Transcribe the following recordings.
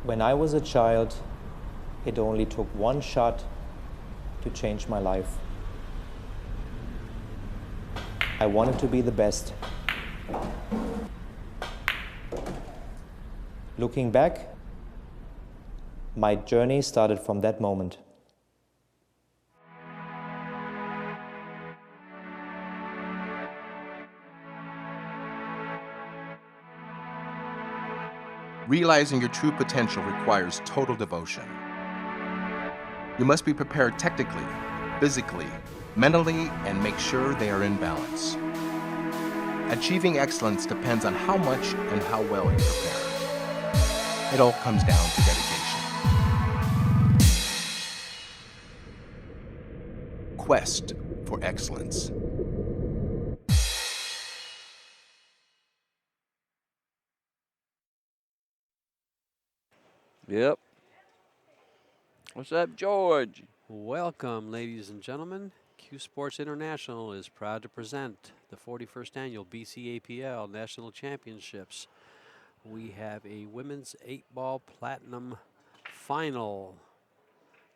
When I was a child, it only took one shot to change my life. I wanted to be the best. Looking back, my journey started from that moment. Realizing your true potential requires total devotion. You must be prepared technically, physically, mentally, and make sure they are in balance. Achieving excellence depends on how much and how well you prepare. It all comes down to dedication. Quest for excellence. Yep. What's up, George? Welcome, ladies and gentlemen. CueSports International is proud to present the 41st Annual BCAPL National Championships. We have a women's 8-ball platinum final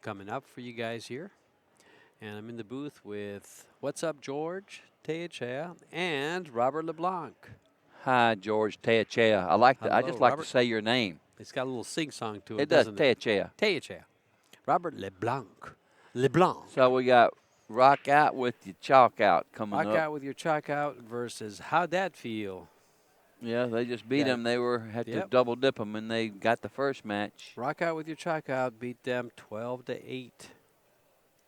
coming up for you guys here. And I'm in the booth with What's Up, George Teachea and Robert LeBlanc. Hi, George Teachea. I just like to say your name. It's got a little sing-song to it, It does, doesn't it? Teachea. Teachea. Robert LeBlanc. LeBlanc. So we got Rock Out with Your Chalk Out coming up. Rock Out with Your Chalk Out versus How'd That Feel? Yeah, they just beat them. They had to double dip them, and they got the first match. Rock Out with Your Chalk Out beat them 12-8.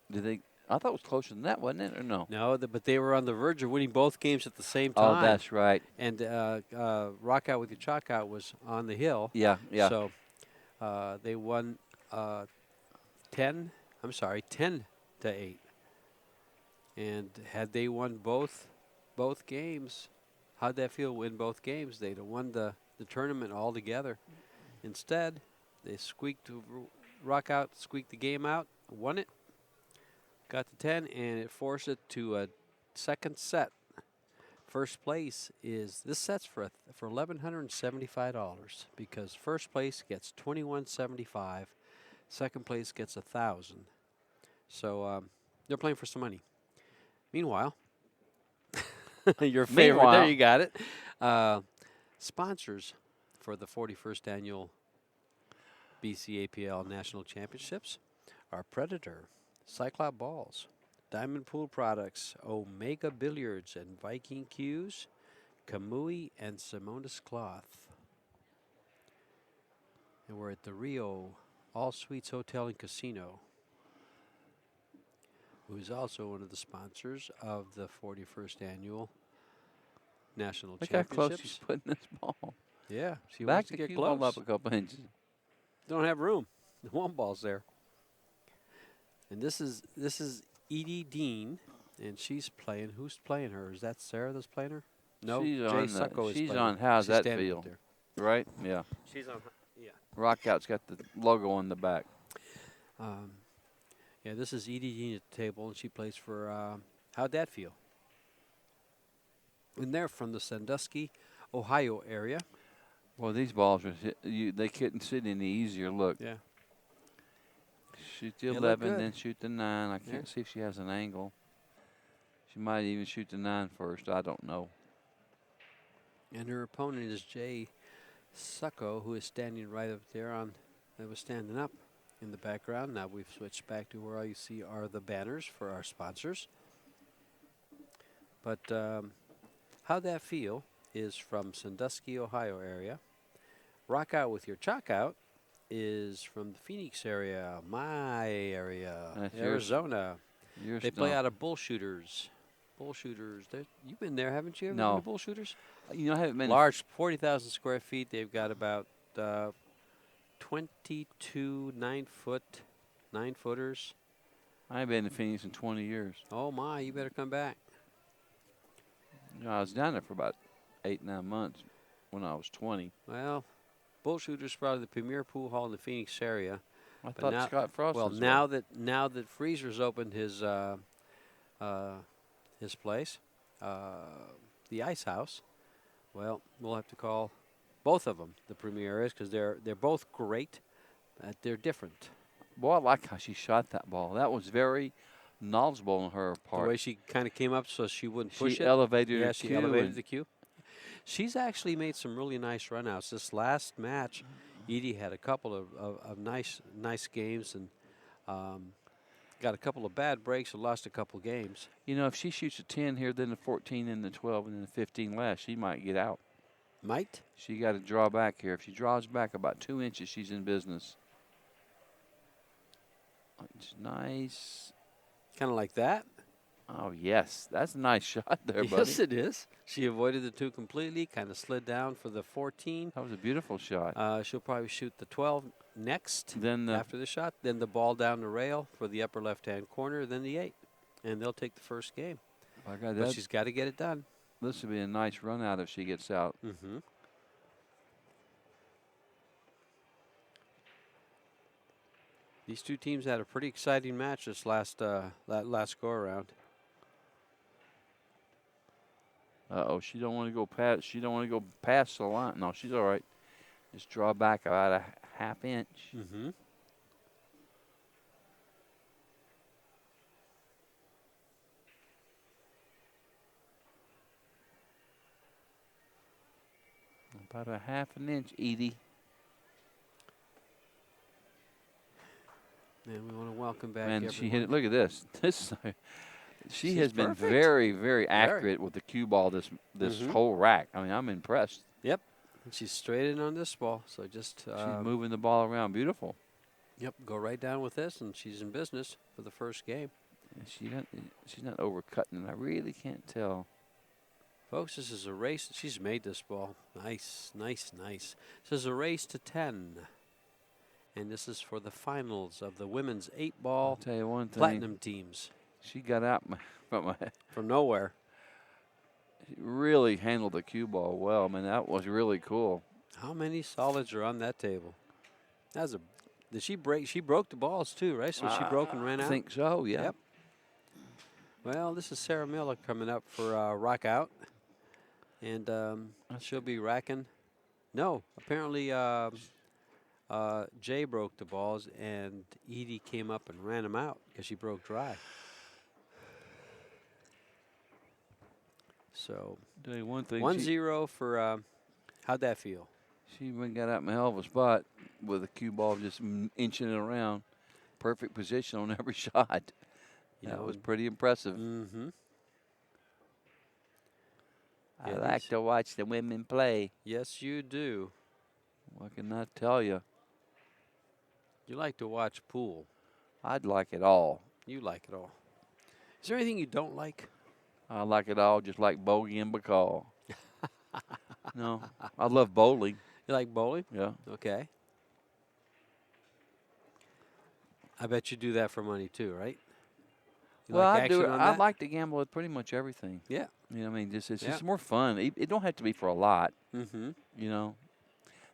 Did they? I thought it was closer than that, wasn't it, or no? No, but they were on the verge of winning both games at the same time. Oh, that's right. And Rock Out with Your Chalk Out was on the hill. Yeah, yeah. So they won 10 to 8. And had they won both games, how'd that feel? Win both games? They'd have won the tournament altogether. Instead, they Rock Out squeaked the game out, won it, got to 10, and it forced it to a second set. First place is this set's for $1,175 because first place gets $2,175, second place gets $1,000. So they're playing for some money. Meanwhile, your favorite, there you got it. Sponsors for the 41st Annual BCAPL National Championships are Predator, Cyclop Balls, Diamond Pool Products, Omega Billirds and Viking Cues, Kamui, and Simonis Cloth. And we're at the Rio All Suites Hotel and Casino, who is also one of the sponsors of the 41st Annual National Look how Championships. close she's putting this ball. Yeah, she Back wants to get close. Up a couple inches. Don't have room. The one ball's there. And this is Edie Dean, and she's playing. Who's playing her? Is that Sarah that's playing her? No, she's Jay Succo is she's playing on. her. How's She's that standing feel? up there. Right? Yeah. She's on. Yeah. Rock Out's got the logo on the back. Yeah, this is Edie Dean at the table, and she plays for How'd That Feel? And they're from the Sandusky, Ohio area. Well, these balls are they couldn't sit any easier. Look. Yeah. Shoot the 11, then shoot the 9. I can't see if she has an angle. She might even shoot the 9 first. I don't know. And her opponent is Jay Succo, who is standing right up there that was standing up in the background. Now we've switched back to where all you see are the banners for our sponsors. But How'd That Feel is from Sandusky, Ohio area. Rock Out with Your Chalk Out is from the Phoenix area, my area, Arizona. They play out of Bull Shooters. Bull Shooters. You've been there, haven't you? Ever been to Bull Shooters? You know, I haven't been. Large, 40,000 square feet. They've got about 22 9-footers. I haven't been to Phoenix in 20 years. Oh, my. You better come back. You know, I was down there for about 8-9 months when I was 20. Well, Bull Shooters is probably the premier pool hall in the Phoenix area. I thought Scott Frost was now that Freezer's opened his place, the Ice House, well, we'll have to call both of them the premier areas because they're both great. they're different. Boy, I like how she shot that ball. That was very knowledgeable on her The part. way she kind of came up so she wouldn't push She it. elevated Yeah, her she cue elevated and- the cue. She's actually made some really nice runouts. This last match, Edie had a couple of nice games and got a couple of bad breaks and lost a couple games. You know, if she shoots a 10 here, then the 14, then the 12, and then the 15 last, she might get out. Might? She got to draw back here. If she draws back about 2 inches, she's in business. It's nice. Kind of like that. Oh, yes. That's a nice shot there, buddy. Yes, it is. She avoided the 2 completely, kind of slid down for the 14. That was a beautiful shot. She'll probably shoot the 12 next Then after the shot. Then the ball down the rail for the upper left-hand corner, then the 8. And they'll take the first game. But she's got to get it done. This would be a nice run out if she gets out. Mm-hmm. These two teams had a pretty exciting match this last go-around. Uh-oh, she don't want to go past. She don't want to go past the line. No, she's all right. Just draw back about a half inch. Mm-hmm. About a half an inch, Edie. And we want to welcome back And everyone. she hit it. Look at this. She She's has been perfect. very, very accurate with the cue ball this Mhm. whole rack. I mean, I'm impressed. Yep. And she's straight in on this ball. So just She's moving the ball around. Beautiful. yep, go right down with this, and she's in business for the first game. And she's not overcutting it. I really can't tell. Folks, this is a race. She's made this ball. Nice, nice, nice. This is a race to 10. And this is for the finals of the women's 8-ball I'll tell you one thing. platinum teams. She got out From nowhere. She really handled the cue ball well. I mean, that was really cool. How many solids are on that table? That's a. Did she break? She broke the balls too, right? So she broke and ran out. I think so. Yeah. Yep. Well, this is Sarah Miller coming up for rock out, and she'll be racking. No, apparently Jay broke the balls, and Edie came up and ran them out because she broke dry. So Tell you one thing. 1-0 for. How'd that feel? She went got out in a hell of a spot with a cue ball just inching it around. Perfect position on every shot. That was pretty impressive. Mm-hmm. I like to watch the women play. Yes, you do. What can I tell you? You like to watch pool. I'd like it all. You like it all. Is there anything you don't like? I like it all, just like bogey and bacall. No, I love bowling. You like bowling? Yeah. Okay. I bet you do that for money too, right? You Well, like I do. action on I that? like to gamble with pretty much everything. Yeah. You know, what I mean, it's Yeah. just more fun. It don't have to be for a lot. Mm-hmm. You know,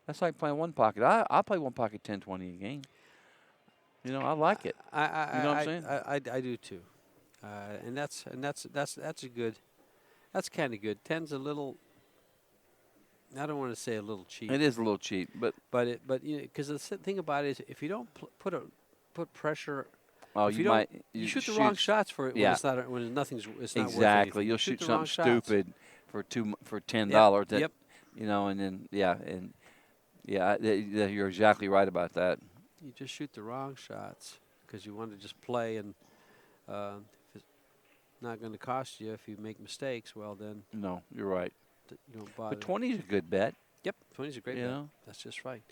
that's like playing one pocket. I play one pocket 10, 20 a game. You know, I like it. You know what I'm saying? I do too, and that's a good. That's kind of good. 10's a little. I don't want to say a little cheap. It is a little cheap, but you know, because the thing about it is, if you don't put pressure. oh, if you don't- might You shoot the wrong shots for it when Yeah. it's not when nothing's. It's not worth exactly. anything. You'll You shoot the wrong something shots. stupid for $10. That, Yep. You know, and then you're exactly right about that. You just shoot the wrong shots because you want to just play, and if it's not going to cost you if you make mistakes, well then No, you're right. you don't bother. But 20 is a good bet. Yep, 20's a great You bet. know? That's just right.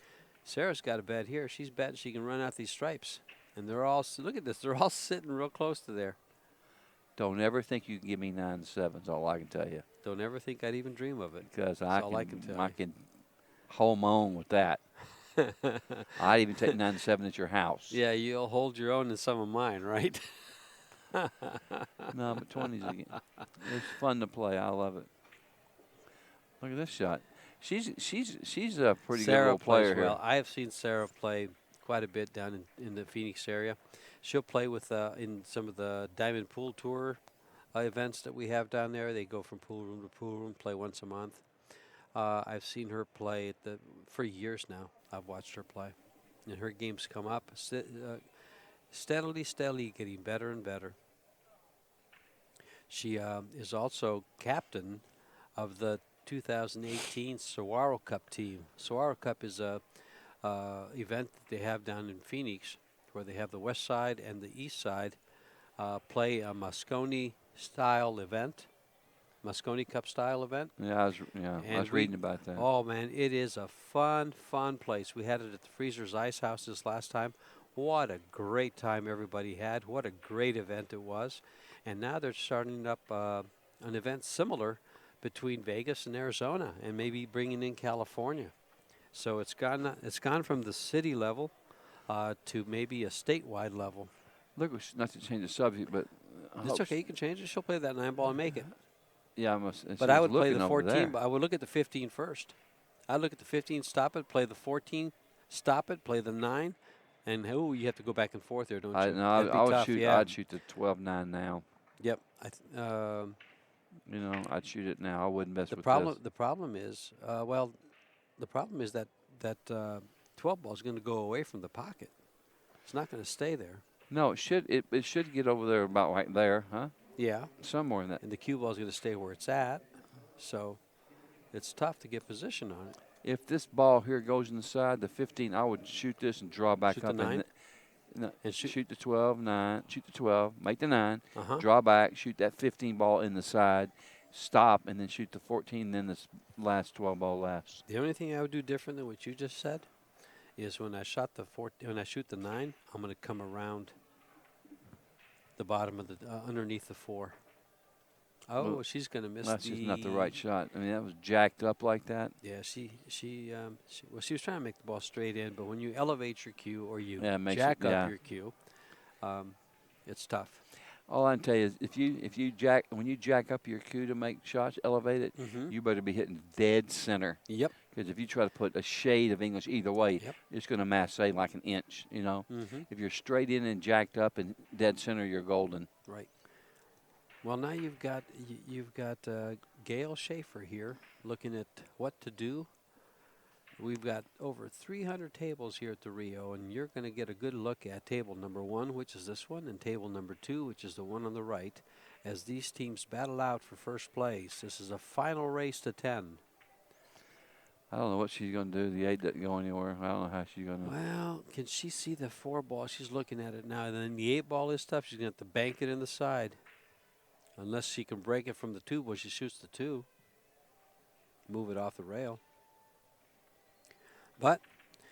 Sarah's got a bet here. She's betting she can run out these stripes, and they're all. Look at this. They're all sitting real close to there. Don't ever think you can give me 9-7s. All I can tell you, Don't ever think I'd even dream of it. because That's all I can tell I you. can hold my own with that. I'd even take 9-7 at your house. Yeah, you'll hold your own in some of mine, right? No, but 20's again. It's fun to play. I love it. Look at this shot. She's a pretty good Sarah little player plays well. here. I have seen Sarah play quite a bit down in the Phoenix area. She'll play with in some of the Diamond Pool Tour events that we have down there. They go from pool room to pool room, play once a month. I've seen her play for years now. I've watched her play. and her game's come up steadily getting better and better. She is also captain of the 2018 Saguaro Cup team. Saguaro Cup is a event that they have down in Phoenix, where they have the west side and the east side play a Moscone-style event, Moscone Cup style event. Yeah, I was reading about that. Oh man, it is a fun place. We had it at the Freezer's Ice House this last time. What a great time everybody had. What a great event it was. And now they're starting up an event similar between Vegas and Arizona, and maybe bringing in California. So it's gone from the city level to maybe a statewide level. Look, not to change the subject, but It's okay. You can change it. She'll play that 9-ball and make it. Yeah, I must. But I would play the 14. But I would look at the 15 first. I'd look at the 15, stop it, play the 14, stop it, play the 9, and you have to go back and forth there, don't you? I would shoot. Yeah. I'd shoot the 12-9 now. Yep. I'd shoot it now. I wouldn't mess with this. The problem is, that 12 ball is going to go away from the pocket. It's not going to stay there. No, it should. It should get over there about right there, huh? Yeah. Somewhere in that. And the cue ball is going to stay where it's at, so it's tough to get position on it. If this ball here goes inside the 15, I would shoot this and draw back shoot up. The 9? And shoot the 12, 9, shoot the 12, make the 9, draw back, shoot that 15 ball in the side, stop, and then shoot the 14, then this last 12 ball last. The only thing I would do different than what you just said is when I shoot the 9, I'm going to come around the bottom of the underneath the 4. Oh, well, she's going to miss. That's just not the right shot. I mean, that was jacked up like that. Yeah, she was trying to make the ball straight in, but when you elevate your cue or you jack up your cue, it's tough. All I can tell you is when you jack up your cue to make shots, elevate it, you better be hitting dead center. Yep. Because if you try to put a shade of English either way, it's going to mass, say, like an inch, If you're straight in and jacked up and dead center, you're golden. Right. Well, now you've got Gail Schaefer here looking at what to do. We've got over 300 tables here at the Rio, and you're going to get a good look at table number 1, which is this one, and table number 2, which is the one on the right, as these teams battle out for first place. This is a final race to 10. I don't know what she's going to do. The 8 doesn't go anywhere. I don't know how she's going to. Well, can she see the 4 ball? She's looking at it now. And then the 8 ball is tough. She's going to have to bank it in the side. Unless she can break it from the 2 ball, she shoots the 2. Move it off the rail. But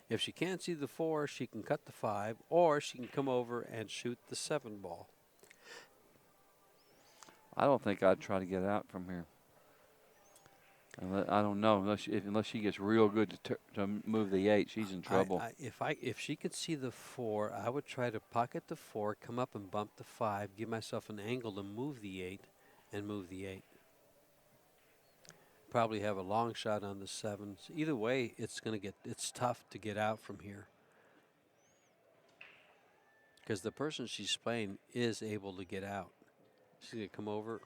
if she can't see the 4, she can cut the 5, or she can come over and shoot the 7 ball. I don't think I'd try to get out from here. I don't know unless she gets real good to move the 8, she's in trouble. If she could see the 4, I would try to pocket the 4, come up and bump the 5, give myself an angle to move the 8, and move the 8. Probably have a long shot on the 7. Either way, it's tough to get out from here, because the person she's playing is able to get out. She's gonna come over.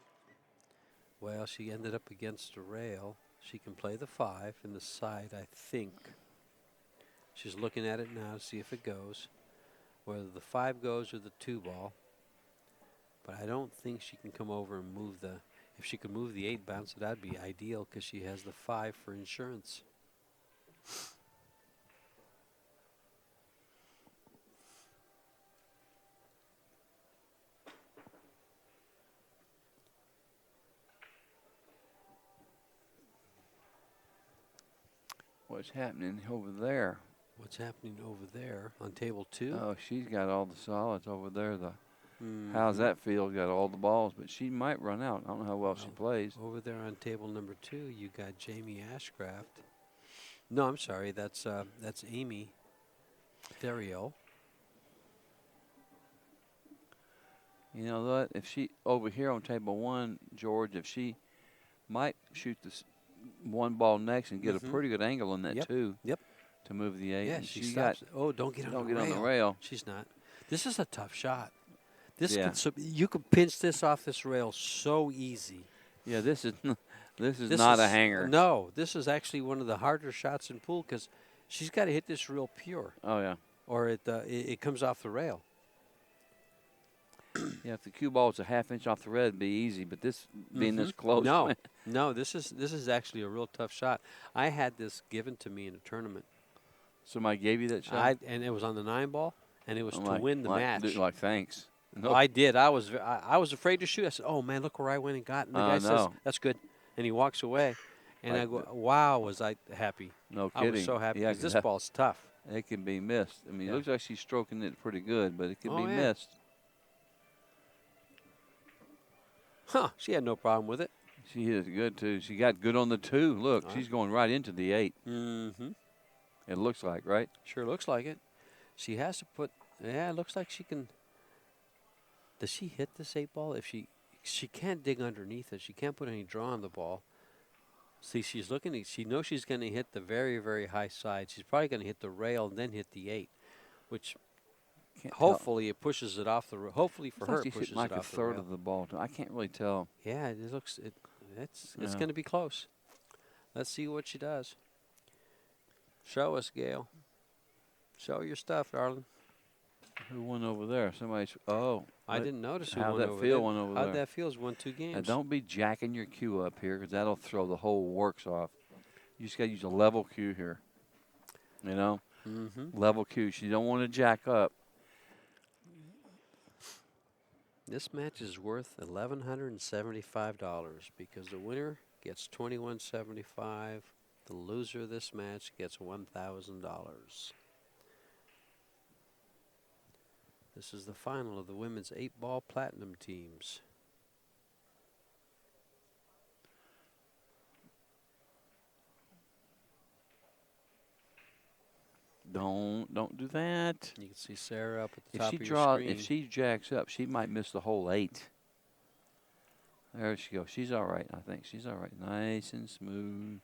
Well, she ended up against a rail. She can play the 5 in the side, I think. She's looking at it now to see if it goes, whether the 5 goes or the 2 ball. But I don't think she can come over and move the. If she could move the 8 bounce, that'd be ideal, because she has the 5 for insurance. What's happening over there? What's happening over there on table 2? Oh, she's got all the solids over there. How's that feel? Got all the balls, but she might run out. I don't know how well she plays. Over there on table number 2, you got Jamie Ashcraft. No, I'm sorry. That's Amy Theriot. You know what? If she over here on table 1, George, if she might shoot this 1 ball next and get a pretty good angle on that 2. Yep. To move the 8. Yeah, she stops. Don't get on the rail. She's not. This is a tough shot. You could pinch this off this rail so easy. Yeah, this is not a hanger. No, this is actually one of the harder shots in pool, because she's got to hit this real pure. Oh yeah. or it comes off the rail. Yeah, if the cue ball was a half-inch off the red, it'd be easy. But this being this close, No, man. no, this is actually a real tough shot. I had this given to me in a tournament. Somebody gave you that shot? And it was on the 9-ball, and it was I'm to like- win the like- match. Like, thanks. Oh, I did. I was afraid to shoot. I said, "Oh man, look where I went and got." And the guy says, no. "That's good," and he walks away. And Like I go, "Wow, was I happy?" No I kidding. was so happy Yeah, because this 'cause ball's tough. it can be missed. I mean, Yeah. it looks like she's stroking it pretty good, but it can Oh, be yeah. missed. Huh? She had no problem with it. She hit it good, too. She got good on the 2. Look, All right. she's going right into the 8. Mm-hmm. It looks like, right? Sure looks like it. She has to put. Yeah, it looks like she can. Does she hit this 8-ball? If she can't dig underneath it. She can't put any draw on the ball. See, she's looking. She knows she's going to hit the very, very high side. She's probably going to hit the rail and then hit the 8, which Can't hopefully it pushes it off the. Hopefully for tell. her, Looks it like she's pushes hitting like it a off the third rail. of the ball. I can't really tell. Yeah, it looks. It's Yeah. going to be close. Let's see what she does. Show us, Gail. Show your stuff, darling. Who won over there? Somebody's. Oh. I didn't notice who How'd won that over feel there. one over How'd there? that feel? It's won 2 games. Now, don't be jacking your cue up here because that'll throw the whole works off. You just got to use a level cue here. You know? Mm-hmm. Level cue. You don't want to jack up. This match is worth $1,175 because the winner gets $2,175. The loser of this match gets $1,000. This is the final of the women's 8-ball platinum teams. Don't do that. You can see Sarah up at the If top she of your draws, screen. if she jacks up, she might miss the whole 8. There she goes. She's all right. I think she's all right. Nice and smooth.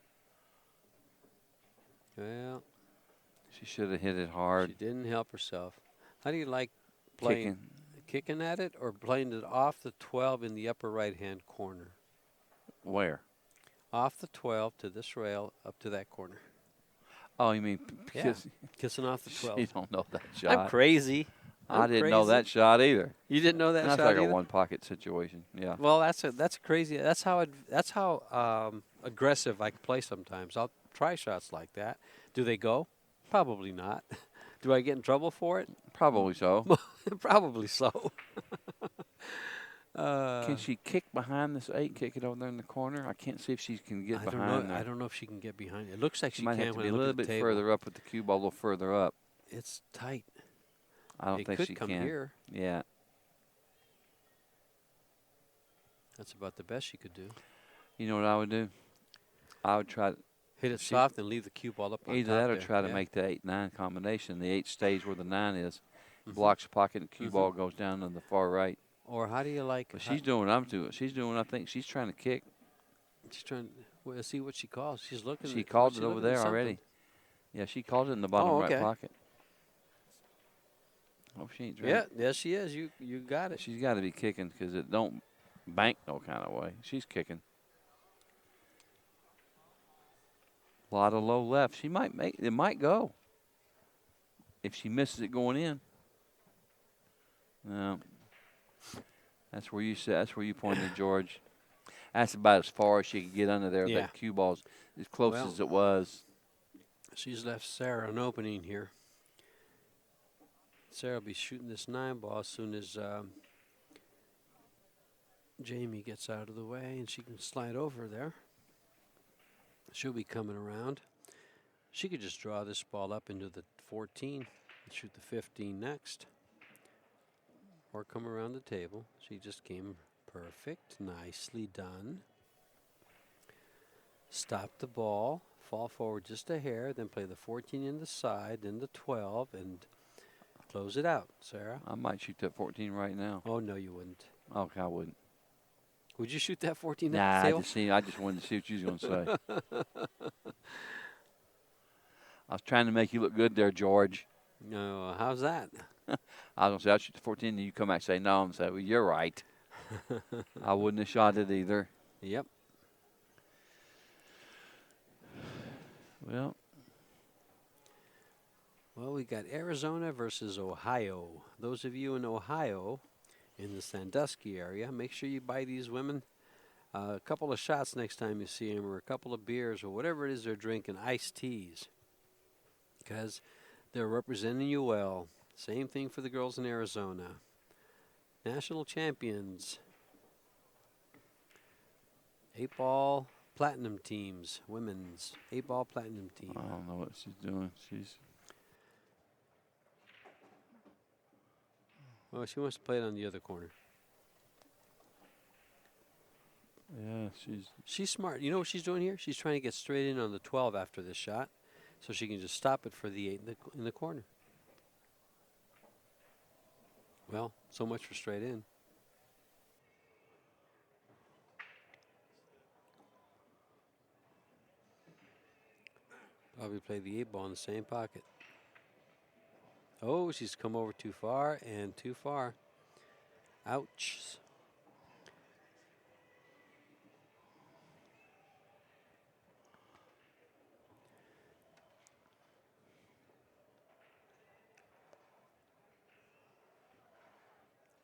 Well, She should have hit it hard. she didn't help herself. How do you like playing? Kicking. Kicking at it or playing it off the 12 in the upper right-hand corner? Where? Off the 12 to this rail up to that corner. Oh, you mean Yeah. Kissing off the 12. You don't know that shot. I'm crazy. I I'm didn't know crazy. that shot either. You didn't know that That's shot like either? a one-pocket situation. Yeah. Well, that's a crazy. That's how aggressive I can play sometimes. I'll try shots like that. Do they go? Probably not. Do I get in trouble for it? Probably so. Probably so. Can she kick behind this 8? Kick it over there in the corner. I can't see if she can get I don't behind know. there. I don't know if she can get behind it. It looks like She she might can have to when be I a look little at the bit table. further up with the cue ball, a little further up. It's tight. I don't It think could she come can. here. Yeah. That's about the best she could do. You know what I would do? I would try to Hit it She- soft and leave the cue ball up on either top that or there. try to Yeah. make the 8-9 combination. The 8 stays where the 9 is, Mhm. blocks the pocket, and the cue Mhm. ball goes down to the far right. Or how do you like? But she's doing what I'm doing. She's doing what I think. She's trying to kick. She's trying. Well, see what she calls. She's looking. She at, called she's it over looking at there something. already. Yeah, she called it in the bottom Oh, right okay. pocket. Oh, she ain't Yeah, yes, she is. You got it. She's got to be kicking because it don't bank no kind of way. She's kicking. A lot of low left. She might make it. Might go. If she misses it going in. No. That's where you said. That's where you pointed, George. That's about as far as she could get under there. Yeah. That cue ball's as close Well, as it was. She's left Sarah an opening here. Sarah will be shooting this 9-ball as soon as Jamie gets out of the way, and she can slide over there. She'll be coming around. She could just draw this ball up into the 14 and shoot the 15 next. Or come around the table. She just came perfect. Nicely done. Stop the ball. Fall forward just a hair. Then play the 14 in the side. Then the 12. And close it out, Sarah. I might shoot that 14 right now. Oh, no, you wouldn't. Okay, I wouldn't. Would you shoot that 14 Nah, at the table? I just wanted to see what you was going to say. I was trying to make you look good there, George. No, how's that? I was going to say, I'll shoot the 14, and you come back and say, no. I'm going to say, well, you're right. I wouldn't have shot it either. Yep. Well, Well, we got Arizona versus Ohio. Those of you in Ohio, in the Sandusky area, make sure you buy these women a couple of shots next time you see them, or a couple of beers, or whatever it is they're drinking, iced teas, because they're representing you well. Same thing for the girls in Arizona. National champions. 8-ball platinum teams, women's 8-ball platinum team. I don't know what she's doing. Well, she wants to play it on the other corner. Yeah, She's smart. You know what she's doing here? She's trying to get straight in on the 12 after this shot, so she can just stop it for the 8 in the corner. Well, so much for straight in. Probably play the 8-ball in the same pocket. Oh, she's come over too far and too far. Ouch.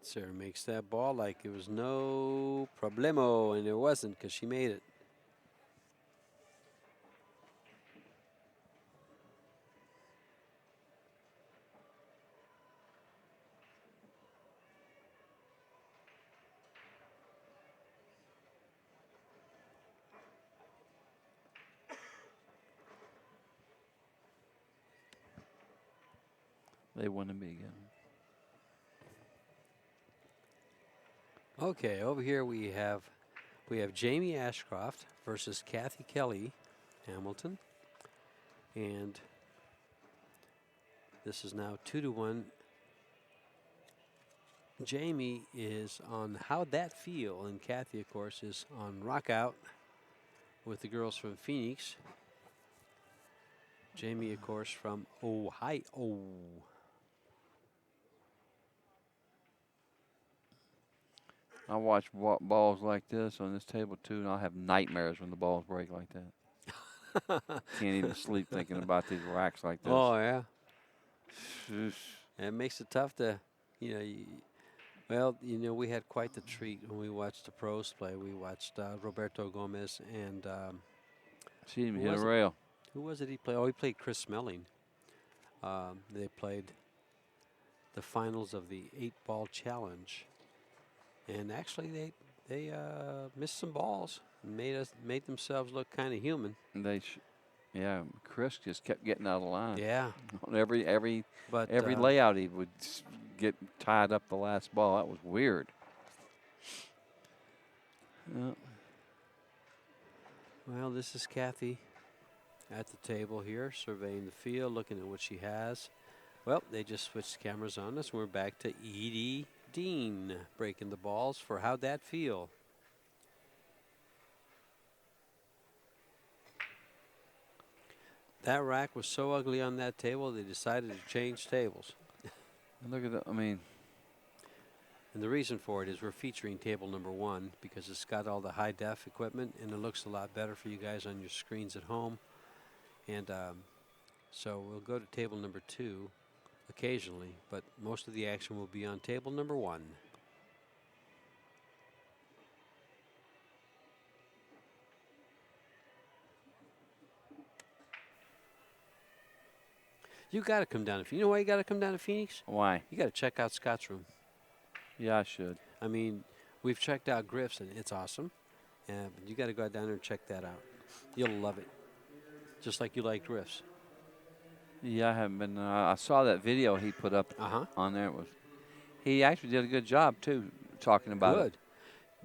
Sarah makes that ball like it was no problemo, and it wasn't, because she made it. they want to be again. Okay, over here we have Jamie Ashcroft versus Kathy Kelly Hamilton, and this is now 2-1. Jamie is on How'd That Feel, and Kathy, of course, is on Rock Out with the girls from Phoenix. Jamie, of course, from Ohio. I watch balls like this on this table too, and I'll have nightmares when the balls break like that. Can't even sleep thinking about these racks like this. Oh, yeah. And it makes it tough to, we had quite the treat when we watched the pros play. We watched Roberto Gomez and She didn't who even hit was a it? rail. Who was it he played? Oh, he played Chris Smelling. They played the finals of the 8-ball challenge, and actually they missed some balls and made themselves look kind of human. Yeah, Chris just kept getting out of line. Yeah. On every But layout he would get tied up the last ball. That was weird. Well, this is Kathy at the table here, surveying the field, looking at what she has. Well, they just switched cameras on us. We're back to Edie Dean breaking the balls for How'd That Feel. That rack was so ugly on that table, they decided to change tables. And look at that. I mean, and the reason for it is we're featuring table number 1 because it's got all the high def equipment, and it looks a lot better for you guys on your screens at home. And so we'll go to table number 2 occasionally, but most of the action will be on table number 1. You got to come down. You know why you got to come down to Phoenix? why? You got to check out Scott's room. Yeah, I should. I mean, we've checked out Griff's, and it's awesome. But you got to go down there and check that out. You'll love it, just like you like Griff's. Yeah, I haven't been. I saw that video he put up on there. He actually did a good job too, talking about it. Good.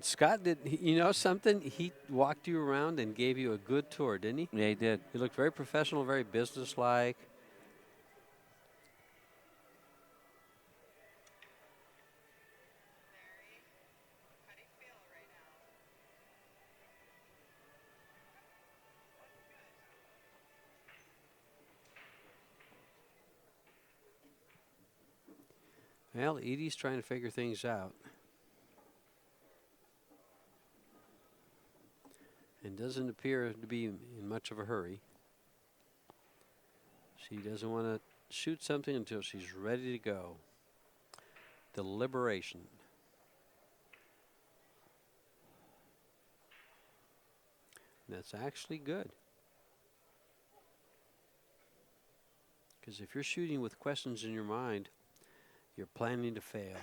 Scott did. You know something? He walked you around and gave you a good tour, didn't he? Yeah, he did. He looked very professional, very businesslike. Well, Edie's trying to figure things out. And doesn't appear to be in much of a hurry. She doesn't want to shoot something until she's ready to go. Deliberation. That's actually good. Because if you're shooting with questions in your mind, you're planning to fail.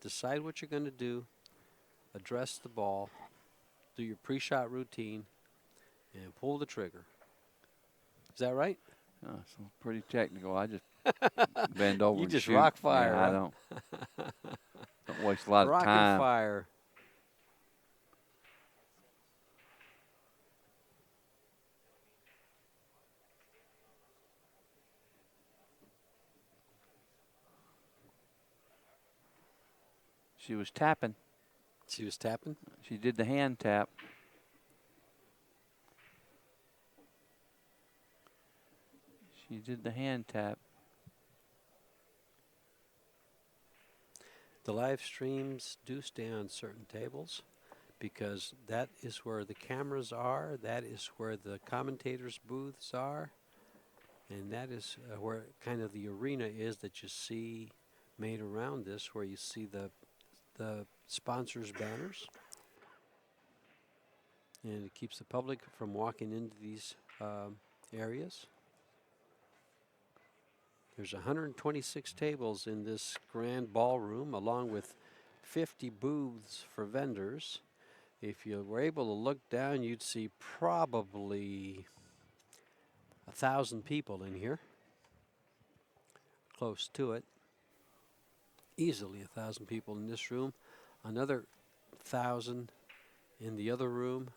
Decide what you're going to do, address the ball, do your pre-shot routine, and pull the trigger. Is that right? So pretty technical. I just bend over You and just shoot. rock fire, Yeah, I huh? don't waste a lot Rock of time. and fire. She was tapping. She was tapping? She did the hand tap. She did the hand tap. The live streams do stay on certain tables because that is where the cameras are, that is where the commentators' booths are, and that is where kind of the arena is that you see made around this, where you see the sponsors' banners. And it keeps the public from walking into these areas. There's 126 tables in this grand ballroom, along with 50 booths for vendors. If you were able to look down, you'd see probably 1,000 people in here. Close to it. Easily 1,000 people in this room. Another 1,000 in the other room.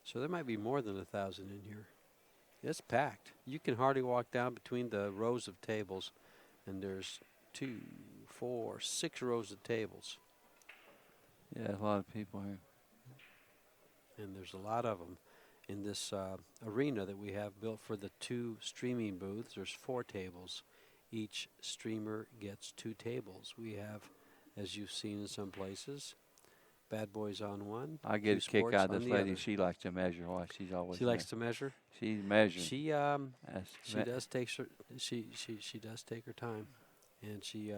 So there might be more than 1,000 in here. It's packed. You can hardly walk down between the rows of tables, and there's 2, 4, 6 rows of tables. Yeah, a lot of people here. And there's a lot of them in this arena that we have built for the 2 streaming booths. There's 4 tables. Each streamer gets 2 tables. We have, as you've seen in some places, Bad Boys on one. I get a kick CueSports out of on this the lady. other. She likes to measure. Why she's always She likes to measure. She's measuring. She That's does take she does take her time, and she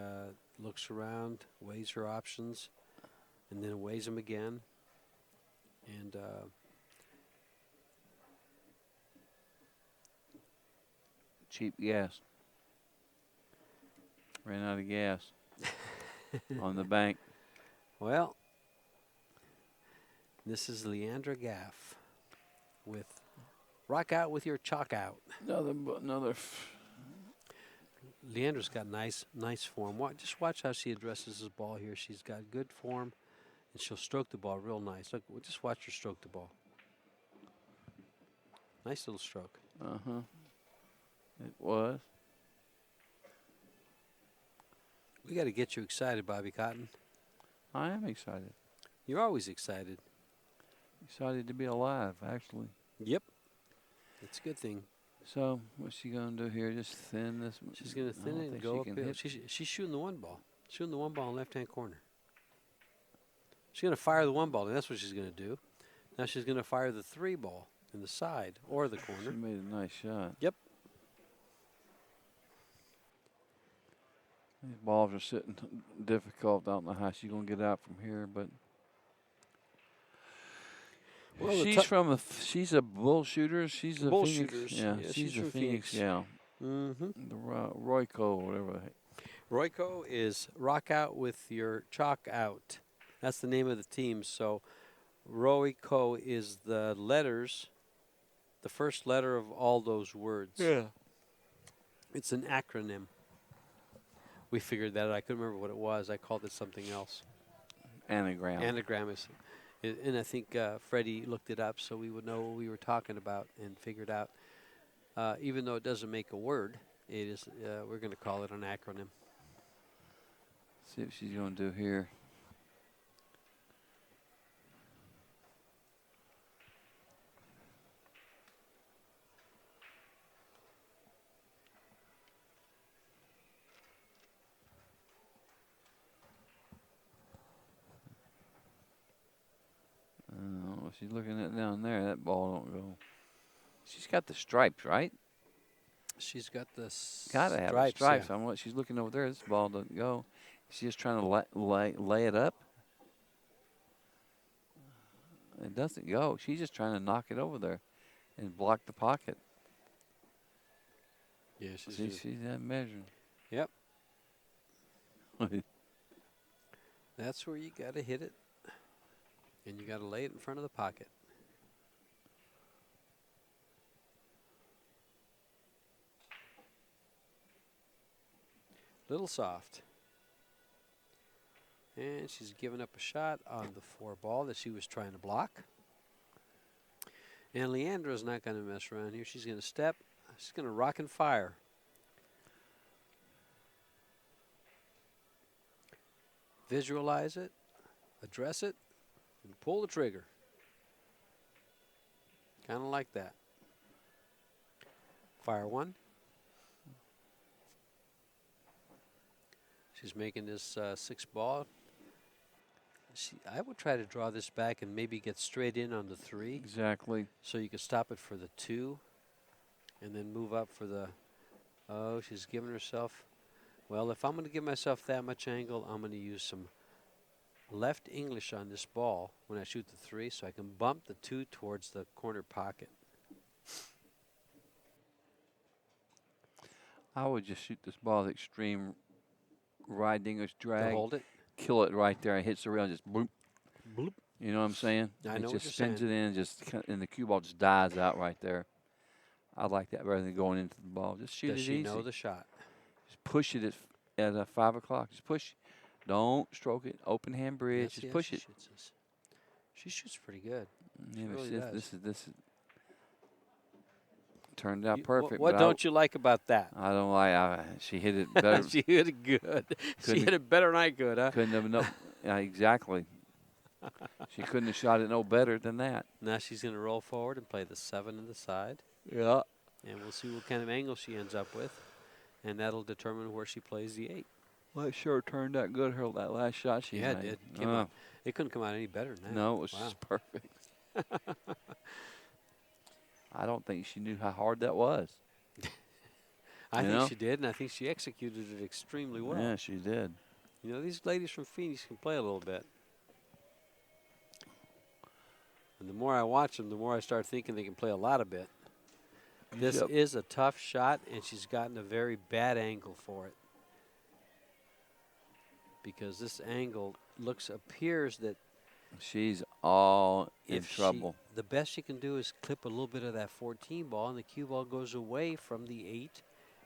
looks around, weighs her options, and then weighs them again. And cheap gas. Ran out of gas on the bank. well, this is Leandra Gaff with Rock Out with Your Chalk Out. Another. Leandra's got nice form. Just watch how she addresses this ball here. She's got good form, and she'll stroke the ball real nice. Look, just watch her stroke the ball. Nice little stroke. It was. We got to get you excited, Bobby Cotton. I am excited. You're always excited. Excited to be alive, actually. Yep. It's a good thing. So, what's she going to do here? Just thin this? She's going to thin it and go uphill. She's shooting the one ball. Shooting the one ball in the left-hand corner. She's going to fire the one ball, and that's what she's going to do. Now she's going to fire the 3 ball in the side or the corner. She made a nice shot. Yep. These balls are sitting difficult. I don't know how she's going to get out from here, but well, she's a bull shooter. She's a bull Phoenix. shooters. Yeah, Yeah, she's a from Phoenix. Yeah. Mm-hmm. The Royco, whatever. Rowyco is Rock Out with Your Chalk Out. That's the name of the team. So Rowyco is the letters, the first letter of all those words. Yeah. It's an acronym. We figured that out. I couldn't remember what it was. I called it something else. Anagram. Anagram is, and I think Freddie looked it up so we would know what we were talking about and figured out. Even though it doesn't make a word, it is. We're going to call it an acronym. See what she's going to do here. She's looking at down there. That ball don't go. She's got the stripes, right? she's got the Gotta have stripes. stripes Yeah. on what she's looking over there. This ball doesn't go. She's just trying to lay it up. It doesn't go. She's just trying to knock it over there and block the pocket. Yeah, she's She's that measuring. Yep. That's where you got to hit it, and you got to lay it in front of the pocket. Little soft. And she's given up a shot on the 4 ball that she was trying to block. And Leandra's not going to mess around here. She's going to step. She's going to rock and fire. Visualize it, address it, and pull the trigger. Kind of like that. Fire 1. She's making this 6 ball. I would try to draw this back and maybe get straight in on the 3. Exactly. So you could stop it for the 2 and then move up for the, oh, she's giving herself, well, if I'm going to give myself that much angle, I'm going to use some left English on this ball when I shoot the 3 so I can bump the 2 towards the corner pocket. I would just shoot this ball with extreme right English drag. To hold it? Kill it right there. It hits the rail and just bloop. Bloop. You know what I'm saying? I it know what just you're spins saying. it in, and the cue ball just dies out right there. I like that rather than going into the ball. Just shoot Does it she easy. know the shot? Just push it at 5 o'clock. Just push. Don't stroke it. Open hand bridge. Just push it. She shoots pretty good. Yeah, but really this is turned out perfect. What but don't you like about that? I don't like. She hit it better. She hit it good. She hit it better than I could, huh? Couldn't have no. Exactly. She couldn't have shot it no better than that. Now she's going to roll forward and play the 7 in the side. Yeah. And we'll see what kind of angle she ends up with. And that'll determine where she plays the 8. Well, it sure turned out good, that last shot she Yeah, made. it did. It couldn't come out any better than that. No, it was Wow. just perfect. I don't think she knew how hard that was. I think she did, and I think she executed it extremely well. Yeah, she did. You know, these ladies from Phoenix can play a little bit. And the more I watch them, the more I start thinking they can play a lot of bit. This is a tough shot, and she's gotten a very bad angle for it. Because this angle appears that she's all in trouble. The best she can do is clip a little bit of that 14 ball, and the cue ball goes away from the 8,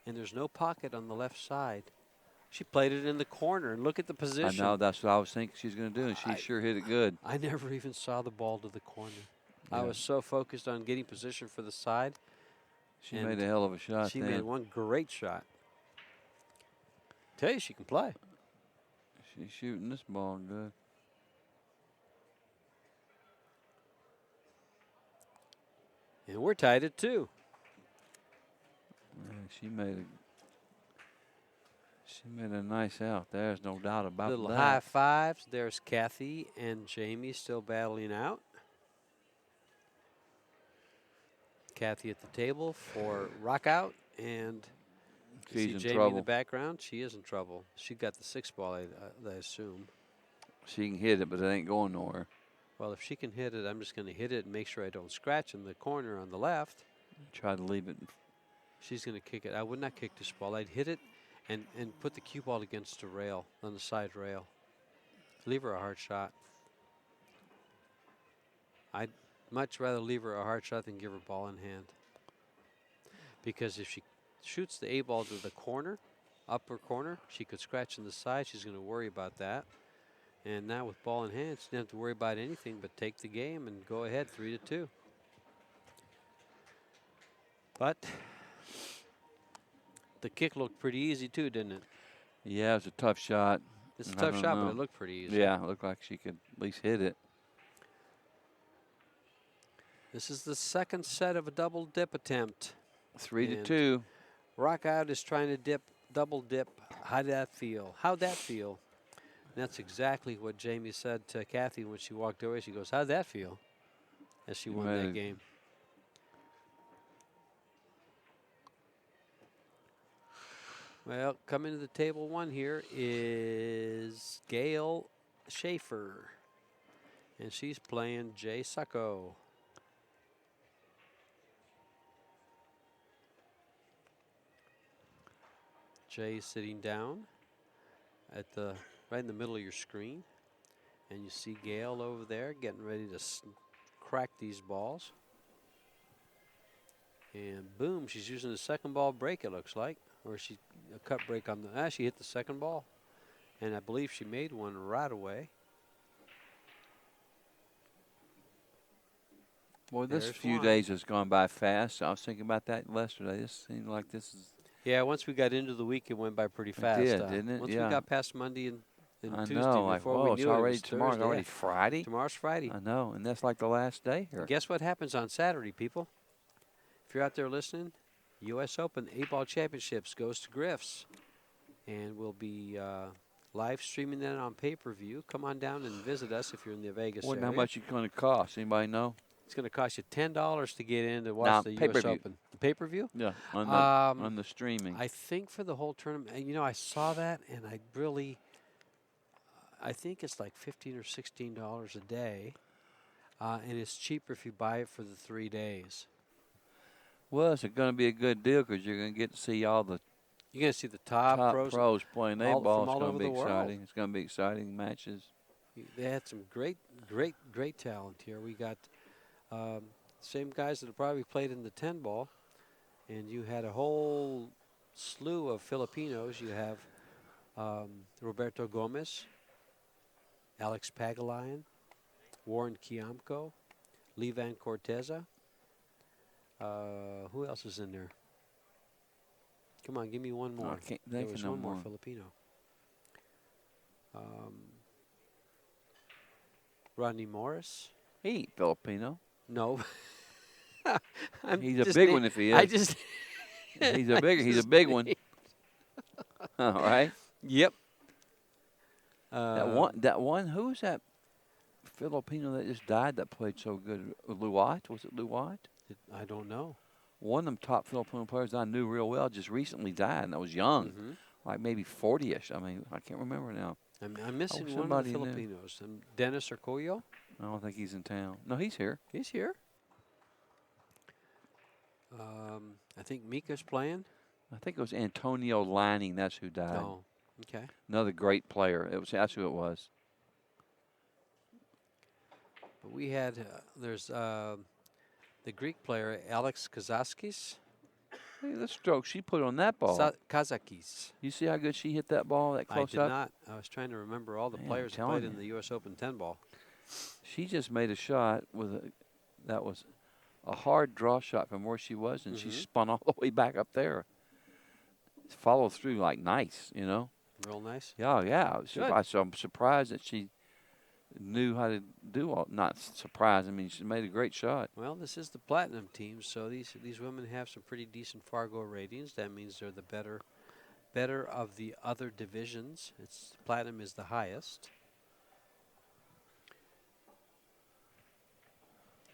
and there's no pocket on the left side. She played it in the corner, and look at the position. I know, that's what I was thinking she was going to do, and she sure hit it good. I never even saw the ball to the corner. Yeah. I was so focused on getting position for the side. She made a hell of a shot. She made one great shot. Tell you, she can play. She's shooting this ball good. And we're tied at 2. Yeah, she made a nice out. There's no doubt about that. Little high fives. There's Kathy and Jamie still battling out. Kathy at the table for rock out, and she's see in Jamie trouble. in the background. She is in trouble. She got the 6 ball, I assume. She can hit it, but it ain't going nowhere. Well, if she can hit it, I'm just going to hit it and make sure I don't scratch in the corner on the left. Try to leave it. She's going to kick it. I would not kick this ball. I'd hit it and put the cue ball against the rail, on the side rail. Leave her a hard shot. I'd much rather leave her a hard shot than give her ball in hand. Because if she shoots the A ball to the corner, upper corner, she could scratch in the side. She's going to worry about that. And now with ball in hand, she doesn't have to worry about anything but take the game and go ahead 3-2. But the kick looked pretty easy too, didn't it? Yeah, it was a tough shot. It's a tough shot, but it looked pretty easy. Yeah, it looked like she could at least hit it. This is the second set of a double dip attempt. 3-2. Rock out is trying to double dip. How'd that feel? How'd that feel? And that's exactly what Jamie said to Kathy when she walked away. She goes, how'd that feel? As she won that game. Well, coming to the table one here is Gail Schaefer. And she's playing Jay Succo. Jay sitting down at the right in the middle of your screen. And you see Gail over there getting ready to crack these balls. And boom, she's using the second ball break, it looks like. Or she a cut break on the she hit the second ball. And I believe she made one right away. Boy, this There's few one. days has gone by fast. I was thinking about that yesterday. This seemed like this is. Yeah, once we got into the week, it went by pretty fast. It did, didn't it? Once Yeah. we got past Monday and I Tuesday, know, like, before whoa, we it's knew it, already was tomorrow, Thursday. already Friday. Tomorrow's Friday. I know, and that's like the last day here. And guess what happens on Saturday, people? If you're out there listening, U.S. Open 8-Ball Championships goes to Griff's. And we'll be live streaming that on pay-per-view. Come on down and visit us if you're in the Vegas Wonder area. how much it's going to cost. Anybody know? It's going to cost you $10 to get in to watch Now, the U.S. pay-per-view. Open. The pay-per-view? Yeah, on the streaming. I think for the whole tournament, and I saw that, and I think it's like $15 or $16 a day, and it's cheaper if you buy it for the 3 days. Well, it's going to be a good deal because you're going to get to see all the You're going to see the top pros playing all- A-ball. from It's all going over to be the world. exciting. It's going to be exciting matches. They had some great talent here. We got same guys that have probably played in the 10-ball, and you had a whole slew of Filipinos. You have Roberto Gomez, Alex Pagulayan, Warren Kiamco, Levan Corteza. Who else is in there? Come on, give me one more. I can't There think was of no one more more. Filipino. Rodney Morris. He ain't Filipino. No. He's a big one if he is. I just. He's a big one. All right. Yep. That one. Who's that Filipino that just died that played so good? Luat? Was it Luat? I don't know. One of them top Filipino players I knew real well just recently died, and I was young, like maybe 40-ish. I mean, I can't remember now. I'm missing one of the somebody knew. Filipinos. Dennis Orcoyo. I don't think he's in town. No, he's here. He's here. I think Mika's playing. I think it was Antonio Lining. That's who died. No. Okay. Another great player. That's who it was. But we had there's the Greek player Alex Kazaskis. Hey, the stroke she put on that ball. Kazakis. You see how good she hit that ball that close I did up? not. I was trying to remember all the Man, players that I'm telling played in you. the U.S. Open 10-ball. She just made a shot that was a hard draw shot from where she was, and she spun all the way back up there. Followed through like nice, Real nice. Yeah. Good. So I'm surprised that she knew how to do all. Not surprised. I mean, she made a great shot. Well, this is the platinum team, so these women have some pretty decent Fargo ratings. That means they're the better of the other divisions. Platinum is the highest.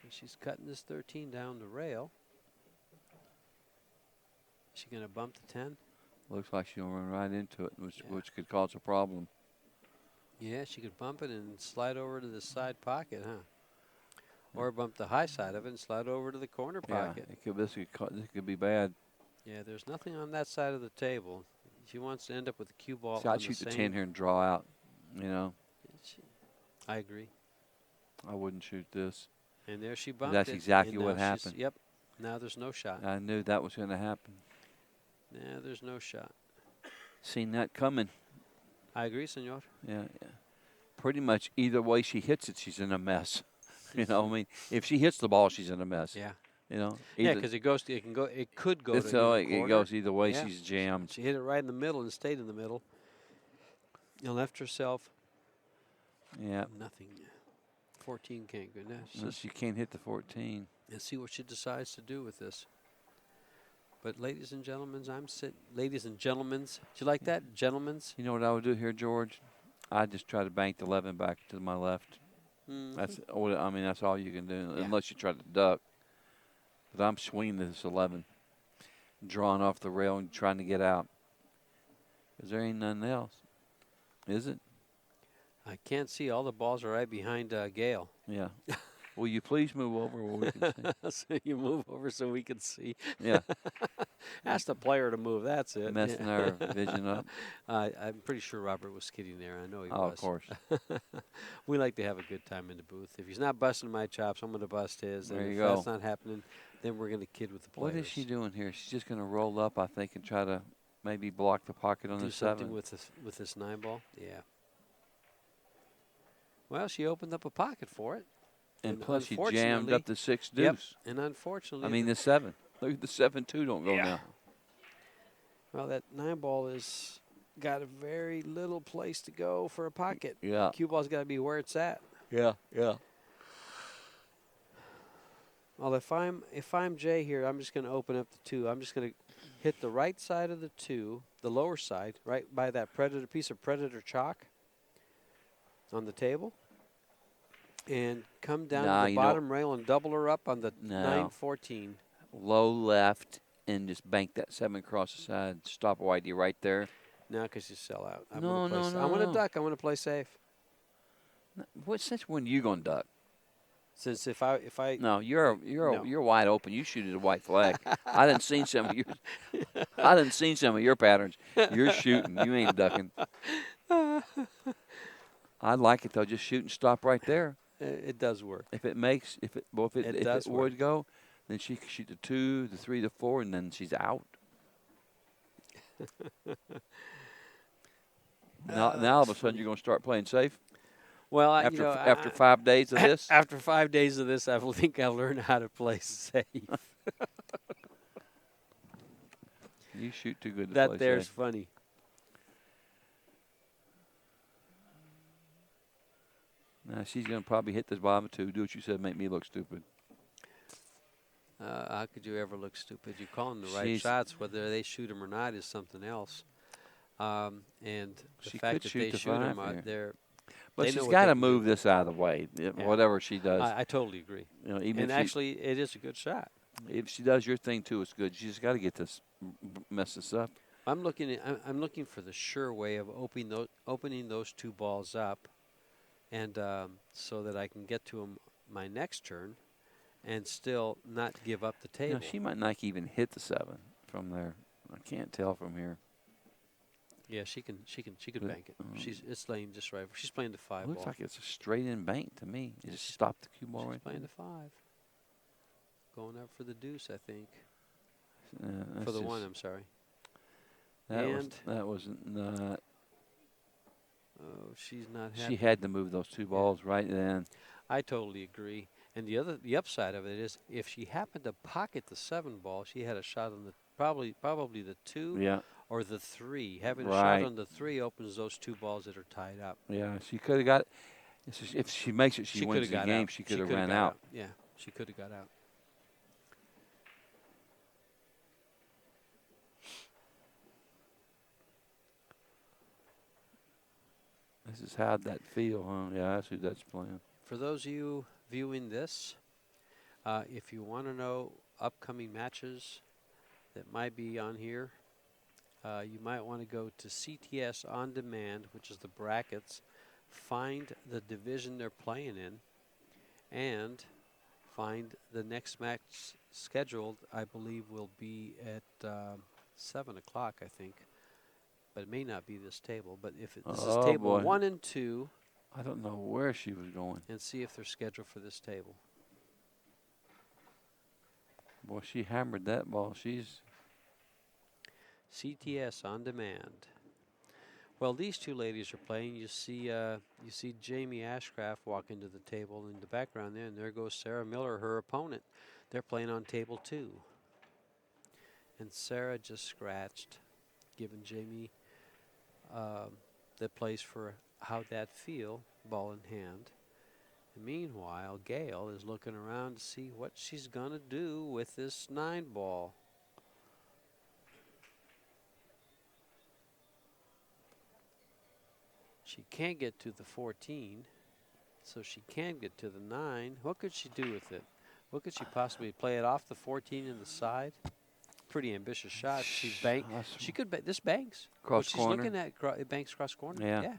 And she's cutting this 13 down the rail. Is she going to bump the 10? Looks like she'll run right into it, which could cause a problem. Yeah, she could bump it and slide over to the side pocket, huh? Or bump the high side of it and slide over to the corner pocket. Yeah, this could be bad. Yeah, there's nothing on that side of the table. She wants to end up with a cue ball. See, I'd shoot the 10 here and draw out, I agree. I wouldn't shoot this. And there she bumped That's it, exactly and what now she's- happened. Yep. Now there's no shot. I knew that was going to happen. Now there's no shot. Seen that coming. I agree, senor. Yeah. Pretty much either way she hits it, she's in a mess. I mean, if she hits the ball, she's in a mess. Yeah. Yeah, because it could go It's to either it corner. goes either way. Yeah. She's jammed. She hit it right in the middle and stayed in the middle. And left herself Yeah. nothing. 14 can't go. No, she can't hit the 14. And see what she decides to do with this. But ladies and gentlemen, ladies and gentlemen's. Do you like that? Gentlemen's? You know what I would do here, George? I'd just try to bank the 11 back to my left. That's all you can do, unless you try to duck. But I'm swinging this 11, drawing off the rail and trying to get out. 'Cause there ain't nothing else, is it? I can't see. All the balls are right behind Gail. Yeah. Will you please move over where we can see? So you move over so we can see. Yeah. Ask the player to move. That's it. Messing our vision up. I'm pretty sure Robert was kidding there. I know he Oh, was. of course. We like to have a good time in the booth. If he's not busting my chops, I'm going to bust his. There and you if go. that's not happening, then we're going to kid with the players. What is she doing here? She's just going to roll up, I think, and try to maybe block the pocket on Do the something 7. with this 9 ball? Yeah. Well, she opened up a pocket for it. And plus, she jammed up the 6 deuce. Yep. And unfortunately, I mean, the 7. Look at the 7-2 don't go now. Well, that 9 ball is got a very little place to go for a pocket. Yeah. Cue ball's got to be where it's at. Yeah, yeah. Well, if I'm Jay here, I'm just going to open up the 2. I'm just going to hit the right side of the 2, the lower side, right by that predator piece of predator chalk on the table, and come down to the bottom rail and double her up on the 9-14. Low left and just bank that 7 across the side. Stop YD right there. No, because you sell out. I'm No. I'm going to duck. I'm going to play safe. Since when you gonna duck? Since if I No, you're wide open. You shoot at a white flag. I didn't seen some of your patterns. You're shooting. You ain't ducking. I like it though. Just shoot and stop right there. It does work. If it would go, then she could shoot the 2, the 3, the 4, and then she's out. Now all of a sudden you're gonna start playing safe. Well, after 5 days of this? After 5 days of this, I think I've learned how to play safe. You shoot too good to that play there's safe. funny. Now she's going to probably hit this bottom 2. Do what you said, make me look stupid. How could you ever look stupid? You call them the right shots. Whether they shoot them or not is something else. And the fact that they shoot them, But she's got to move this out of the way, whatever she does. I totally agree. Even actually, it is a good shot. If she does your thing too, it's good. She's got to get this, mess this up. I'm looking for the sure way of opening those 2 balls up, and so that I can get to them my next turn, and still not give up the table. She might not even hit the 7 from there. I can't tell from here. Yeah, she could bank it. It's laying just right. She's playing the 5 ball. Looks like it's a straight in bank to me. You just stop the cue ball right there. She's playing the 5. Going up for the deuce, I think. For the 1, I'm sorry. That was not. Oh, she's not happy. She had to move those 2 balls right then. I totally agree. And the upside of it is, if she happened to pocket the 7 ball, she had a shot on the probably the 2 or the 3. Having a shot on the 3 opens those 2 balls that are tied up. Yeah, she could have got. If she makes it, she wins the game. She could have ran out. Yeah, she could have got out. This is how'd that feel, huh? Yeah, that's who that's playing. For those of you viewing this, if you want to know upcoming matches that might be on here, you might want to go to CTS On Demand, which is the brackets, find the division they're playing in, and find the next match scheduled. I believe will be at 7 o'clock, I think. But it may not be this table. But if this is table 1 and 2. I don't know where she was going. And see if they're scheduled for this table. Boy, she hammered that ball. She's CTS On Demand. Well, these 2 ladies are playing. You see Jamie Ashcraft walk into the table in the background there, and there goes Sarah Miller, her opponent. They're playing on table 2. And Sarah just scratched, giving Jamie the place for how'd that feel, ball in hand. And meanwhile, Gail is looking around to see what she's going to do with this 9 ball. She can't get to the 14, so she can get to the 9. What could she do with it? What could she possibly play it off the 14 in the side? pretty ambitious shot. She's bank. That's She could. This banks. cross What she's corner. looking at, it banks cross corner. Yeah. Yeah.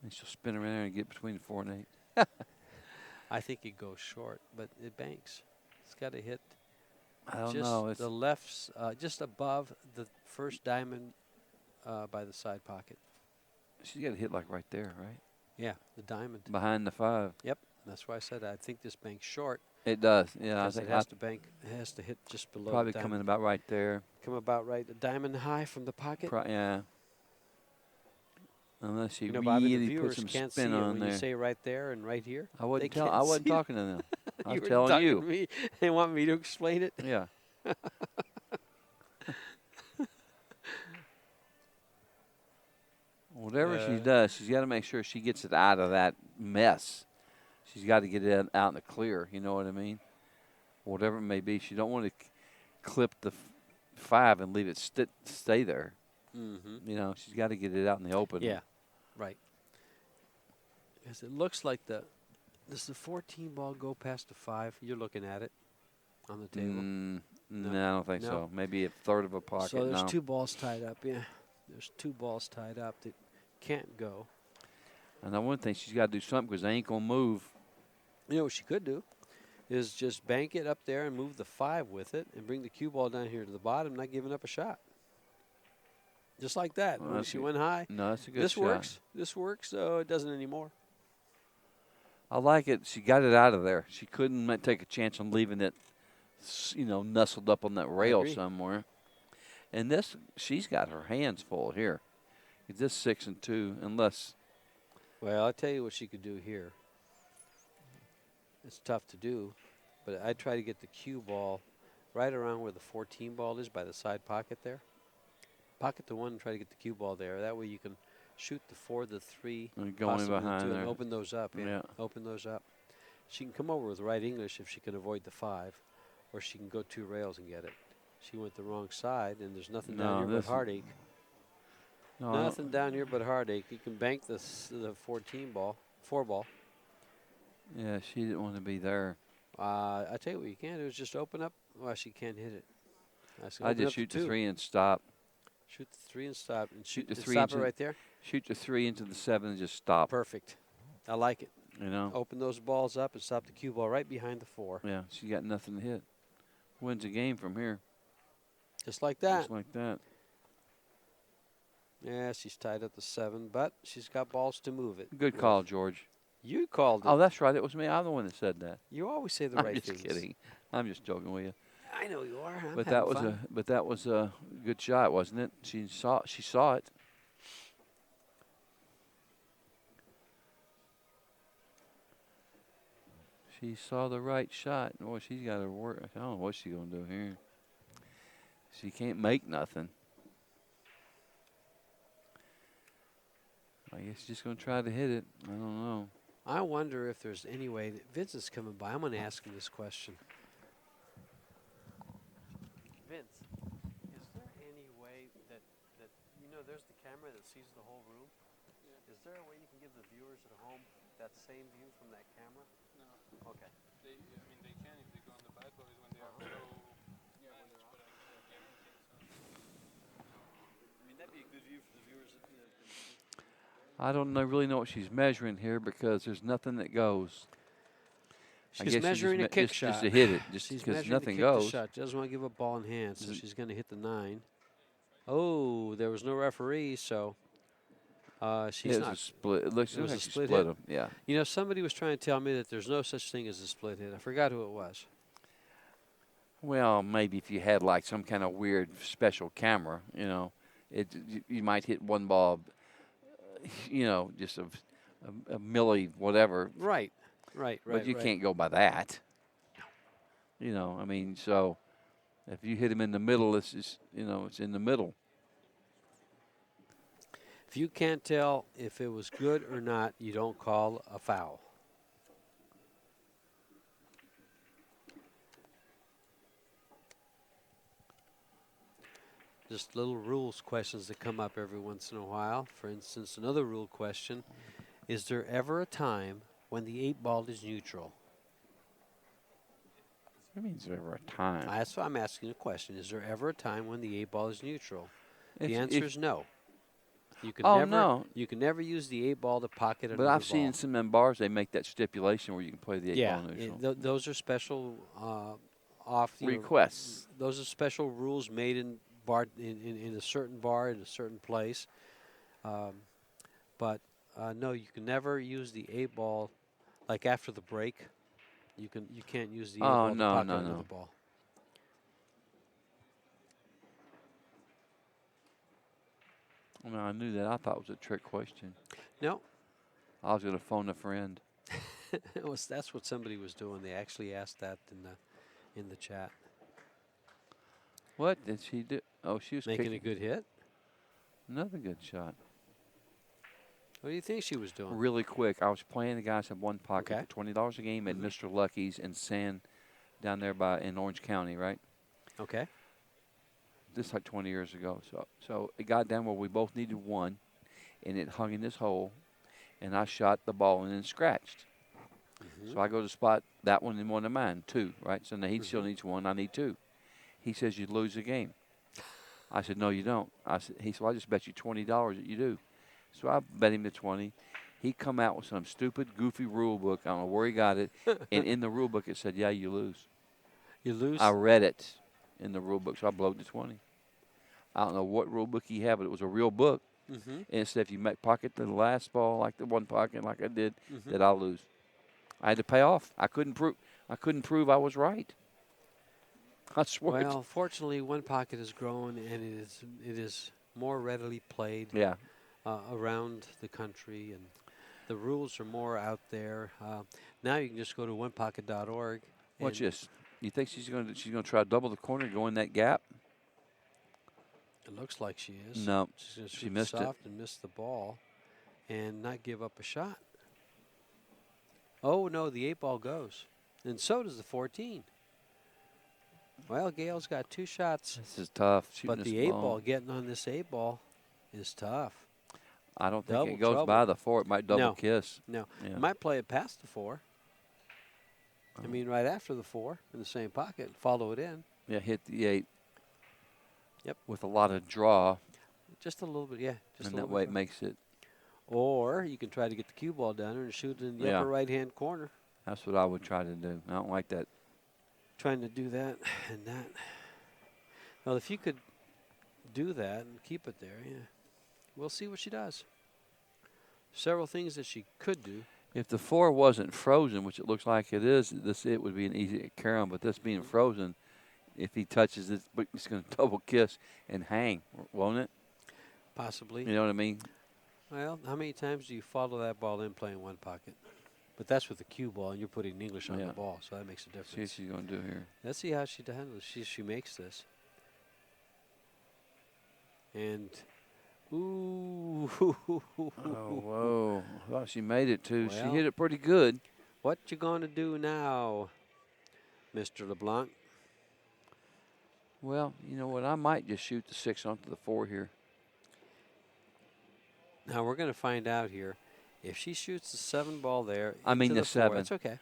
And she'll spin around there and get between 4 and 8. I think it goes short, but it banks. It's got to hit I don't just know. It's the left's just above the first diamond by the side pocket. she's got to hit like right there, right? Yeah, the diamond. Behind the 5. Yep, that's why I said I think this banks short. It does. Yeah, I Because think it has to bank. It has to hit just below. probably the coming diamond. about right there. Come about right. A diamond high from the pocket. Yeah. Unless she You know, Bobby, the really viewers puts some can't see spin it on when there. you say right there and right here. I wasn't, they can't I wasn't see it. talking to them. I You was were telling talking you. to me. They want me to explain it. Yeah. Whatever she does, she's got to make sure she gets it out of that mess. She's got to get it out in the clear. You know what I mean? Whatever it may be, she don't want to clip the 5 and leave it stay there. Mm-hmm. You know, she's got to get it out in the open. Yeah, right. Because it looks like does the 14 ball go past the 5? You're looking at it on the table. No, I don't think No. so. Maybe a third of a pocket. So there's no. 2 balls tied up. Yeah, there's 2 balls tied up that can't go. And I one thing she's got to do something because they ain't gonna move. You know what she could do is just bank it up there and move the 5 with it and bring the cue ball down here to the bottom, not giving up a shot. Just like that. Well, When that's she good. went high. No, that's a good This shot. works. This works, so it doesn't anymore. I like it. She got it out of there. She couldn't take a chance on leaving it, nestled up on that rail agree. somewhere. And this, she's got her hands full here. It's this 6 and 2, unless. Well, I'll tell you what she could do here. It's tough to do, but I try to get the cue ball right around where the 14 ball is by the side pocket there. Pocket the 1 and try to get the cue ball there. That way you can shoot the 4, the 3, And go in possibly the behind 2, there. and open those up. Yeah. Open those up. She can come over with right English if she can avoid the 5, or she can go 2 rails and get it. She went the wrong side, and there's nothing No, down here but this- heartache. No, I don't- Nothing down here but heartache. You can bank the 14 ball, 4 ball. Yeah, she didn't want to be there. I tell you what you can do is just open up. Well, she can't hit it. I just shoot the 3 and stop. Shoot the 3 and stop, and Shoot the and 3 stop into it right there. Shoot the 3 into the 7 and just stop. Perfect. I like it. You know. Open those balls up and stop the cue ball right behind the 4. Yeah, she got nothing to hit. Wins the game from here. Just like that. Just like that. Yeah, she's tied up the 7, but she's got balls to move it. Good call, George. You called it. Oh, that's right. It was me. I'm the one that said that. You always say the I'm right just things. kidding. I'm just joking with you. I know you are. I'm But having that was fun. a good shot, wasn't it? She saw it. She saw the right shot. Boy, she's got to work. I don't know what she's gonna do here. She can't make nothing. I guess she's just gonna try to hit it. I don't know. I wonder if there's any way that Vince is coming by. I'm going to ask him this question. Vince, is there any way that there's the camera that sees the whole room? Yeah. Is there a way you can give the viewers at home that same view from that camera? No. Okay. They can if they go on the bad boys when they are below. Yeah, when they're up. I mean, that'd be a good view for the viewers. I don't really know what she's measuring here because there's nothing that goes. I She's guess she measuring a just kick just shot. to hit it, just She's because measuring nothing to kick goes. the shot. She doesn't want to give up ball in hand, so Is it- she's going to hit the 9. Oh, there was no referee, so she's It was not. a split. It looks It was like a she split split hit. them. Yeah. You know, somebody was trying to tell me that there's no such thing as a split hit. I forgot who it was. Well, maybe if you had like some kind of weird special camera, you might hit one ball, just a milli whatever. Right. But you can't go by that. I mean, so if you hit him in the middle, it's just, it's in the middle. If you can't tell if it was good or not, you don't call a foul. Just little rules questions that come up every once in a while. For instance, another rule question, is there ever a time when the 8 ball is neutral? What means there ever a time? That's why I'm asking a question. Is there ever a time when the 8 ball is neutral? If- The answer is no. You can Oh, never. no. You can never use the 8 ball to pocket another But ball. I've seen some of them bars, they make that stipulation where you can play the 8 Yeah, ball neutral. those are special Requests. Those are special rules made in in a certain bar in a certain place. But no, you can never use the 8 ball like after the break. You can't use the 8 ball to no, pocket no, another no. ball. I mean, I knew that. I thought it was a trick question. No, I was going to phone a friend. that's what somebody was doing. They actually asked that in the chat. What did she do? Oh, she was Making kicking. a good hit. Another good shot. What do you think she was doing? Really quick, I was playing the guys in one pocket Okay. for $20 a game at Mr. Lucky's in San, down there in Orange County, right? Okay. This like 20 years ago. So it got down where we both needed one, and it hung in this hole, and I shot the ball and then scratched. So I go to spot that one and one of mine, 2, right? So now he still needs 1, I need 2. He says you lose the game. I said, no, you don't. He said, well, I just bet you $20 that you do. So I bet him the 20. He come out with some stupid, goofy rule book. I don't know where he got it. And in the rule book it said, yeah, you lose. You lose. I read it in the rule book, so I blowed the 20. I don't know what rule book he had, but it was a real book. And it said if you pocket the last ball like the one pocket like I did, that I'll lose. I had to pay off. I couldn't prove I was right. I swear. Well, fortunately, one pocket has grown, and it is more readily played. Yeah. Around the country, and the rules are more out there. Now you can just go to onepocket.org. Watch this. You think she's going to try to double the corner, go in that gap? It looks like she is. No, She's going to she shoot missed it. soft and miss the ball, and not give up a shot. Oh no, the 8 ball goes, and so does the 14. Well, Gail's got 2 shots. This is tough. But the 8 ball, getting on this 8 ball, is tough. I don't think Double it goes trouble. by the 4. It might double No. kiss. No, Yeah. you might play it past the 4. I mean, right after the 4 in the same pocket, follow it in. Yeah, hit the 8. Yep. With a lot of draw, Just a little bit, yeah. Just and a that little way bit. it makes it. Or you can try to get the cue ball down there and shoot it in the Yeah. upper right-hand corner. That's what I would try to do. I don't like that. Trying to do that and that. Well, if you could do that and keep it there, yeah. We'll see what she does. Several things that she could do. If the 4 wasn't frozen, which it looks like it is, it would be an easy carry on. But this being frozen, if he touches it, it's going to double kiss and hang, won't it? Possibly. You know what I mean? Well, how many times do you follow that ball in playing one pocket? But that's with the cue ball, and you're putting English on the ball, so that makes a See what difference. she's going to do here. Let's see how she handles. She makes this. And ooh, Oh, whoa. Well, she made it, too. She Well. hit it pretty good. what you gonna do now, Mr. LeBlanc? Well, you know what? I might just shoot the 6 onto the 4 here. Now we're gonna find out here. If she shoots the 7 ball there, I mean into the 4, 7. That's okay.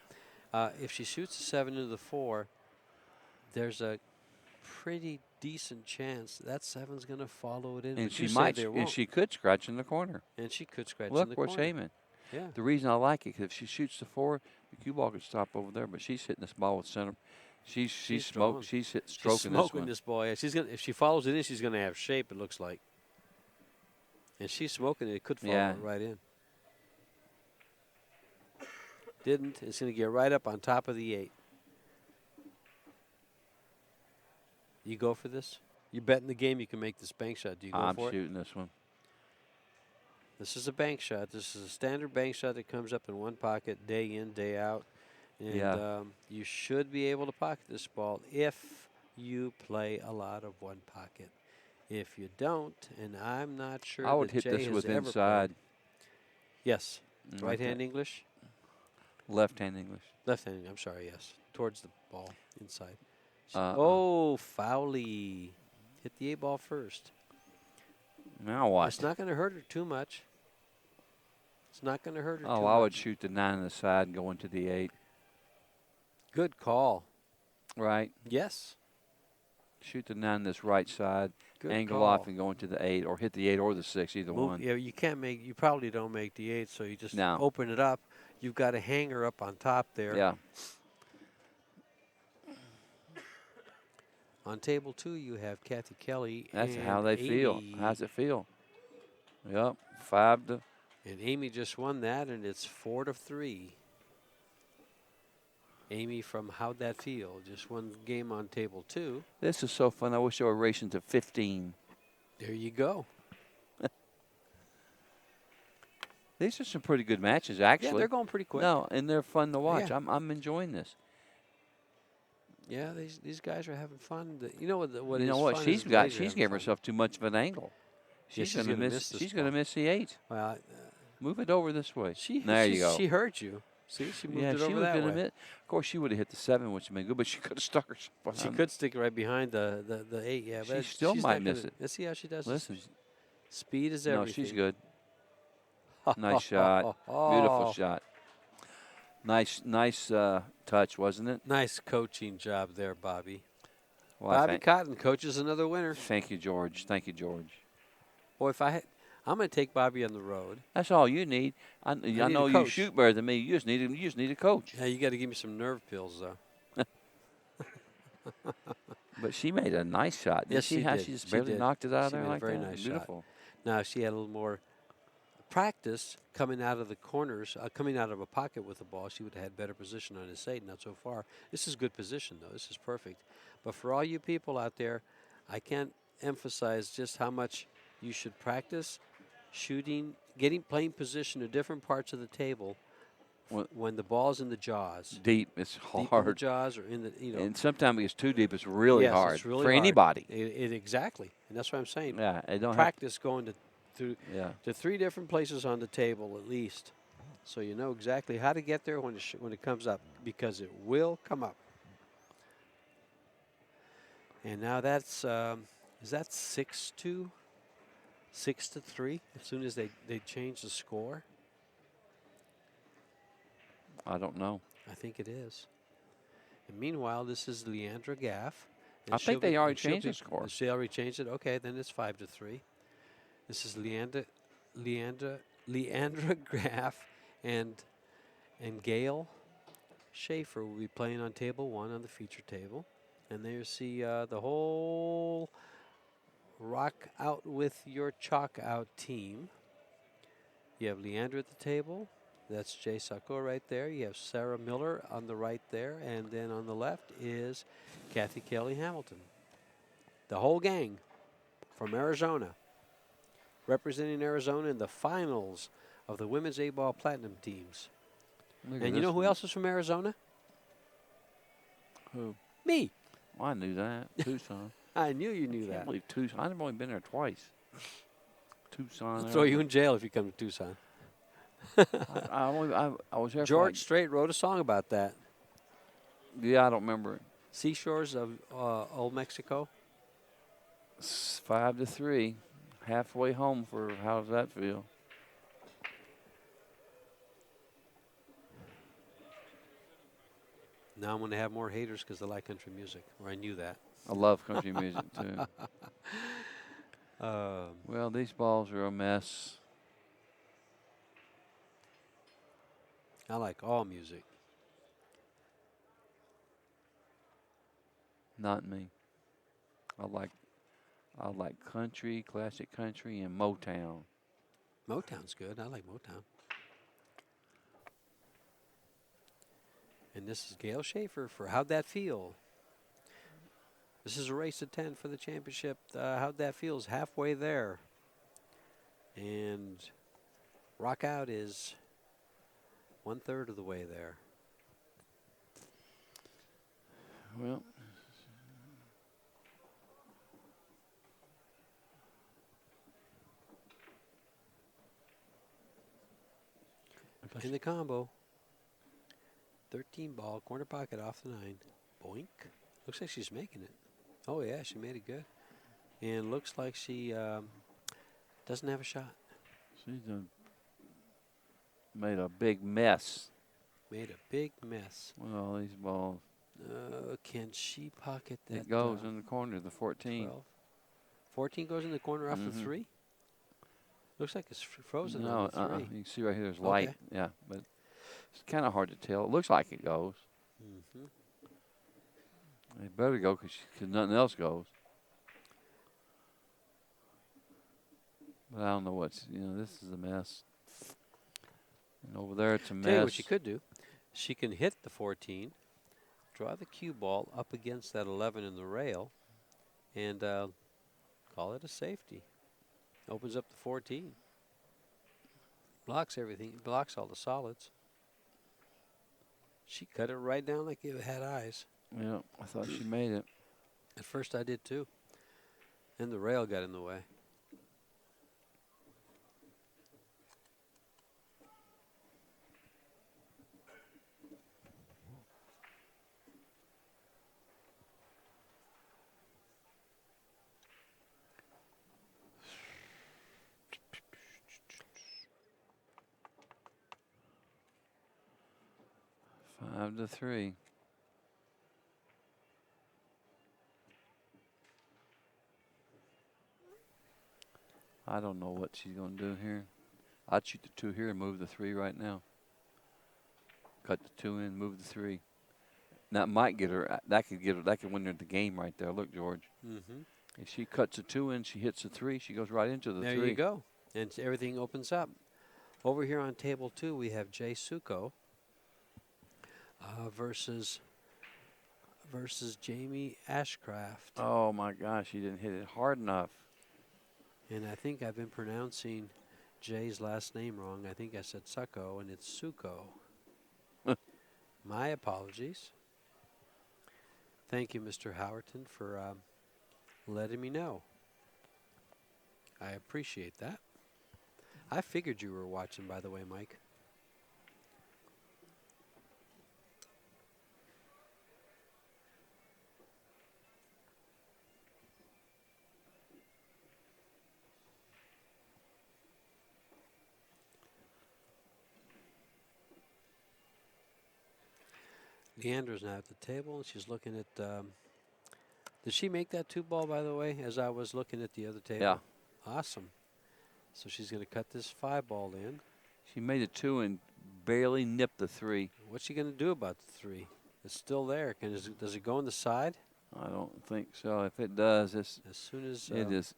If she shoots the 7 into the 4, there's a pretty decent chance that 7's gonna follow it in. And but she you say might, there and won't. she could scratch in the corner. And she could scratch in Look the where it's corner. aiming. Yeah. The reason I like it, 'cause if she shoots the 4, the cue ball could stop over there, but she's hitting this ball with center. She's strong. She's She's stroking this smoking one. this ball. Yeah, she's gonna. If she follows it in, she's gonna have shape. It looks like. And she's smoking it. It could follow Yeah. it right in. Didn't. It's gonna get right up on top of the 8. You go for this? You bet in the game you can make this bank shot. Do you go I'm for it? shooting this one. This is a bank shot. This is a standard bank shot that comes up in one pocket day in, day out. And Yeah. you should be able to pocket this ball if you play a lot of one pocket. If you don't, and I'm not sure I would that hit Jay this has with ever inside. played. Yes. Like Right hand that. English? Left hand English. Left hand, I'm sorry, yes. Towards the ball, inside. Uh-uh. Foully. Hit the 8 ball first. Now what? It's not going to hurt her too much. It's not going to hurt her too Oh, much. I would shoot the 9 on the side and go into the 8. Good call. Right. Yes. Shoot the 9 this right side, Good angle call. off and go into the 8, or hit the 8 or the 6, either one. Yeah, you can't make. You probably don't make the 8, so you just No. open it up. You've got a hanger up on top there. Yeah. On table 2, you have Kathy Kelly. That's and how they feel. Amy. How's it feel? Yep. 5 to. And Amy just won that, and it's 4-3. Amy from How'd That Feel just won the game on table 2. This is so fun. I wish they were racing to 15. There you go. These are some pretty good matches, actually. Yeah, they're going pretty quick. No, and they're fun to watch. Yeah. I'm enjoying this. Yeah, these guys are having fun. You know what? You know what? She's giving herself too much of an angle. Yeah, She's gonna miss. this She's gonna ball. miss the 8. Well, Move it over this way. there you go. She heard you. See, she moved Yeah, it she over was that gonna way. miss. Of course, she would have hit the 7, which would have been good, but she could have stuck herself behind. She could stick right behind the 8. Yeah, She but still she's might not miss gonna- it. Let's see how she does. Listen, Speed is no, everything. she's good. Nice shot. Beautiful shot. Nice touch, wasn't it? Nice coaching job there, Bobby. Well, Bobby Cotton coaches another winner. Thank you, George. Thank you, George. Boy, I'm going to take Bobby on the road. That's all you need. I need a know you coach. shoot better than me. You just need a coach. Yeah, you got to give me some nerve pills, though. But she made a nice shot. Did Yes, she she how did. she just She barely did. knocked it out of She there made a like very that? nice shot. Beautiful. Now, if she had a little more practice coming out of the corners, coming out of a pocket with the ball, she would have had better position on this 8. Not so far. This is good position, though. This is perfect. But for all you people out there, I can't emphasize just how much you should practice shooting, playing position at different parts of the table when the ball's in the jaws. Deep, it's Deep in the hard. jaws or in the, And sometimes it gets too deep. It's really yes, hard it's really for hard. anybody. Exactly. And that's what I'm saying. Yeah, they don't Practice going to Yeah. 3 different places on the table at least, so you know exactly how to get there when it comes up, because it will come up. And now that's is that 6-2, 6-3? As soon as they change the score, I don't know. I think it is. And meanwhile, this is Leandra Gaff. I think they already changed the score. She already changed it. Okay, then it's 5-3. This is Leandra Graff and Gail Schaefer will be playing on table 1 on the feature table. And there you see the whole Rock Out with Your Chalk Out team. You have Leandra at the table. That's Jay Sacco right there. You have Sarah Miller on the right there. And then on the left is Kathy Kelly Hamilton. The whole gang from Arizona, representing Arizona in the finals of the Women's 8-Ball Platinum teams. And you know who else is from Arizona? Who? Me. Well, I knew that. Tucson. I knew you knew I can't that. believe Tucson. I've only been there twice. Tucson. I'll throw you in jail if you come to Tucson. I was there. George Strait wrote a song about that. Yeah, I don't remember it. Seashores of Old Mexico. 5-3, halfway home for how does that feel? Now I'm going to have more haters because they like country music, or I knew that. I love country music too. Well, these balls are a mess. I like all music. Not me. I like country, classic country, and Motown. Motown's good. I like Motown. And this is Gail Schaefer for How'd That Feel? This is a race to 10 for the championship. How'd That Feel is halfway there. And Rock Out is 1/3 of the way there. Well, In the combo, 13 ball, corner pocket off the 9. Boink. Looks like she's making it. Oh, yeah, she made it good. And looks like she doesn't have a shot. she's made a big mess. Made a big mess. Well, these balls. Can she pocket that? It goes in the corner, the 14. 12. 14 goes in the corner off the Mhm. 3? Looks like it's frozen No, on the 3. You can see right here, there's light. Okay. Yeah, but it's kind of hard to tell. It looks like it goes. Mm-hmm. It better go because nothing else goes. But I don't know what's, this is a mess. And over there, it's a mess. Tell you what she could do. She can hit the 14, draw the cue ball up against that 11 in the rail, and call it a safety. Opens up the 14. Blocks everything. Blocks all the solids. She cut it right down like it had eyes. Yeah, I thought she made it. At first I did too. And the rail got in the way. Five to 3. I don't know what she's going to do here. I'd shoot the 2 here and move the 3 right now. Cut the 2 in, move the 3. That might get her. That could get her. That could win her the game right there. Look, George. Mm-hmm. If she cuts a 2 in, she hits the 3. She goes right into the 3. There you go. And everything opens up. Over here on table 2, we have Jay Suko versus Jamie Ashcraft. Oh my gosh, she didn't hit it hard enough. And I think I've been pronouncing Jay's last name wrong. I think I said Succo, and it's Suko. My apologies. Thank you, Mr. Howerton, for letting me know. I appreciate that. I figured you were watching, by the way, Mike. Leandra's now at the table, and she's looking at. Did she make that 2 ball, by the way, as I was looking at the other table? Yeah. Awesome. So she's going to cut this 5 ball in. She made a 2 and barely nipped the 3. What's she going to do about the 3? It's still there. Does it go on the side? I don't think so. If it does, it's As soon as it is.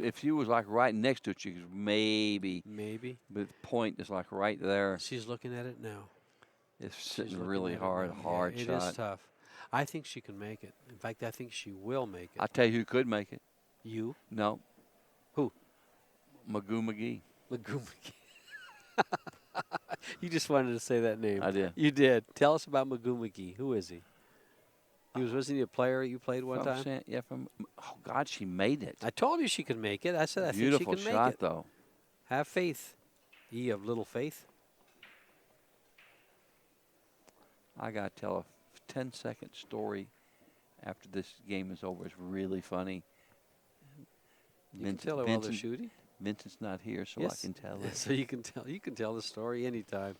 If you was like right next to it, you could maybe. maybe. But the point is like right there. She's looking at it now. It's She's sitting looking really at it hard, now. hard Yeah, shot. It is tough. I think she can make it. In fact, I think she will make it. I tell you who could make it. You? No. Who? Magoo McGee. Magoo McGee. You just wanted to say that name. I did. You did. Tell us about Magoo McGee. Who is he? Wasn't he a player you played one time? Oh, God, she made it. I told you she could make it. I said I think she Beautiful can make shot, it. though. Have faith. Ye of little faith. I got to tell a 10-second story after this game is over. It's really funny. You can tell her while they're shooting. Vincent's not here, so Yes. I can tell it. So you can tell the story anytime.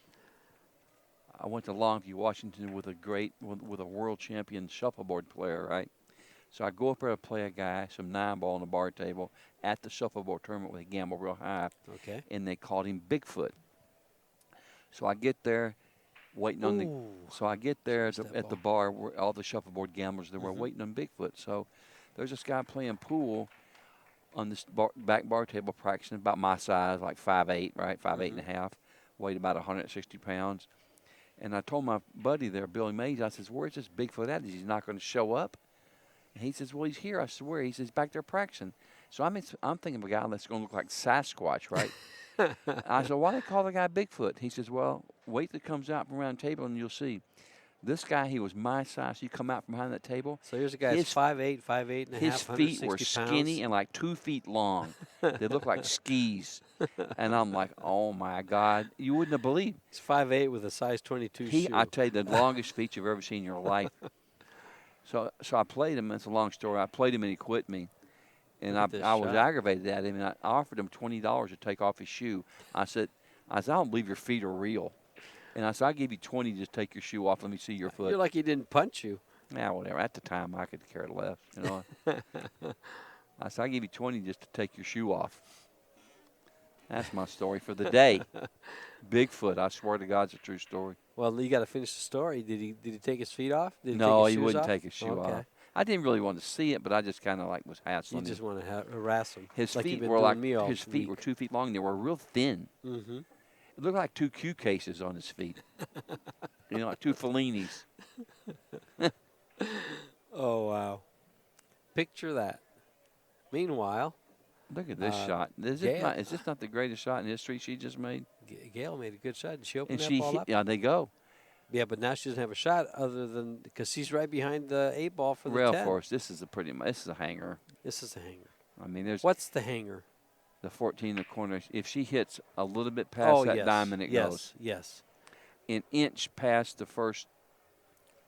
I went to Longview, Washington with a world champion shuffleboard player, right? So I go up there to play a guy, some 9-ball on the bar table at the shuffleboard tournament where they gamble real high. Okay. And they called him Bigfoot. So I get there waiting on the. So I get there at the bar where all the shuffleboard gamblers they were waiting on Bigfoot. So there's this guy playing pool on this back bar table practicing about my size, like 5'8", right, 5'8 and a half, weighed about 160 pounds. And I told my buddy there, Billy Mays, I says, "Where's this Bigfoot at? Is he not going to show up?" And he says, "Well, he's here, I swear." He says, "He's back there practicing." So I'm thinking of a guy that's going to look like Sasquatch, right? I said, "Why do they call the guy Bigfoot?" He says, "Well, wait till it comes out from around the table and you'll see." This guy, he was my size. You come out from behind that table. So here's a guy that's 5'8", 5'8 and a half, his feet were 160 skinny pounds. and like 2 feet long. They looked like skis. And I'm like, oh, my God. You wouldn't have believed. He's 5'8 with a size 22 shoe. I tell you, the longest feet you've ever seen in your life. So I played him. It's a long story. I played him and he quit me. And I was aggravated at him. And I offered him $20 to take off his shoe. I said, I don't believe your feet are real. And I said, "I'll give you 20 to just take your shoe off. Let me see your foot." You're like he didn't punch you. Yeah, whatever. At the time, I could care less. You know. I said, I'll give you 20 just to take your shoe off. That's my story for the day. Bigfoot. I swear to God, it's a true story. Well, you got to finish the story. Did he take his feet off? Did he No, take his he shoes wouldn't off? take his shoe Okay. off. I didn't really want to see it, but I just kind of like was You hassling just him. want to harass him. His like you've feet been were doing like me all his feet were week. 2 feet long. They were real thin. Mm-hmm. It looked like 2 cue cases on his feet. You know, like 2 Fellinis. Oh, wow. Picture that. Meanwhile, Look at this shot. Is this not the greatest shot in history she just made? Gail made a good shot. Did she open And that she ball hit, up? yeah, they go. Yeah, but now she doesn't have a shot other than because she's right behind the 8 ball for the Rail 10. force. This is a hanger. This is a hanger. I mean, there's What's the hanger? the 14 in the corner. If she hits a little bit past that yes. diamond, it goes. Yes. An inch past the first.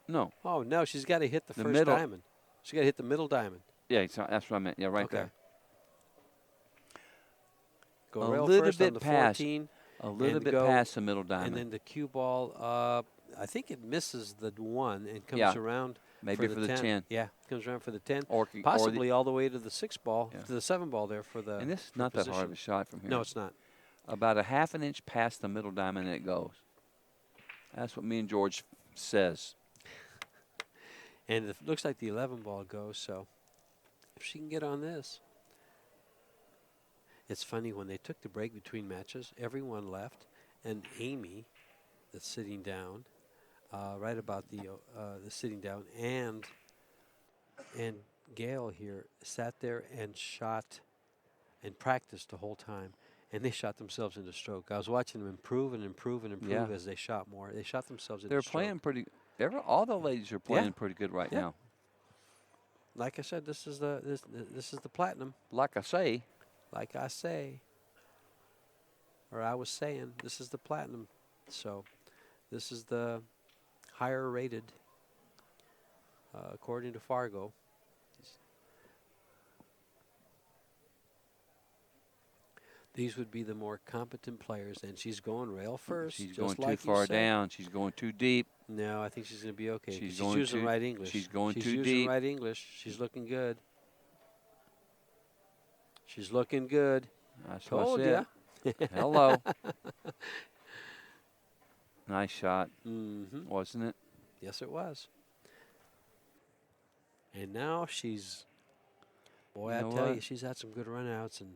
No. Oh, no, she's got to hit the first middle. diamond. She's got to hit the middle diamond. Yeah, that's what I meant. Yeah, right Okay. there. Go A rail little first bit on the past. 14. A little and bit go- past the middle diamond. And then the cue ball, I think it misses the 1 and comes Yeah. around Maybe for the 10. Yeah, comes around for the 10. Possibly all the way to the 6 ball, Yeah. to the 7 ball there for the and this is for not that position. hard of a shot from here. No, it's not. About a half an inch past the middle diamond, and it goes. That's what me and George says. And it looks like the 11 ball goes, so if she can get on this. It's funny, when they took the break between matches, everyone left, and Amy, that's sitting down, right about the sitting down, and Gail here sat there and shot and practiced the whole time, and they shot themselves into stroke. I was watching them improve and improve and improve Yeah. as they shot more. They shot themselves into They're stroke. playing pretty. All the ladies are playing pretty good right Yeah. now. Like I said, this is the platinum. Like I say, Like I say, or I was saying, this is the platinum. So this is the higher rated, according to Fargo. These would be the more competent players, and she's going rail first. she's just going too like you far said. down. She's going too deep. No, I think she's going to be okay. She's She's going using too- right English. she's going she's too using deep. right English. She's looking good. She's looking good. That's what Told I ya. said. Hello. Nice shot, Mm-hmm. wasn't it? Yes, it was. And now she's, boy, You I know tell what? you, she's had some good runouts, and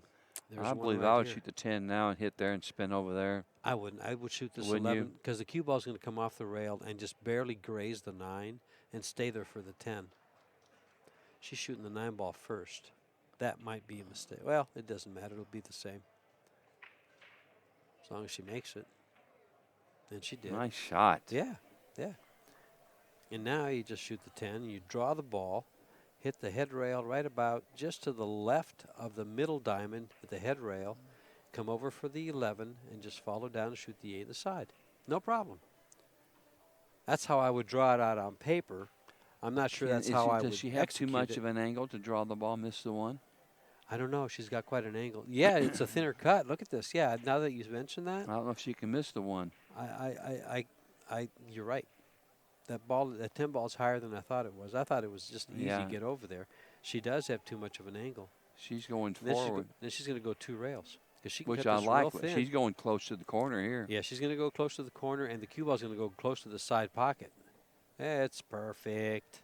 there's I one believe right I would here. shoot the 10 now and hit there and spin over there. I wouldn't. I would shoot this Wouldn't 11 you? because the cue ball's going to come off the rail and just barely graze the 9 and stay there for the 10. She's shooting the 9 ball first. That might be a mistake. Well, it doesn't matter. It'll be the same. As long as she makes it. And she did. Nice shot. Yeah, yeah. And now you just shoot the 10. You draw the ball, hit the head rail right about just to the left of the middle diamond at the head rail, come over for the 11, and just follow down and shoot the 8 the side. No problem. That's how I would draw it out on paper. I'm not sure that's how I would Does she have too execute much it. of an angle to draw the ball, miss the 1? I don't know. She's got quite an angle. Yeah, it's a thinner cut. Look at this. Yeah, now that you mentioned that, I don't know if she can miss the 1. you're right. That 10 ball is higher than I thought it was. I thought it was just easy Yeah. to get over there. She does have too much of an angle. She's going Then forward, she's going to go 2 rails because she can which cut I this like. real thin. She's going close to the corner here. Yeah, she's going to go close to the corner, and the cue ball's going to go close to the side pocket. It's perfect.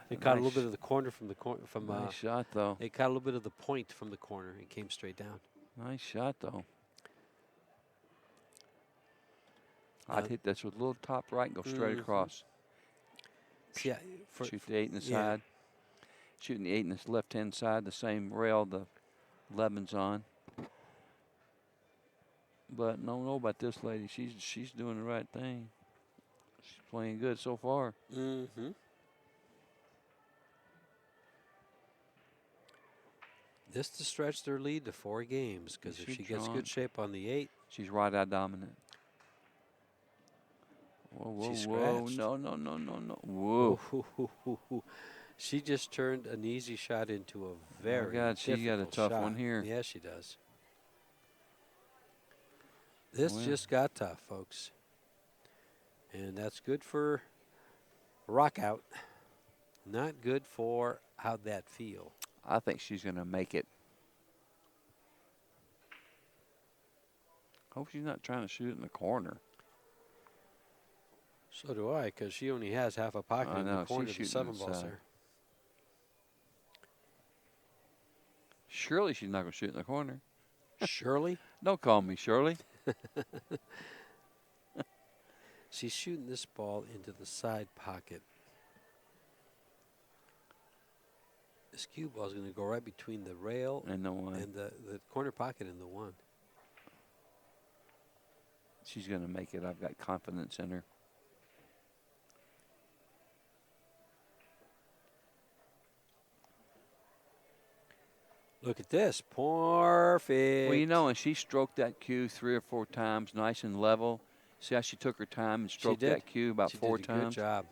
It caught a little bit of the corner from the corner Nice shot, though. It caught a little bit of the point from the corner and came straight down. Nice shot, though. I'd hit this with a little top right and go straight across. Yeah, Shoot the 8 in the side. Shooting the 8 in the left-hand side, the same rail the 11's on. But I don't know about this lady. She's doing the right thing. She's playing good so far. Mm-hmm. This to stretch their lead to 4 games because if Shoot, she gets John. good shape on the 8, She's right-eye dominant. Whoa, whoa, She whoa. scratched. No. Whoa. She just turned an easy shot into a very God, she got a difficult tough shot. one here. Yeah, she does. This Well. just got tough, folks. And that's good for Rock out. Not good for how'd that feel. I think she's going to make it. Hope she's not trying to shoot it in the corner. So do I, because she only has half a pocket I in know, the corner. she's The shooting 7 ball's inside. there. Surely she's not going to shoot in the corner. Shirley? Don't call me Shirley. She's shooting this ball into the side pocket. This cue ball is going to go right between the rail And the one. and the corner pocket and the 1. She's going to make it. I've got confidence in her. Look at this. Perfect. Well, you know, and she stroked that cue 3 or 4 times, nice and level. See how she took her time and stroked that cue about she 4 did a times? Good job.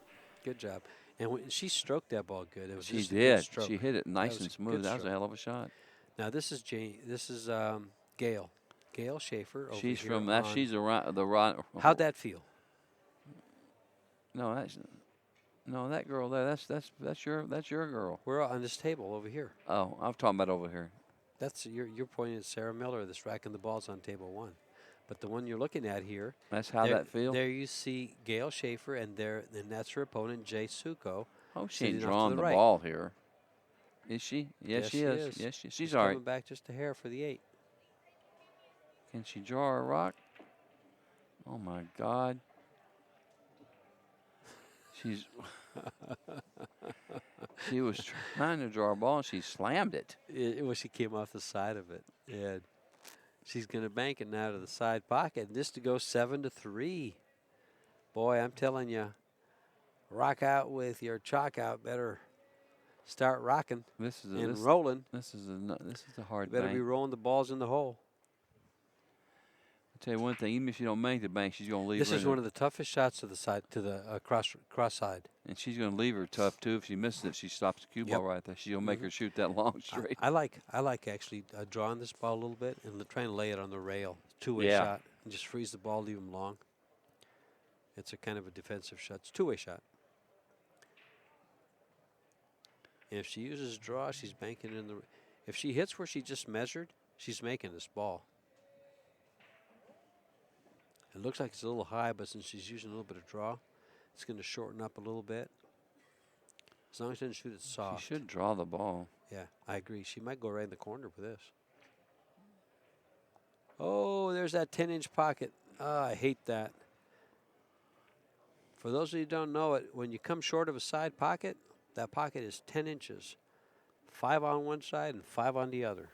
Good job. And when she stroked that ball good. It was She just a good did. stroke. She hit it nice was and a smooth. good That was a stroke. hell of a shot. Now this is Gail. Gail Schaefer. Over She's here from that. on- She's around the right. How'd that feel? No, that girl there. That's your girl. We're on this table over here. Oh, I'm talking about over here. That's you're pointing at Sarah Miller that's racking the balls on table 1. But the one you're looking at here, That's how there, that feel. There you see Gail Schaefer, and that's her opponent, Jay Suko. Oh, she ain't sitting off to drawing the the right. ball here. Is she? Yes, she is. is. Yes, she's She's all right. coming back just a hair for the 8. Can she draw a rock? Oh my God. She was trying to draw a ball and she slammed it. She came off the side of it. And she's going to bank it now to the side pocket. And this to go 7-3. Boy, I'm telling you, rock out with your chalk out. Better start rocking This is and rolling. This is a hard Better bank. be rolling the balls in the hole. I'll tell you one thing, even if she don't make the bank, she's going to leave This her is in one of the toughest shots to the side, to the cross side. and she's going to leave her tough too. If she misses it, she stops the cue ball right there. She'll make her shoot that long straight. I like actually drawing this ball a little bit and trying to lay it on the rail. Two-way Yeah. shot. And just freeze the ball, leave them long. It's a kind of a defensive shot. It's a two-way shot. And if she uses draw, she's banking in the. If she hits where she just measured, she's making this ball. It looks like it's a little high, but since she's using a little bit of draw, it's going to shorten up a little bit. As long as she doesn't shoot it soft. She should draw the ball. Yeah, I agree. She might go right in the corner with this. Oh, there's that 10-inch pocket. Oh, I hate that. For those of you who don't know it, when you come short of a side pocket, that pocket is 10 inches. 5 on one side and 5 on the other.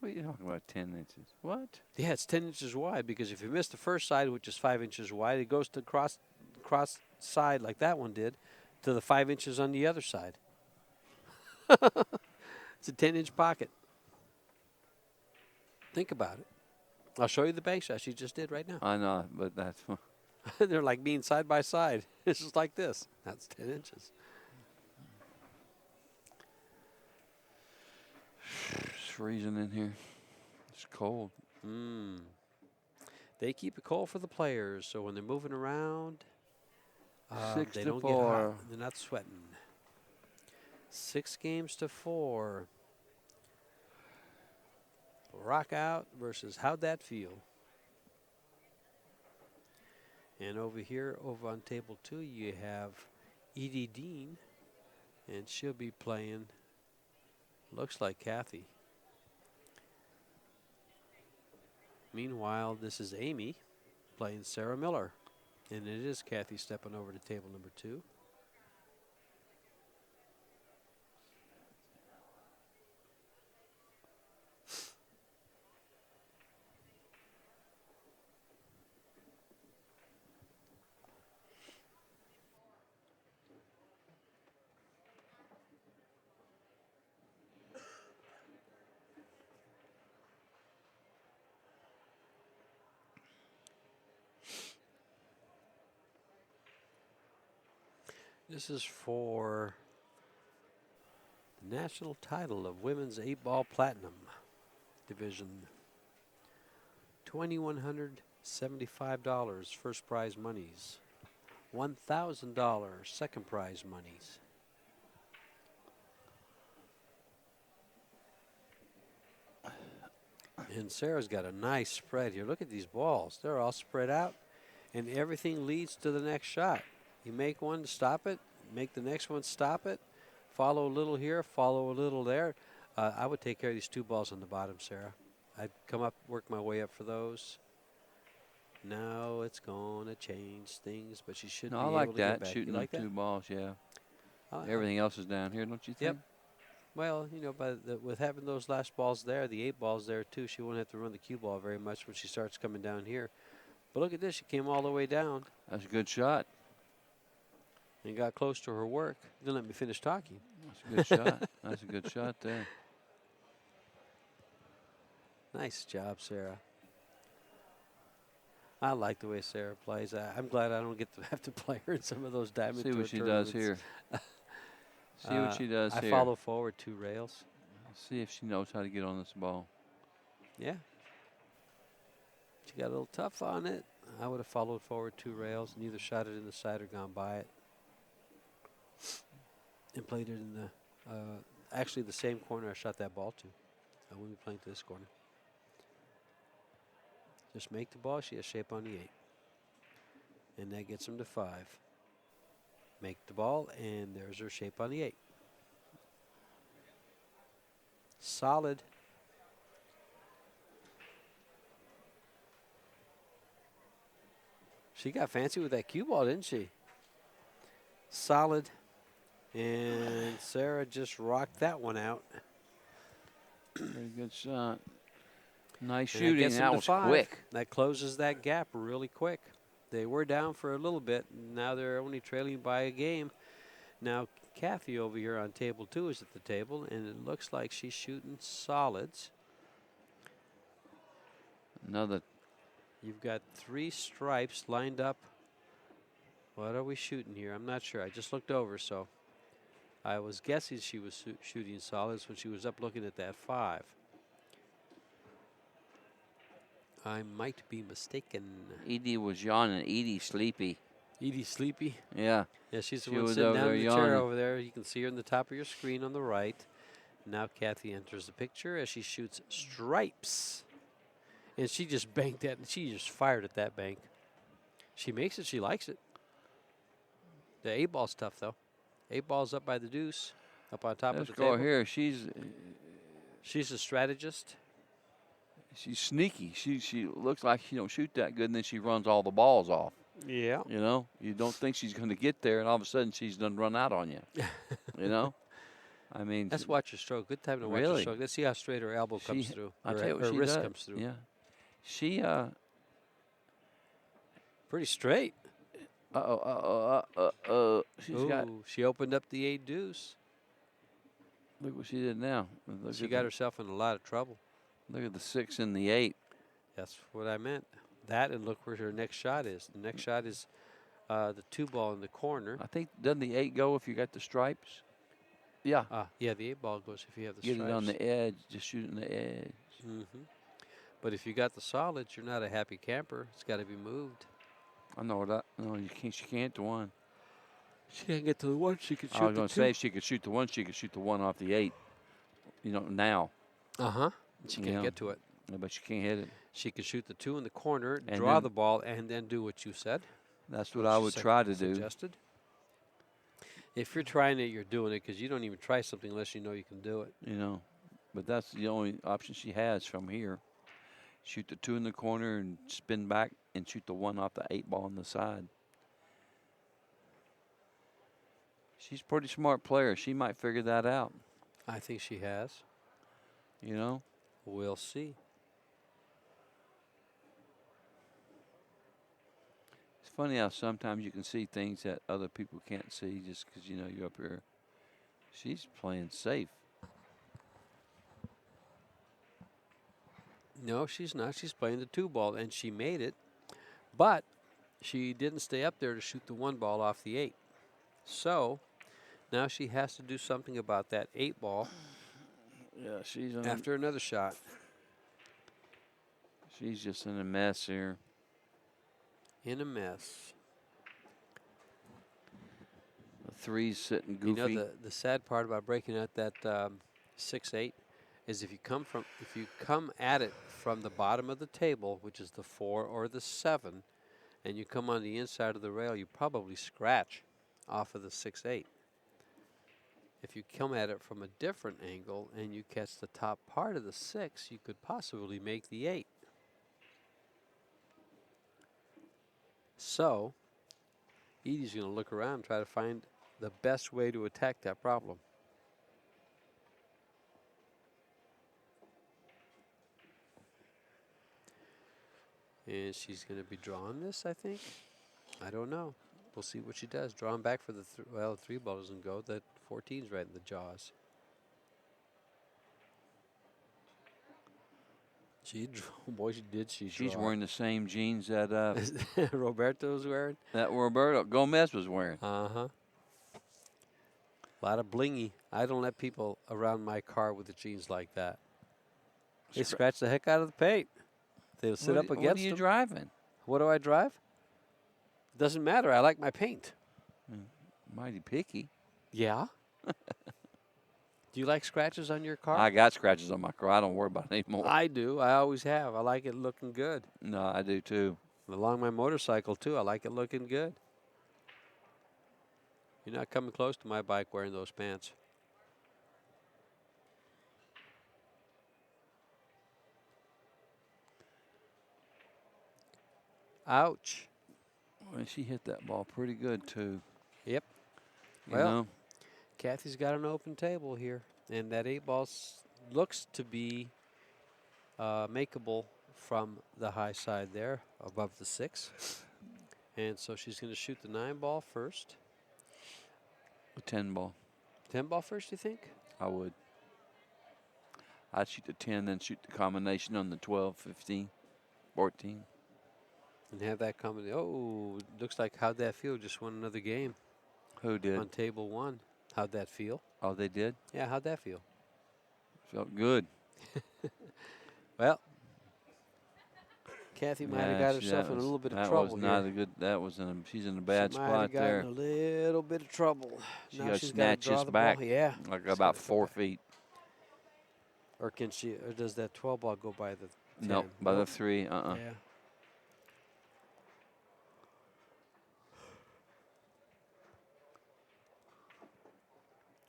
What are you talking about, 10 inches? What? Yeah, it's 10 inches wide because if you miss the first side, which is 5 inches wide, it goes to cross side like that one did to the 5 inches on the other side. It's a 10-inch pocket. Think about it. I'll show you the bank shot she just did right now. I know, but that's They're like being side by side. It's just like this. That's 10 inches. it's freezing in here. It's cold. They keep it cold for the players, so when they're moving around, 6 they to don't 4. get hot. They're not sweating. 6 games to 4. Rock out versus how'd that feel? And over here, over on table 2, you have Edie Dean, and she'll be playing, looks like Kathy. Meanwhile, this is Amy playing Sarah Miller, and it is Kathy stepping over to table number 2. This is for the national title of Women's 8-Ball Platinum Division. $2,175 first prize monies. $1,000 second prize monies. And Sarah's got a nice spread here. Look at these balls. They're all spread out, and everything leads to the next shot. You make one, stop it. Make the next one, stop it. Follow a little here, follow a little there. I would take care of these 2 balls on the bottom, Sarah. I'd come up, work my way up for those. Now it's going to change things, but she should No, be I able like to get that, back. shooting You like them that? 2 balls, yeah. I- Everything else is down here, don't you think? Yep. Well, you know, with having those last balls there, the 8 balls there too, she won't have to run the cue ball very much when she starts coming down here. But look at this, she came all the way down That's a good shot. and got close to her work. Didn't let me finish talking. That's a good shot. That's a good shot there. Nice job, Sarah. I like the way Sarah plays. I'm glad I don't get to have to play her in some of those diamond See tour what she does tournaments. here. See what she does I here. follow forward 2 rails. See if she knows how to get on this ball. Yeah. She got a little tough on it. I would have followed forward 2 rails and either shot it in the side or gone by it. And played it in the, actually the same corner I shot that ball to. I wouldn't be playing to this corner. Just make the ball. She has shape on the 8. And that gets him to 5. Make the ball, and there's her shape on the 8. Solid. She got fancy with that cue ball, didn't she? Solid. And Sarah just rocked that one out. Very good shot. Nice And shooting. gets them That to was 5. quick. That closes that gap really quick. They were down for a little bit. Now they're only trailing by a game. Now Kathy over here on table 2 is at the table, and it looks like she's shooting solids. Another. You've got 3 stripes lined up. What are we shooting here? I'm not sure. I just looked over, so I was guessing she was shooting solids when she was up looking at that 5. I might be mistaken. Edie was yawning. Edie sleepy. Edie sleepy. Yeah. Yeah, she's the She one was sitting over down there in the chair yawning. over there. You can see her in the top of your screen on the right. Now Kathy enters the picture as she shoots stripes. And she just banked that, and she just fired at that bank. She makes it, she likes it. The 8-ball's tough, though. 8-ball's up by the deuce, up on top Let's of the go table. here. She's She's a strategist. sneaky. She looks like she don't shoot that good, and then she runs all the balls off. Yeah. You know, you don't think she's going to get there, and all of a sudden she's done run out on you. You know, I mean, Let's watch her stroke. Good time to watch her Really? stroke. Let's see how straight her elbow comes through. I Her, tell you what her she wrist does. comes through. Yeah, she Pretty straight. she's Ooh, got. she opened up the 8 deuce. Look what she did now. Look She at got the- herself in a lot of trouble. Look at the 6 and the 8. That's what I meant. That, and look where her next shot is. The next shot is the 2-ball in the corner. I think doesn't the 8 go if you got the stripes? Yeah. Yeah, the 8-ball goes if you have the Get stripes. it on the edge. Just shoot it on the edge. But if you got the solids, you're not a happy camper. It's got to be moved. I know that. No, you can't. She can't the 1. She can't get to the 1. She can shoot I was the going 2. to say if she could shoot the 1, she could shoot the 1 off the 8. You know now. She can't Yeah. get to it. No, but she can't hit it. She can shoot the 2 in the corner, And draw then- the ball, and then do what you said. That's what I would try to do. Suggested. If you're trying it, you're doing it, because you don't even try something unless you know you can do it. You know, but that's the only option she has from here. Shoot the 2 in the corner and spin back and shoot the 1 off the 8-ball on the side. She's a pretty smart player. She might figure that out. I think she has. You know? We'll see. It's funny how sometimes you can see things that other people can't see just because, you know, you're up here. She's playing safe. No, she's not. She's playing the 2-ball, and she made it. But she didn't stay up there to shoot the 1-ball off the 8. So now she has to do something about that 8-ball Yeah, she's after another shot. She's just in a mess here. In a mess. threes sitting You goofy. know, the sad part about breaking out that 6-8 is if you come at it from the bottom of the table, which is the 4 or the 7, and you come on the inside of the rail, you probably scratch off of the 6-8. If you come at it from a different angle and you catch the top part of the 6, you could possibly make the 8. So, Edie's going to look around and try to find the best way to attack that problem. And she's going to be drawing this, I think. I don't know. We'll see what she does. Drawing back for the well, the 3 ball doesn't go. That 14's right in the jaws. She boy, she did. She's wearing the same jeans that Roberto's wearing. that Roberto Gomez was wearing. A lot of blingy. I don't let people around my car with the jeans like that. They scratch the heck out of the paint. They'll sit up against What are you them. driving? What do I drive? Doesn't matter. I like my paint. Mighty picky. Yeah. Do you like scratches on your car? I got scratches on my car. I don't worry about it anymore. I do. I always have. I like it looking good. No, I do too. Along my motorcycle, too. I like it looking good. You're not coming close to my bike wearing those pants. Ouch. Well, she hit that ball pretty good too. Yep. You Well, know? Kathy's got an open table here, and that 8 ball looks to be makeable from the high side there, above the 6. And so she's going to shoot the 9 ball first. A 10 ball. 10 ball first, you think? I would. I'd shoot the 10, then shoot the combination on the 12, 15, 14. And have that combination. Oh, looks like how'd that feel? Just won another game. Who did? On table 1. How'd that feel? Oh, they did? Yeah, how'd that feel? Felt good. Well, Kathy might have got herself in a little bit of trouble That was not here. a good. That was she's in a bad She might spot have there. gotten a little bit of trouble. She Now got she's snatched draw his the back. ball. Yeah. Like She's about gotta 4 go back. feet. Or can she? Or does that 12 ball go by the 10? Nope, by the Nope. 3. Yeah.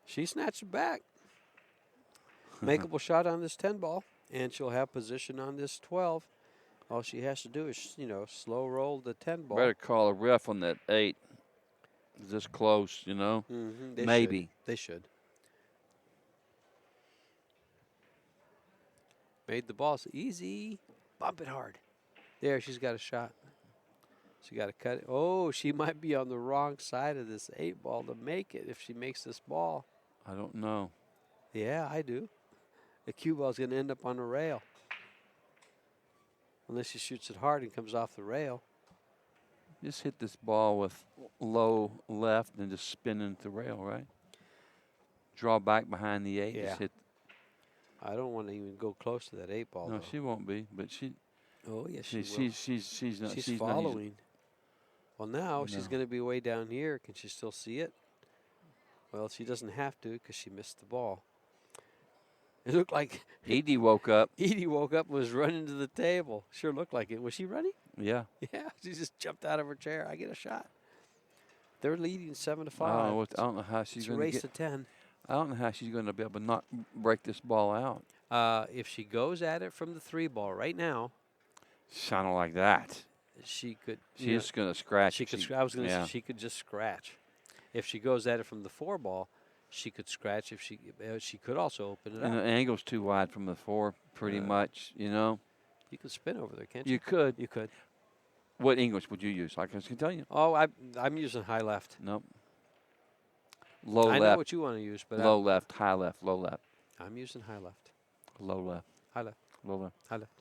She snatched it back. Makeable shot on this 10 ball, and she'll have position on this 12. All she has to do is, slow roll the 10 ball. Better call a ref on that 8. This close, They Maybe. should. They should. Made the balls easy. Bump it hard. There, she's got a shot. She got to cut it. Oh, she might be on the wrong side of this 8 ball to make it if she makes this ball. I don't know. Yeah, I do. The cue ball's going to end up on the rail. Unless she shoots it hard and comes off the rail. Just hit this ball with low left and just spin into the rail, right? Draw back behind the 8. Yeah. Just hit. I don't want to even go close to that 8 ball. No, though. she won't be. But she. Oh yes, she will. She's not. She's she's following. Well, now she's No. going to be way down here. Can she still see it? Well, she doesn't have to because she missed the ball. It looked like Edie woke up. Edie woke up and was running to the table. Sure looked like it. Was she running? Yeah. Yeah, she just jumped out of her chair. I get a shot. They're leading 7-5. I don't know how she's It's a going race to to 10. I don't know how she's going to be able to not break this ball out. If she goes at it from the 3 ball right now, Sounded like that. she could. She's going to scratch. She could. I was going to say she could just scratch. If she goes at it from the 4 ball, she could scratch. If she could also open it And the up. angle's too wide from the 4, pretty much. You You could spin over there, can't you? You could. You could. What English would you use? I can tell you. Oh, I'm using high left. Nope. Low I left. know what you want to use, but Low left, high left, low left, I'm using high left. low left, High left. low left, High left.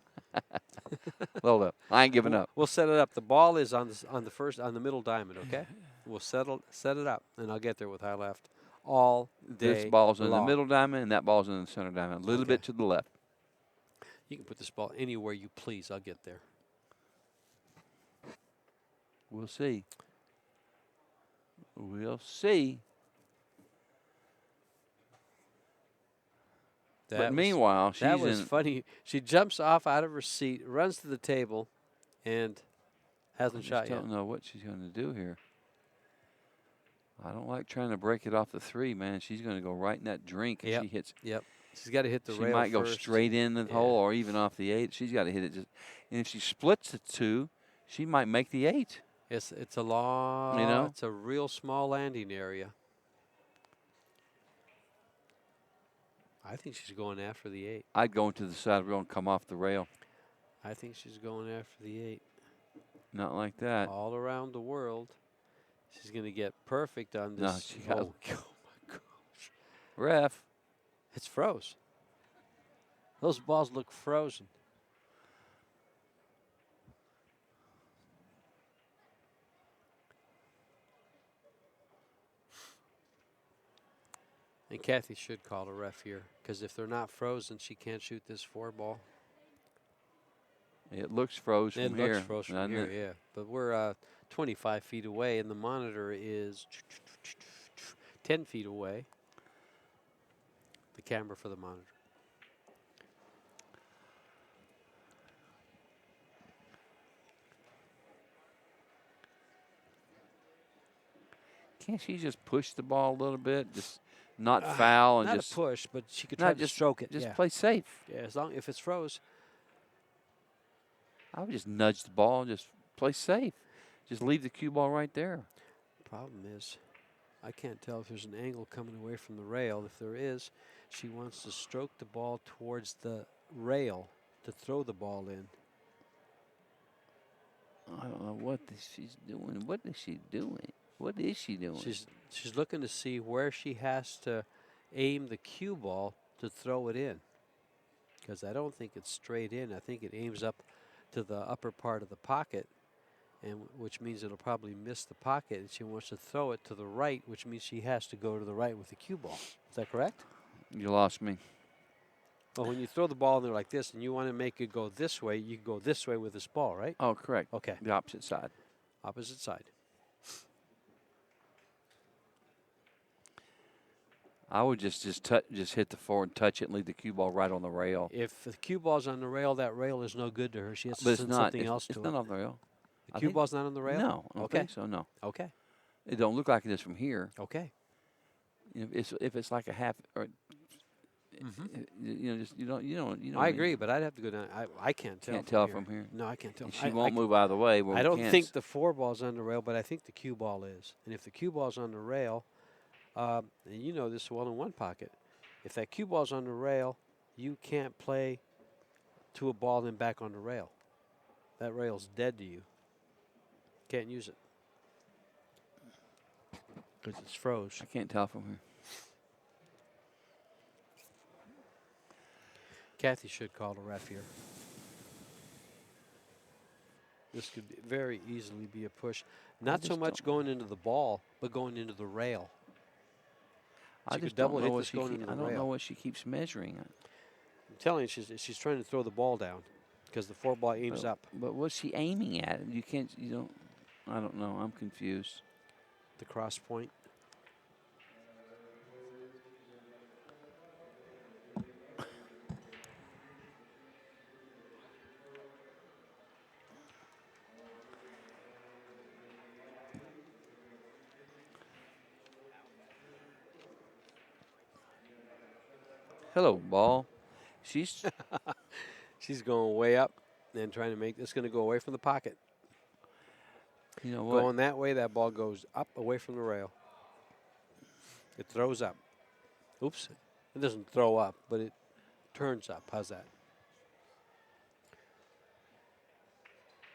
low left. I ain't giving up. We'll set it up. The ball is on the middle diamond. Okay. We'll set it up, and I'll get there with high left all day. This ball's in the long. middle diamond, and that ball's in the center diamond. A little Okay. bit to the left. You can put this ball anywhere you please. I'll get there. We'll see. We'll see. But meanwhile, that she's was in. funny. She jumps off out of her seat, runs to the table, and I hasn't just shot yet. don't know what she's going to do here. I don't like trying to break it off the 3, man. She's going to go right in that drink if she hits. Yep. She's got to hit the She rail might go first. straight in the hole or even off the 8. She's got to hit it just. And if she splits the 2, she might make the 8. It's a long. You know? It's a real small landing area. I think she's going after the 8. I'd go into the side of the rail and come off the rail. I think she's going after the 8. Not like that. All around the world. She's going to get perfect on No, this. she got. Oh, my gosh. Ref. It's froze. Those balls look frozen. And Kathy should call a ref here, because if they're not frozen, she can't shoot this 4 ball. It looks froze from here. It looks froze from here, yeah. But we're 25 feet away, and the monitor is 10 feet away. The camera for the monitor. Can't she just push the ball a little bit? Just not foul and not just a push, but she could try to stroke it. Just play safe. Yeah, as long if it's froze. I would just nudge the ball and just play safe. Just leave the cue ball right there. Problem is, I can't tell if there's an angle coming away from the rail. If there is, she wants to stroke the ball towards the rail to throw the ball in. I don't know what she's doing. What is she doing? What is she doing? She's looking to see where she has to aim the cue ball to throw it in. Because I don't think it's straight in. I think it aims up to the upper part of the pocket, and which means it'll probably miss the pocket, and she wants to throw it to the right, which means she has to go to the right with the cue ball. Is that correct? You lost me. Well, when you throw the ball in there like this and you want to make it go this way, you can go this way with this ball, right? Oh, correct. Okay. The opposite side. Opposite side. I would just hit the 4 and touch it and leave the cue ball right on the rail. If the cue ball's on the rail, that rail is no good to her. She has to But it's send not. something else to It's it. not on the rail. The cue ball's not on the rail? No, I don't Okay. think so. No. Okay. It don't look like it is from here. Okay. If it's like a half or just you don't. I agree, but I'd have to go down. I can't tell. Can't tell from here. No, I can't tell. She won't move out of the way. I don't think the 4 ball's on the rail, but I think the cue ball is. And if the cue ball's on the rail, and you know this well in one pocket, if that cue ball's on the rail, you can't play to a ball then back on the rail. That rail's dead to you. Can't use it because it's froze. I can't tell from here. Kathy should call a ref here. This could very easily be a push. Not so much going into the ball, but going into the rail. I could just double don't hit know what this she going into the I don't know rail. what she keeps measuring. I'm telling you, she's trying to throw the ball down because the 4 ball aims up. But what's she aiming at? You can't. You don't. I don't know. I'm confused. The cross point. Hello, ball. She's She's going way up and trying to make this going to go away from the pocket. You know what? Going that way, that ball goes up away from the rail. It throws up. Oops. It doesn't throw up, but it turns up. How's that?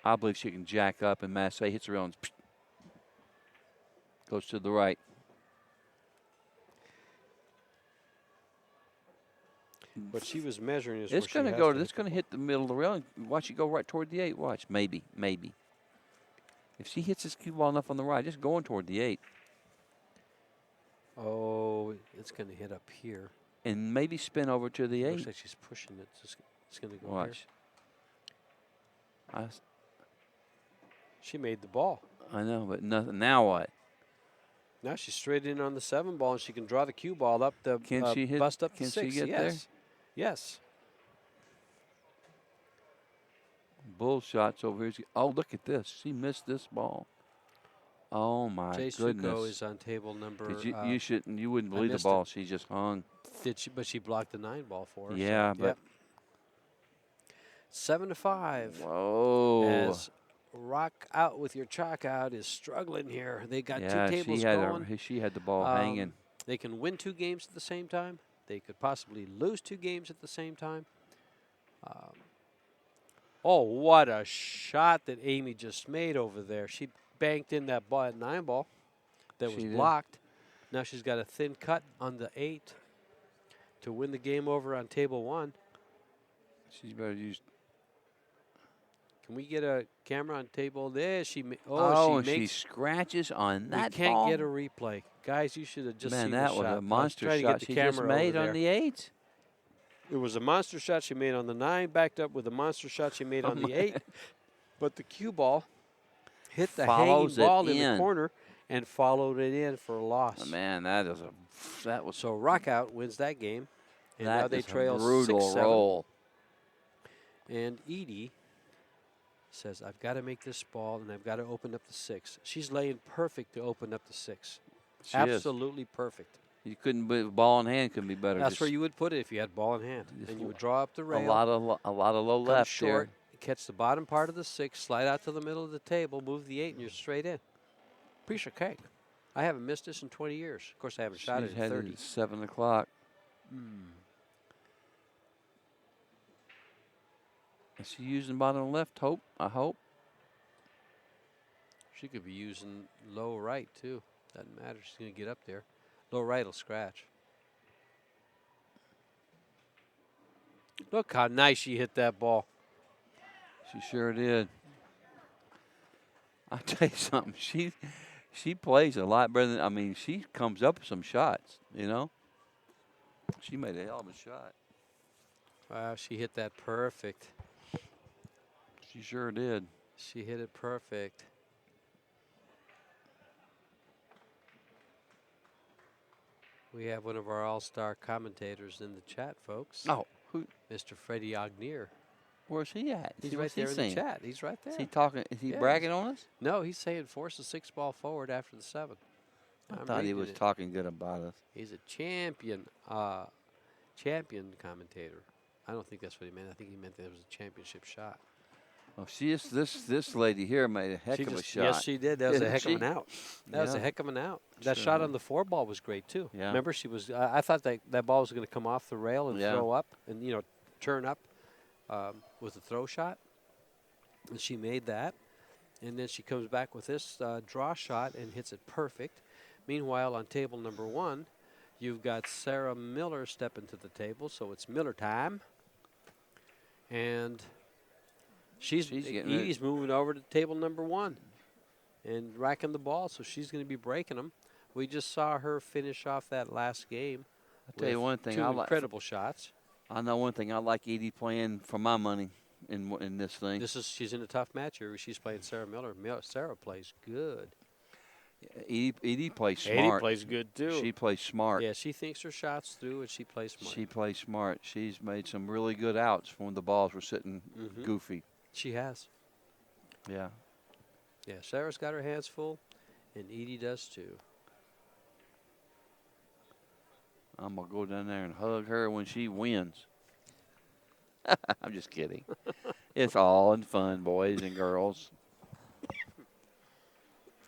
I believe she can jack up, and Massey hits her own. Goes to the right. What she was measuring is It's going to go. It's going to hit the middle of the rail. And watch it go right toward the 8. Watch, maybe. If she hits this cue ball enough on the right, just going toward the 8. Oh, it's going to hit up here. And maybe spin over to the 8. Looks like she's pushing it. It's going to go Watch. here. She made the ball. I know, but nothing. Now what? Now she's straight in on the 7 ball, and she can draw the cue ball up the Can she hit? bust up Can the 6. she get Yes. Yes. Bull shots over here. Oh, look at this. She missed this ball. Oh my Jay Suko goodness. is on table number. Did you shouldn't. You wouldn't believe the missed ball. it. She just hung. Did she? But she blocked the 9 ball for her. Yeah, so, but. yep. 7-5. Whoa. As Rock Out with Your Chalk Out is struggling here. They got Yeah, two tables she had the ball going. hanging. They can win 2 games at the same time. They could possibly lose 2 games at the same time. Oh, what a shot that Amy just made over there. She banked in that ball at 9 ball that was She did. blocked. Now she's got a thin cut on the 8 to win the game over on table 1. She's better use. Can we get a camera on table there? She She scratches on that We can't ball. get a replay. Guys, you should have just Man, seen that the was shot. a monster shot she just made on the 8. It was a monster shot she made on the 9, backed up with a monster shot she made on the 8. But the cue ball hit the hanging Follows it ball in the in. corner and followed it in for a loss. Man, that was So Rock Out wins that game. And that now they is a trail brutal 6-7. roll. And Edie says, I've got to make this ball, and I've got to open up the 6. She's laying perfect to open up the 6. She is. Absolutely perfect. You couldn't be ball in hand couldn't be better. That's Just where you would put it if you had ball in hand. And you would draw up the a rail. lot of low come left short, there. catch the bottom part of the 6, slide out to the middle of the table, move the 8, and you're straight in. Piece of cake. I haven't missed this in 20 years. Of course, I haven't shot it She's in headed 30. at 7 o'clock. Is she using bottom left? I hope. She could be using low right, too. Doesn't matter. She's going to get up there. Low right will scratch. Look how nice she hit that ball. She sure did. I'll tell you something. She plays a lot better than, I mean, she comes up with some shots, you know. She made a hell of a shot. Wow, she hit that perfect. She sure did. She hit it perfect. We have one of our all-star commentators in the chat, folks. Oh, who? Mr. Freddie Ognier. Where's he at? He's What's right there he in saying? the chat. He's right there. Is he talking? Is he Yeah. bragging on us? No, he's saying force the 6 ball forward after the 7. I I'm thought he reading was it. talking good about us. He's a champion commentator. I don't think that's what he meant. I think he meant that it was a championship shot. Well, this lady here made a heck of a shot. Yes, she did. That was a Didn't heck of an she? out. That was a Yeah. heck of an out. That Sure shot was. on the 4 ball was great too. Yeah. Remember, she was. I thought that ball was going to come off the rail and Yeah. throw up, and turn up with a throw shot. And she made that, and then she comes back with this draw shot and hits it perfect. Meanwhile, on table number 1, you've got Sarah Miller stepping to the table, so it's Miller time. And She's getting it. Edie's moving over to table number 1 and racking the ball, so she's going to be breaking them. We just saw her finish off that last game. I'll tell you one thing. 2 I like. incredible shots. I know one thing. I like Edie playing for my money in this thing. She's in a tough match here. She's playing Sarah Miller. Sarah plays good. Edie plays smart. Edie plays good too. She plays smart. Yeah, she thinks her shots through, and she plays smart. She plays smart. She's made some really good outs when the balls were sitting goofy. She has. Yeah. Yeah, Sarah's got her hands full, and Edie does too. I'm going to go down there and hug her when she wins. I'm just kidding. It's all in fun, boys and girls.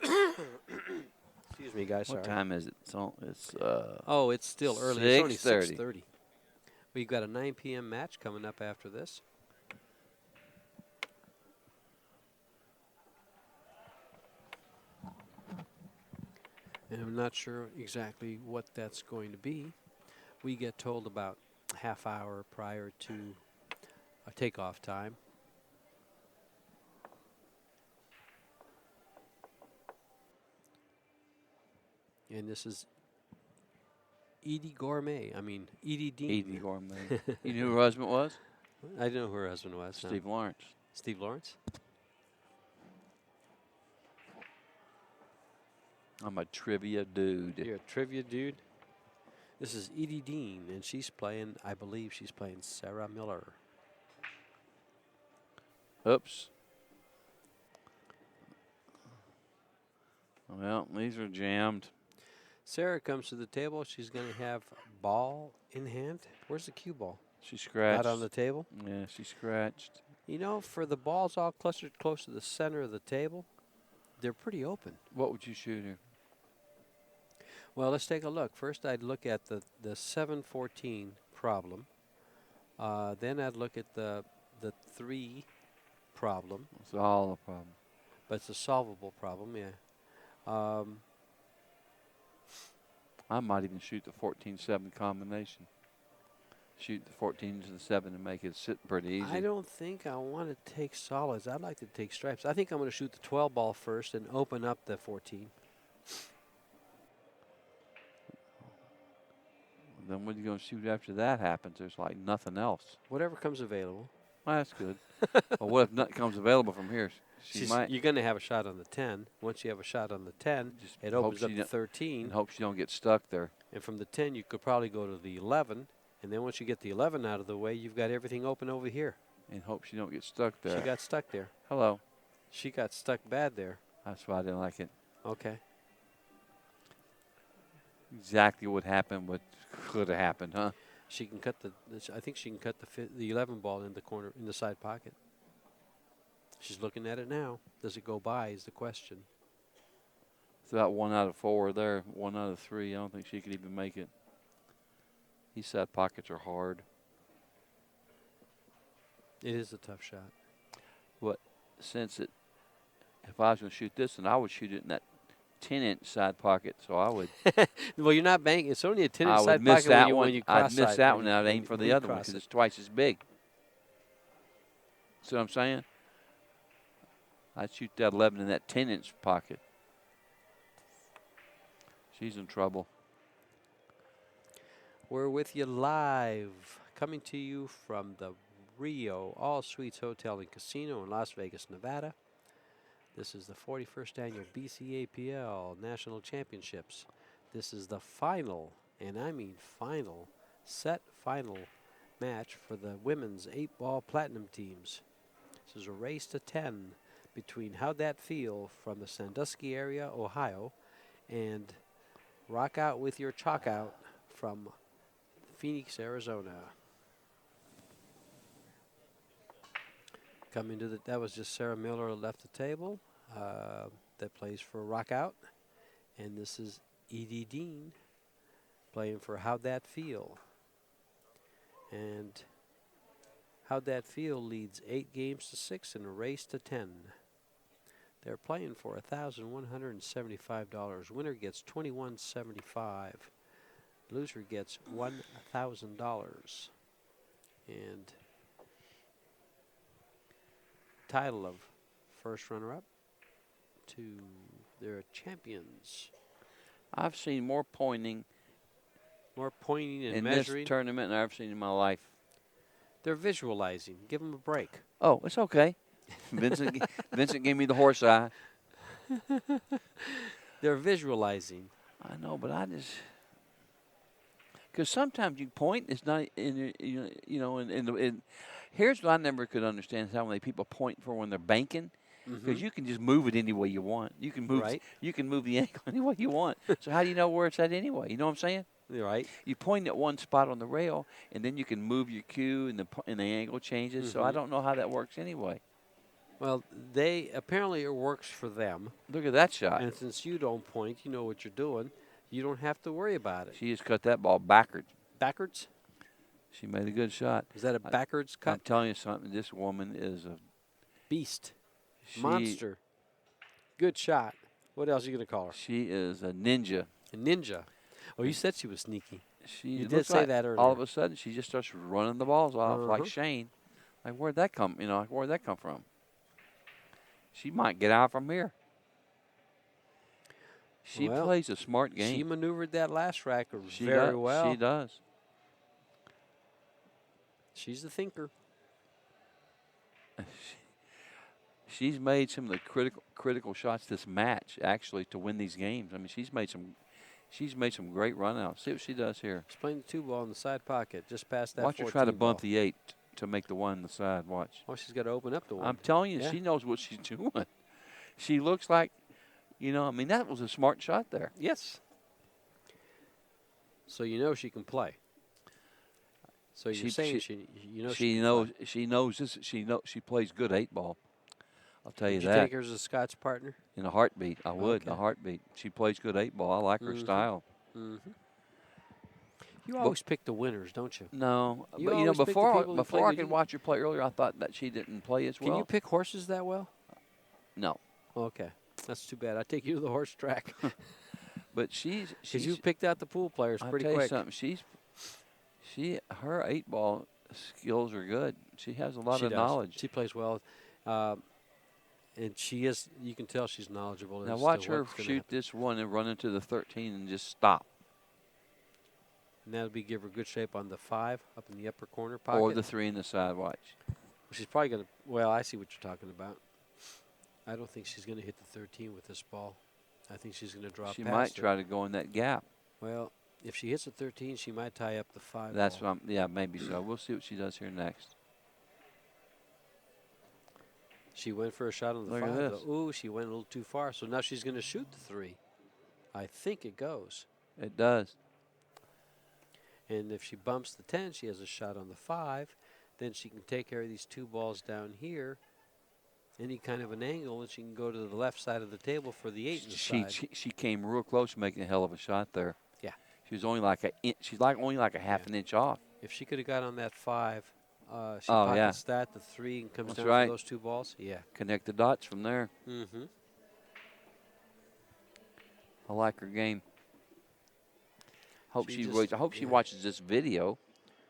Excuse me, guys. What Sorry. time is it? It's it's still early. It's only 6:30. 6:30. We've got a 9 p.m. match coming up after this. And I'm not sure exactly what that's going to be. We get told about half hour prior to a takeoff time. And this is Edie Gourmet. Edie Dean. Edie Gourmet. You knew who her husband was? I didn't know who her husband was. no. Steve Lawrence. Steve Lawrence? I'm a trivia dude. You're a trivia dude. This is Edie Dean, and she's playing, I believe she's playing Sarah Miller. Oops. Well, these are jammed. Sarah comes to the table. She's going to have ball in hand. Where's the cue ball? She scratched. Not on the table? Yeah, she scratched. You know, for the balls all clustered close to the center of the table, they're pretty open. What would you shoot here? Well, let's take a look. First, I'd look at the 7-14 problem. Then I'd look at the 3 problem. It's all a problem. But it's a solvable problem, yeah. I might even shoot the 14-7 combination. Shoot the 14 to the 7 and make it sit pretty easy. I don't think I want to take solids. I'd like to take stripes. I think I'm going to shoot the 12 ball first and open up the 14. Then what are you going to shoot after that happens? There's like nothing else. Whatever comes available. Well, that's good. Well, what if nothing comes available from here? You're going to have a shot on the 10. Once you have a shot on the 10, it opens up the 13. And hope you don't get stuck there. And from the 10, you could probably go to the 11. And then once you get the 11 out of the way, you've got everything open over here. And hope she don't get stuck there. She got stuck there. Hello. She got stuck bad there. That's why I didn't like it. Okay. Exactly what happened, what could have happened, huh? She can cut I think she can cut the 11 ball in the corner, in the side pocket. She's looking at it now. Does it go by is the question. It's about 1 out of 4 there, 1 out of 3. I don't think she could even make it. These side pockets are hard. It is a tough shot. But since if I was going to shoot this, then I would shoot it in that 10-inch side pocket. So I would. Well, you're not banking. It's only a 10-inch I side would miss pocket that when you I'd cross miss side, that one, and I'd aim for the other one because it. it's twice as big. See what I'm saying? I'd shoot that 11 in that 10-inch pocket. She's in trouble. We're with you live, coming to you from the Rio All Suites Hotel and Casino in Las Vegas, Nevada. This is the 41st annual BCAPL National Championships. This is the final, and I mean final, final match for the women's 8-ball platinum teams. This is a race to 10 between How'd That Feel from the Sandusky area, Ohio, and Rock Out With Your Chalk Out from Phoenix, Arizona. Coming to that was just Sarah Miller left the table. That plays for Rock Out. And this is Edie Dean playing for How'd That Feel. And How'd That Feel leads 8 games to 6 in a race to 10. They're playing for $1,175. Winner gets $2,175. Loser gets $1,000. And title of first runner-up to their champions. I've seen more pointing and in measuring this tournament than I've seen in my life. They're visualizing. Give them a break. Oh, it's okay. Vincent gave me the horse eye. They're visualizing. I know, but I just because sometimes you point, it's not in and here's what I never could understand is how many people point for when they're banking. Because you can just move it any way you want. You can move you can move the angle any way you want. So how do you know where it's at anyway? You know what I'm saying? You're right. You point at one spot on the rail, and then you can move your cue, and the angle changes. So I don't know how that works anyway. Well, apparently it works for them. Look at that shot. And since you don't point, you know what you're doing. You don't have to worry about it. She just cut that ball backwards. Backwards? She made a good shot. Is that a backwards cut? I'm telling you something. This woman is a beast. Monster. Good shot. What else are you going to call her? She is a ninja. A ninja. Oh, you said she was sneaky. You did say that earlier. All of a sudden, she just starts running the balls off like Shane. Like, where'd that come? Where'd that come from? She might get out from here. She plays a smart game. She maneuvered that last rack very well. She does. She's the thinker. She's made some of the critical shots this match, actually, to win these games. I mean, she's made some She's made some great run-outs. See what she does here. She's playing the 2 ball in the side pocket, just past that Watch 14 her try to bump ball. the 8 to make the 1 on the side. Watch. Oh, she's got to open up the 1. I'm telling you, Yeah. she knows what she's doing. She looks like, I mean, that was a smart shot there. Yes. So you know she can play. So you're saying she knows this. She plays good 8 ball. I'll tell you Would you that. take her as a Scott's partner? In a heartbeat, I would. In a Okay. heartbeat. She plays good 8 ball. I like her style. Mm-hmm. You always pick the winners, don't you? No, You but always pick the people who play before I good. could watch her play earlier, I thought that she didn't play as well. Can you pick horses that well? No, Okay, that's too bad. I take you to the horse track. but she's Because you picked out the pool players I'll pretty tell you quick. something. Her 8 ball skills are good. She has a lot She of does. knowledge. She plays well, and she is. You can tell she's knowledgeable. Now as watch to her what's gonna shoot happen. this one and run into the 13 and just stop. And that'll be give her good shape on the 5 up in the upper corner pocket. Or the 3 in the side. Watch. She's probably going to. Well, I see what you're talking about. I don't think she's going to hit the 13 with this ball. I think she's going to drop She past might it. try to go in that gap. Well, if she hits the 13, she might tie up the 5. That's ball. what yeah, maybe so. We'll see what she does here next. She went for a shot on the Look at 5. this. Though. Ooh, she went a little too far. So now she's going to shoot the 3. I think it goes. It does. And if she bumps the 10, she has a shot on the 5. Then she can take care of these 2 balls down here, any kind of an angle, and she can go to the left side of the table for the 8 in the side. She came real close to making a hell of a shot there. Yeah. She was only like only like a half an inch off. If she could have got on that 5, she Oh, yeah. pockets that, the 3, and comes That's down right. for those 2 balls. Yeah. Connect the dots from there. Mm-hmm. I like her game. Hope She she just- watches yeah. this video.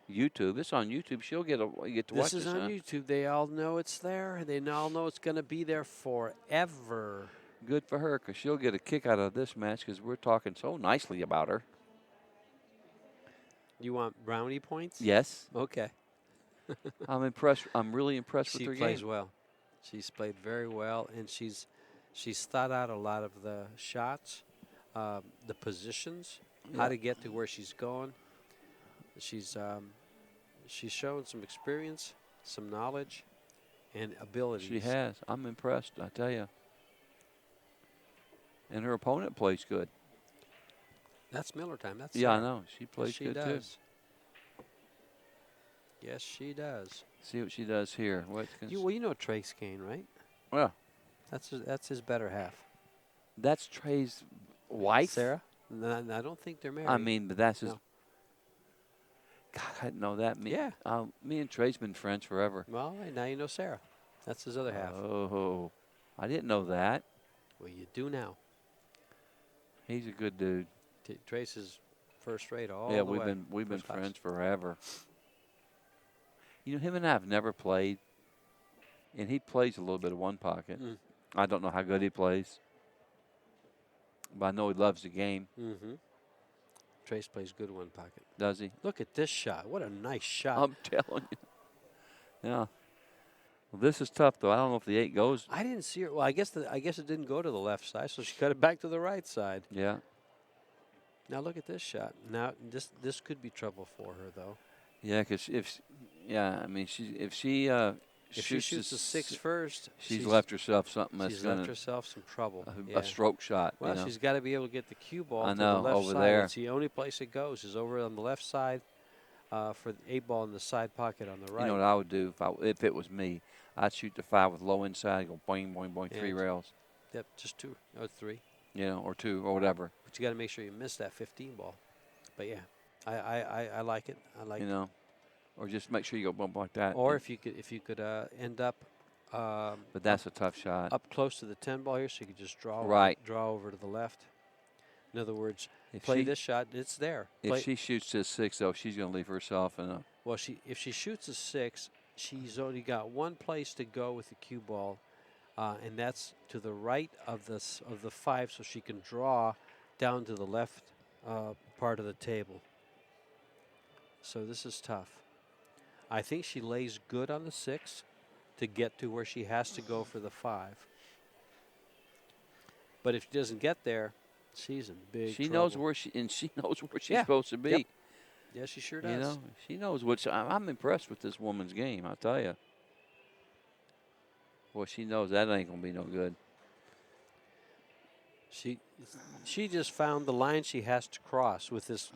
YouTube. It's on YouTube. She'll get to watch This is on YouTube. They all know it's there. They all know it's going to be there forever. Good for her, because she'll get a kick out of this match, because we're talking so nicely about her. You want brownie points? Yes. Okay. I'm impressed. I'm really impressed with She her plays game. well. She's played very well, and she's thought out a lot of the shots, the positions, how to get to where she's going. She's shown some experience, some knowledge, and abilities. She has. I'm impressed, I tell you. And her opponent plays good. That's Miller time. That's Yeah, I Sarah. know. She plays Yes, she good does. Yes, she does. too. See what she does here. You know Trace Kane, right? Well, That's his better half. that's Trey's wife. Sarah? No, I don't think they're married. I mean, but that's his. No. God, I didn't know that. Yeah. Me and Trey's been friends forever. Well, now you know Sarah. That's his other half. Oh, I didn't know that. Well, you do now. He's a good dude. Trace is first rate all Yeah, the we've way. been First class. friends forever. You know, him and I have never played, and he plays a little bit of one pocket. Mm. I don't know how good he plays, but I know he loves the game. Mm-hmm. Trace plays good one pocket. Does he? Look at this shot. What a nice shot. I'm telling you. Yeah. Well, this is tough, though. I don't know if the 8 goes. I didn't see her. Well, I guess it didn't go to the left side, so she cut it back to the right side. Yeah. Now look at this shot. Now this could be trouble for her though. Yeah, because if she shoots the 6 first, she's left herself something that's she's gonna left herself some trouble. a stroke shot. Well, you know? she's got to be able to get the cue ball I to know, the left over side. there. It's the only place it goes is over on the left side for the 8 ball in the side pocket on the right. You know what I would do if it was me? I'd shoot the 5 with low inside, go boing, boing, boing, 3 And- rails. Yep, just 2 or 3. You know, or 2 or whatever. But you got to make sure you miss that 15 ball. But yeah, I like it. I like You it. know, or just make sure you go bump like that. Or if you could end up but that's a tough shot. up close to the 10 ball here, so you could just draw draw over to the left. In other words, If play she- this shot. It's there. If she shoots to 6, though, she's going to leave herself in a. Well, if she shoots a 6, she's only got one place to go with the cue ball, and that's to the right of the 5, so she can draw down to the left part of the table. So this is tough. I think she lays good on the 6 to get to where she has to go for the 5. But if she doesn't get there, She's in big She trouble. knows where she knows where she's Yeah. supposed to be. Yep. Yeah, she sure does. You know, she knows what. I'm impressed with this woman's game. I'll tell you. Boy, she knows that ain't gonna be no good. She just found the line she has to cross with this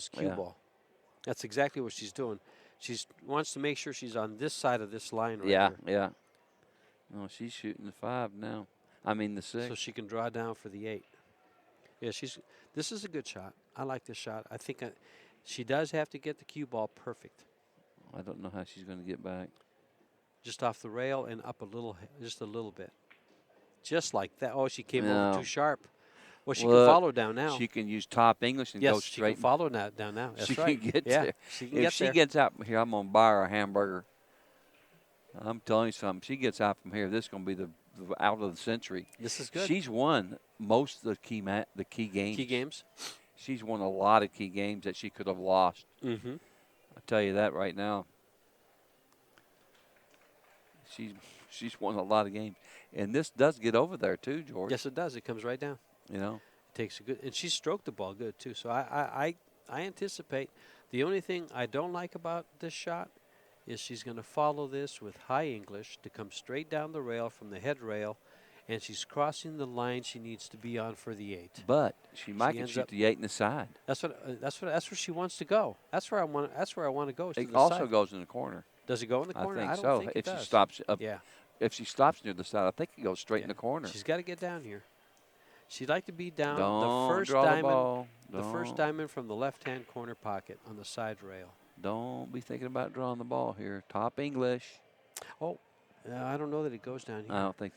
cue Yeah. ball. That's exactly what she's doing. She wants to make sure she's on this side of this line right Yeah, here. yeah. No, she's shooting the 5 now. I mean the 6. So she can draw down for the 8. Yeah, this is a good shot. I like this shot. I think she does have to get the cue ball perfect. I don't know how she's going to get back. Just off the rail and up just a little bit. Just like that. Oh, she came No. over too sharp. Well, she Well, can follow down now. She can use top English and go yes, she straight. can follow down now. That's she right. can get yeah, there. she can If get she there. gets out from here, I'm going to buy her a hamburger. I'm telling you something. She gets out from here, this is going to be the out of the century. This is good. She's won most of the key games. Key games. She's won a lot of key games that she could have lost. Mm-hmm. I'll tell you that right now. She's won a lot of games. And this does get over there too, George. Yes, it does. It comes right down. You know? It takes a good, and she stroked the ball good too. So I anticipate. The only thing I don't like about this shot is she's going to follow this with high English to come straight down the rail from the head rail, and she's crossing the line she needs to be on for the 8. But she might can ends shoot up- the 8 in the side. That's where she wants to go. That's where I want to go. Is to It the also side. goes in the corner. Does it go in the corner? I think don't so. think If it she does. stops up, Yeah. if she stops near the side, I think it goes straight in Yeah. the corner. She's got to get down here. She'd like to be down Don't the first draw diamond. the ball. The first diamond from the left-hand corner pocket on the side rail. Don't be thinking about drawing the ball here. Top English. Oh, I don't know that it goes down here. I don't think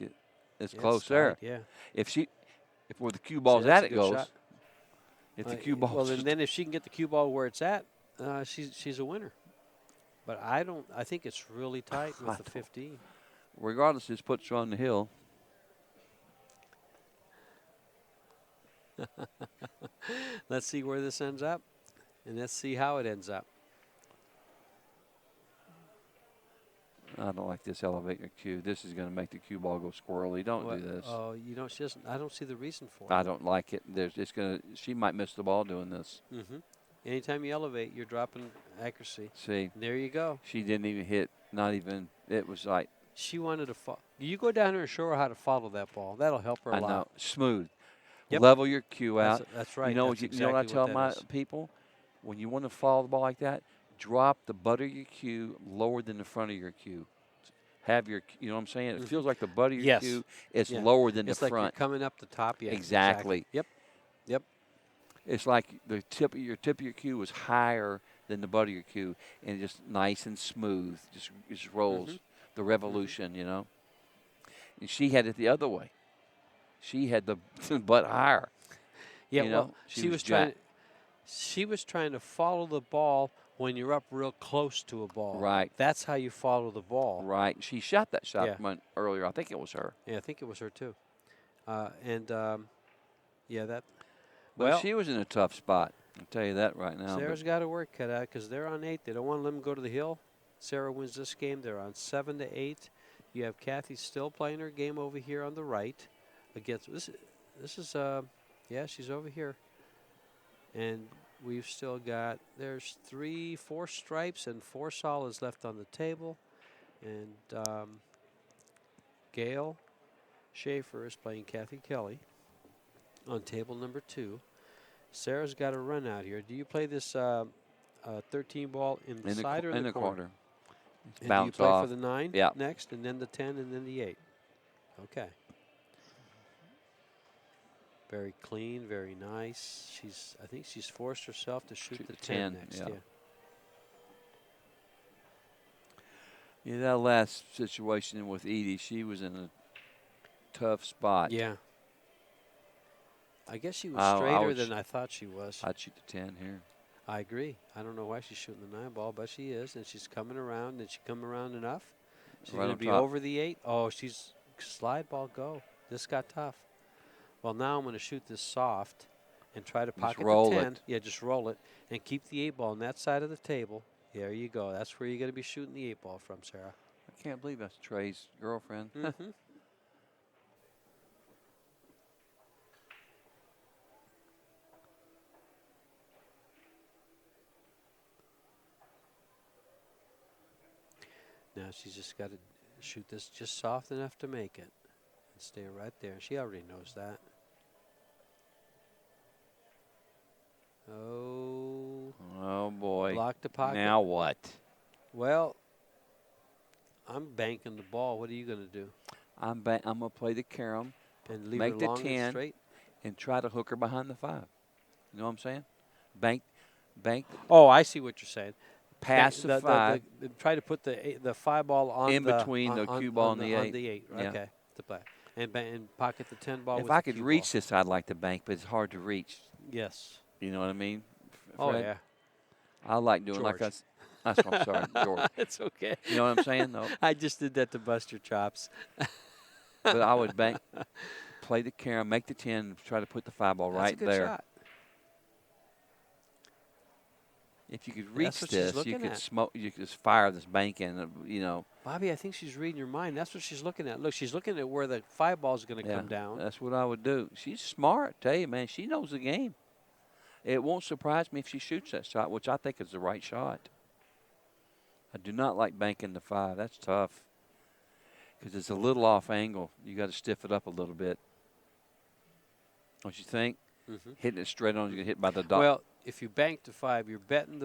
it's Yeah, close it's there. tight, Yeah. If where the cue ball's that's at, a it good goes. shot. If the cue ball's well, and then if she can get the cue ball where it's at, she's a winner. But I think it's really tight I with the don't- 15. regardless, this puts her on the hill. Let's see where this ends up, and let's see how it ends up. I don't like this elevate your cue. This is going to make the cue ball go squirrely. Don't do this. Oh, she doesn't. I don't see the reason for it. I don't like it. She might miss the ball doing this. Mm-hmm. Anytime you elevate, you're dropping accuracy. See, There you go. she didn't even hit. Not even. It was like She wanted to follow. You go down there and show her how to follow that ball. That'll help her a I lot. know smooth. Yep. Level your cue out. That's right. You know, That's you know what I exactly tell that my is. people? When you want to follow the ball like that, drop the butt of your cue lower than the front of your cue. Have your, you know what I'm saying? It feels like the butt of your Yes. cue is Yeah. lower than It's the like front. you're coming up the top. Yeah. Exactly. Yep. Yep. It's like the tip of your cue is higher than the butt of your cue, and just nice and smooth, just rolls the revolution, you know. And she had it the other way. She had the butt higher. Yeah. you well, know, she was jacked. trying. She was trying to follow the ball when you're up real close to a ball. Right. That's how you follow the ball. Right. She shot that shot Yeah. one earlier. I think it was her. Yeah, I think it was her too. Yeah, that. But Well, she was in a tough spot. I'll tell you that right now. Sarah's got her work cut out because they're on 8. They don't want to let them go to the hill. Sarah wins this game. They're on 7-8. You have Kathy still playing her game over here on the right against this. This is yeah, she's over here, and we've still got there's 4 stripes and 4 solids left on the table, and Gail Schaefer is playing Kathy Kelly on table number 2. Sarah's got a run out here. Do you play this 13 ball in the side or in the corner? It's And do you bounce play off. for the 9 Yeah. next, and then the 10, and then the 8? Okay. Very clean, very nice. I think she's forced herself to shoot Shoot the the 10 10, next. yeah. Yeah. Yeah, that last situation with Edie, she was in a tough spot. Yeah. I guess she was I straighter would than I thought she was. I'd shoot the 10 here. I agree. I don't know why she's shooting the 9 ball, but she is, and she's coming around. Did she come around enough? She's Right going to on be top. over the 8. Oh, she's slide ball go. This got tough. Well, now I'm going to shoot this soft and try to pocket roll the 10. it. Yeah, just roll it and keep the 8 ball on that side of the table. There you go. That's where you're going to be shooting the 8 ball from, Sarah. I can't believe that's Trey's girlfriend. Mm-hmm. Now she's just got to shoot this just soft enough to make it. And stay right there. She already knows that. Oh. Oh, boy. Block the pocket. Now what? Well, I'm banking the ball. What are you going to do? I'm going to play the carom, And leave make her the long and 10, straight? and try to hook her behind the 5. You know what I'm saying? Bank. Oh, I see what you're saying. Pass the 5. Try to put the 5 ball on In between the cue ball and the 8. On the 8. Yeah. Okay. To play. And pocket the 10 ball If with I the could cue reach ball. this, I'd like to bank, but it's hard to reach. Yes. You know what I mean? Oh, Fred? yeah. I like doing like George. that's what I'm sorry, George. It's okay. You know what I'm saying? No. I just did that to bust your chops. But I would bank, play the carom, make the 10, try to put the 5 ball That's right a good there. shot. If you could reach what she's this, you looking could at. smoke. You could just fire this bank in. You know. Bobby, I think she's reading your mind. That's what she's looking at. Look, she's looking at where the 5 ball is going to come down. That's what I would do. She's smart. Tell you, man, she knows the game. It won't surprise me if she shoots that shot, which I think is the right shot. I do not like banking the 5. That's tough because it's a little off angle. You got to stiff it up a little bit. Don't you think? Mm-hmm. Hitting it straight on, you get hit by the dot. Well, if you bank to 5, you're betting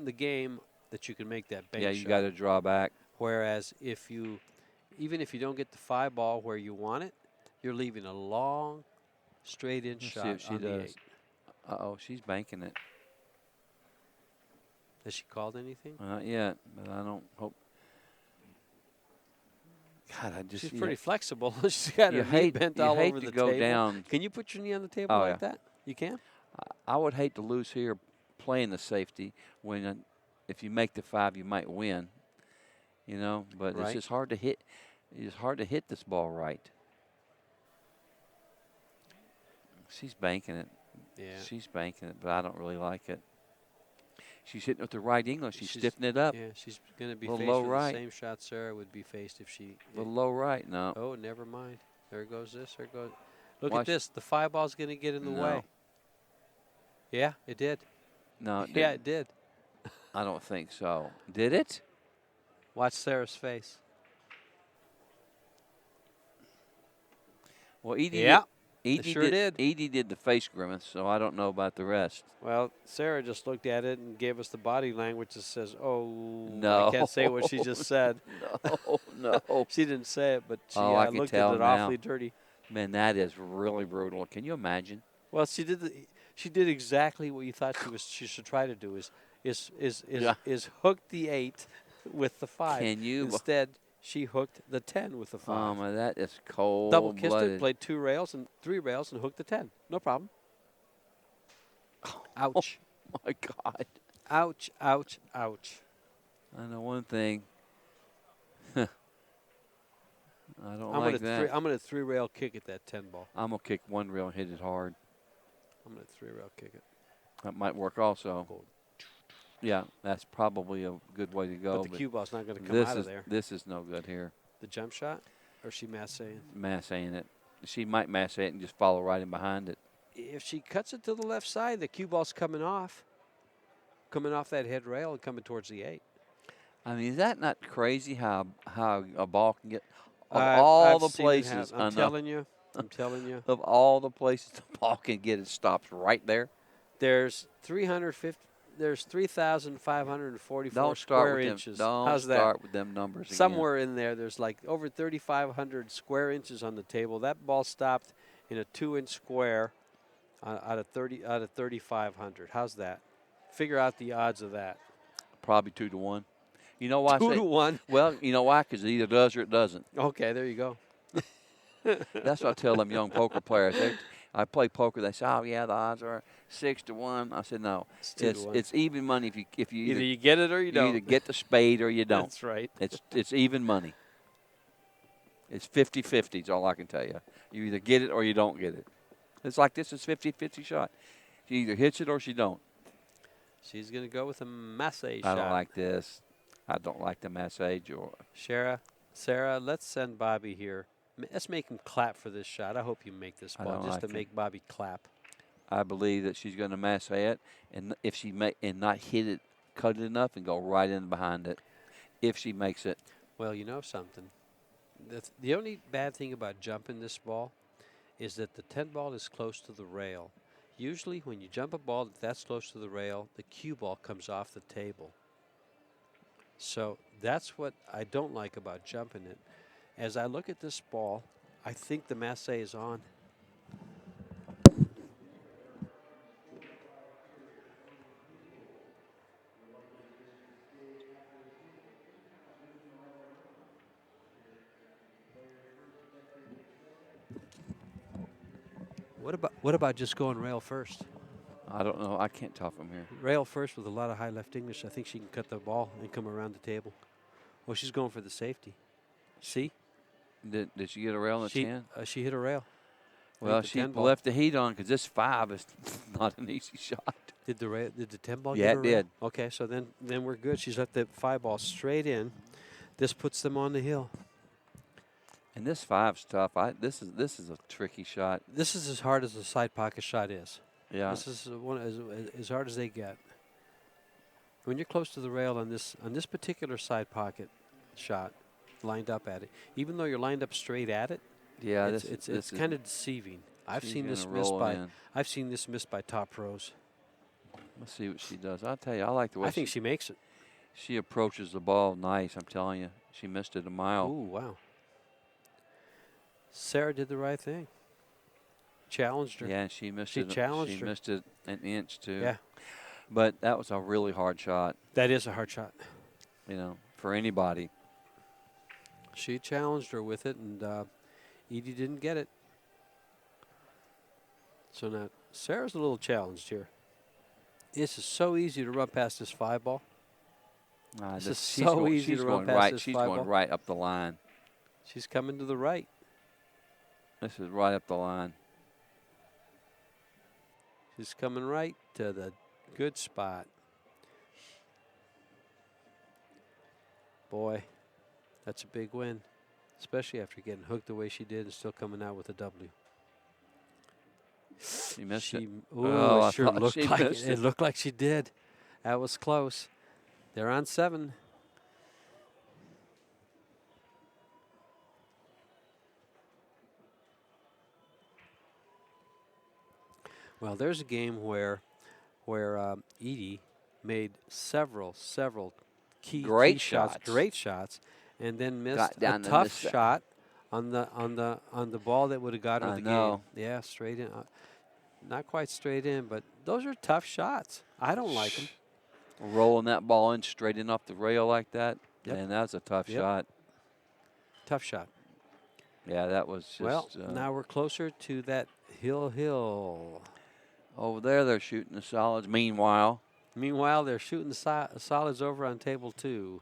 the game that you can make that bank yeah, shot. you got to draw back. Whereas even if you don't get the 5 ball where you want it, you're leaving a long, straight in Let's shot see if she on the does. 8. Uh-oh, she's banking it. Has she called anything? Not yet, but I don't hope. God, I just. She's pretty flexible. She's got her knee bent all over the go table. down. Can you put your knee on the table Oh, like yeah. that? You can? I would hate to lose here playing the safety when if you make the 5, you might win. You know, but it's just hard to hit. It's hard to hit this ball right. She's banking it. Yeah. She's banking it, but I don't really like it. She's hitting with the right English. She's stiffening it up. Yeah, she's going to be Little faced low with right. the same shot Sarah would be faced if she. A little low right. No. Oh, never mind. There goes this. There goes. Look Watch. at this. The 5 ball's going to get in the No. way. Yeah, it did. No, it Yeah, didn't. it did. I don't think so. Did it? Watch Sarah's face. Well, Edie Yeah, Edie sure did. Edie did the face grimace, so I don't know about the rest. Well, Sarah just looked at it and gave us the body language that says, "Oh, No. I can't say what she just said." No. She didn't say it, but she I can looked tell at it now. awfully dirty. Man, that is really brutal. Can you imagine? Well, she did exactly what you thought she should try to do is hook the 8 with the 5. Can you? Instead, she hooked the 10 with the 5. Oh, man, that is cold. Double kissed it, played 2 rails and 3 rails, and hooked the 10. No problem. Ouch. Oh, my God. Ouch, ouch, ouch. I know one thing. I don't like that. I'm going to 3 rail kick at that 10 ball. I'm going to kick 1 rail and hit it hard. I'm going to 3 rail kick it. That might work also. Cool. Yeah, that's probably a good way to go. But the cue ball's not going to come this out is, of there. This is no good here. The jump shot? Or is she massing? Massing it. She might mass it and just follow right in behind it. If she cuts it to the left side, the cue ball's coming off that head rail and coming towards the 8. I mean, is that not crazy how a ball can get of I've all the seen it happen. places? I'm telling you. Of all the places the ball can get, it stops right there. There's 3,544 Don't square start with inches. them. Don't How's that? start with them numbers again. Somewhere in there's like over 3,500 square inches on the table. That ball stopped in a 2-inch square out of 3,500. How's that? Figure out the odds of that. Probably 2 to 1. You know why? 2 to 1. Well, you know why? Because it either does or it doesn't. Okay, there you go. That's what I tell them young poker players. I play poker. They say, "Oh yeah, the odds are 6 to 1." I said, "No, it's even money if you either you get it or you don't. either get the spade or you don't. That's right. It's even money. It's 50-50 is all I can tell you. You either get it or you don't get it. It's like this is 50-50 shot. She either hits it or she don't. She's going to go with a massage I shot. don't like this. I don't like the massage or. Sarah, let's send Bobby here. Let's make him clap for this shot. I hope you make this ball just to make Bobby clap. I believe that she's going to massage it, and if she and not hit it, cut it enough, and go right in behind it. If she makes it. Well, you know something. The only bad thing about jumping this ball is that the 10 ball is close to the rail. Usually when you jump a ball that's close to the rail, the cue ball comes off the table. So that's what I don't like about jumping it. As I look at this ball, I think the masse is on. What about just going rail first? I don't know. I can't tell from here. Rail first with a lot of high left English. I think she can cut the ball and come around the table. Oh, she's going for the safety. See? Did she get a rail in the 10? She hit a rail. Well, the she 10 ball. left the heat on because this 5 is not an easy shot. Did the 10 ball Yeah, get a it rail? did. Okay, so then we're good. She's left the 5 ball straight in. This puts them on the hill. And this 5's tough. This is a tricky shot. This is as hard as the side pocket shot is. Yeah. This is one as hard as they get. When you're close to the rail on this particular side pocket shot, lined up at it, even though you're lined up straight at it, Yeah, it's kind of deceiving. I've she's seen this gonna missed roll by in. I've seen this missed by top pros. Let's see what she does. I'll tell you, I like the way I think she makes it. she approaches the ball nice. I'm telling you, she missed it a mile. Ooh, wow. Sarah did the right thing. Challenged her. Yeah, and she missed She it. challenged She her. missed it an inch too. Yeah, But that was a really hard shot, that is a hard shot. you know, for anybody. She challenged her with it, and Edie didn't get it. So now Sarah's a little challenged here. This is so easy to run past this 5 ball. This is she's so going, easy she's to run going past right. this She's 5 going ball. right up the line. She's coming to the right. This is right up the line. She's coming right to the good spot. Boy, that's a big win, especially after getting hooked the way she did and still coming out with a W. She missed it. Ooh, Oh, I it sure thought looked she like missed it. it. It looked like she did. That was close. They're on 7. Well, there's a game where Edie made several key Great shots, shots. great shots, and then missed Got a down and tough missed that. shot on the ball that would have got her I the know. game. Yeah, straight in. Not quite straight in, but those are tough shots. I don't like them. Rolling that ball in straight in off the rail like that. Yep. Man, that's a tough Yep. shot. Tough shot. Yeah, that was just. Well, now we're closer to that hill. Over there, they're shooting the solids. Meanwhile, They're shooting the solids over on table 2.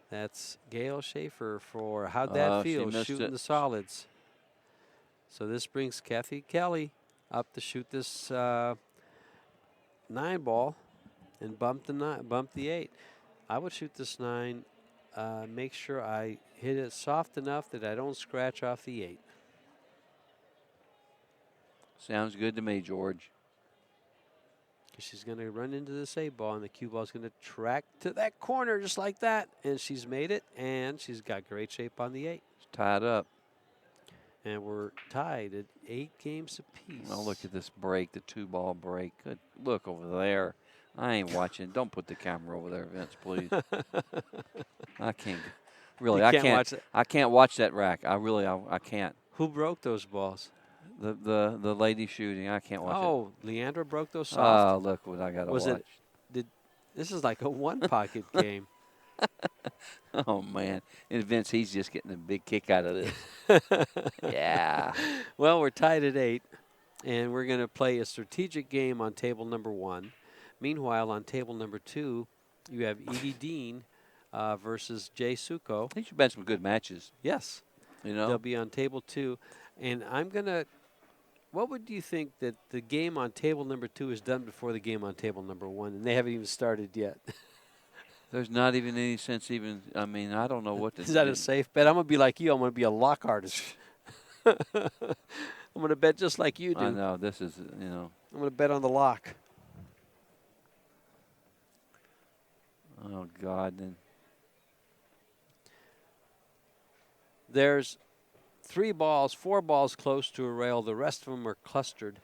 That's Gail Schaefer for How'd That she Feel, missed shooting it. the solids. So this brings Kathy Kelly up to shoot this 9 ball and bump the 8. I would shoot this 9, make sure I hit it soft enough that I don't scratch off the 8. sounds good to me, George. She's going to run into this 8 ball, and the cue ball is going to track to that corner just like that. And she's made it, and she's got great shape on the 8. It's tied up. And we're tied at 8 games apiece. Oh, look at this break, the 2-ball break. Good look over there. I ain't watching. Don't put the camera over there, Vince, please. I can't. Really, You I can't can't. watch it. I can't watch that rack. I can't. Who broke those balls? The lady shooting. I can't watch it. Oh, Leandra broke those soft. Oh, look what I got to Was watch. This is like a one-pocket game. Oh, man. And Vince, he's just getting a big kick out of this. Yeah. Well, we're tied at 8, and we're going to play a strategic game on table number 1. Meanwhile, on table number 2, you have Edie Dean versus Jay Suko. I think you've been some good matches. Yes. You know? They'll be on table 2. And I'm going to – what would you think that the game on table number 2 is done before the game on table number 1, and they haven't even started yet? There's not even any sense even – I mean, I don't know what to Is that a safe bet? I'm going to be like you. I'm going to be a lock artist. I'm going to bet just like you do. I know. This is, you know. I'm going to bet on the lock. Oh, God. Then There's 4 balls close to a rail. The rest of them are clustered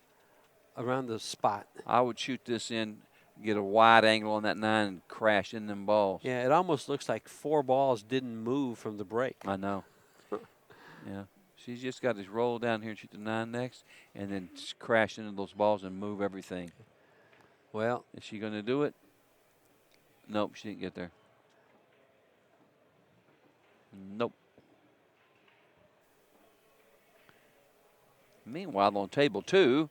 around the spot. I would shoot this in, get a wide angle on that 9 and crash in them balls. Yeah, it almost looks like 4 balls didn't move from the break. I know. Yeah. She's just got to roll down here and shoot the 9 next and then crash into those balls and move everything. Well, is she going to do it? Nope, she didn't get there. Nope. Meanwhile, on table 2.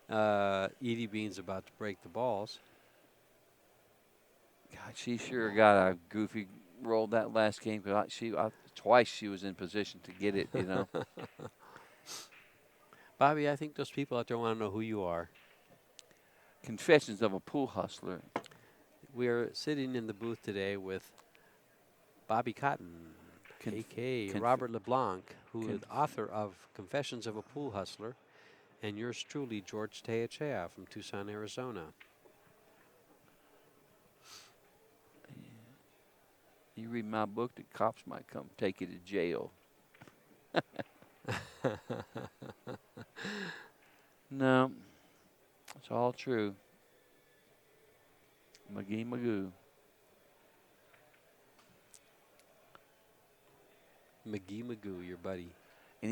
Edie Bean's about to break the balls. God, she sure got a goofy roll that last game. Twice she was in position to get it, you know. Bobby, I think those people out there want to know who you are. Confessions of a Pool Hustler. We're sitting in the booth today with Bobby Cotton, a.k.a. Robert LeBlanc, who is author of Confessions of a Pool Hustler, and yours truly, George Teachea from Tucson, Arizona. You read my book, the cops might come take you to jail. No, it's all true. Magoo. Magoo, your buddy. And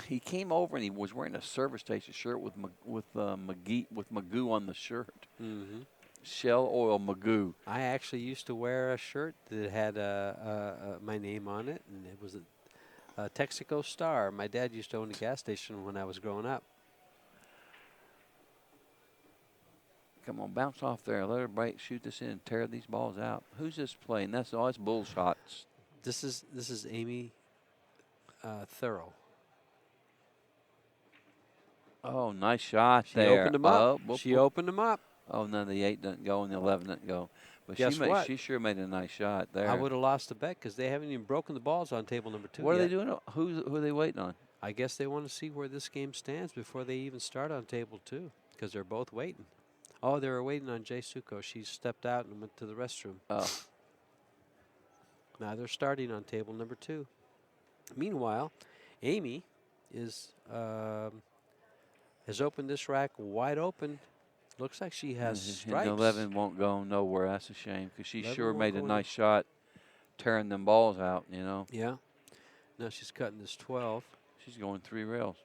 he came over and he was wearing a service station shirt with Magoo on the shirt. Mm-hmm. Shell Oil Magoo. I actually used to wear a shirt that had my name on it, and it was a Texaco Star. My dad used to own a gas station when I was growing up. Come on, bounce off there. Let everybody shoot this in and tear these balls out. Who's this playing? That's all. It's bull shots. This is Amy Thorough. Oh, nice shot She there. opened them up. Oh, She opened them up. Oh, none of the 8 doesn't go and the 11 doesn't go. But Guess what? She sure made a nice shot there. I would have lost the bet because they haven't even broken the balls on table number 2 What yet. are they doing? Who are they waiting on? I guess they want to see where this game stands before they even start on table 2 because they're both waiting. Oh, they were waiting on Jay Suko. She stepped out and went to the restroom. Oh. Now they're starting on table number 2. Meanwhile, Amy is has opened this rack wide open. Looks like she has stripes. And the 11 won't go nowhere. That's a shame because she 11 sure won't made a go nice shot tearing them balls out, you know. Yeah. Now she's cutting this 12. She's going 3 rails.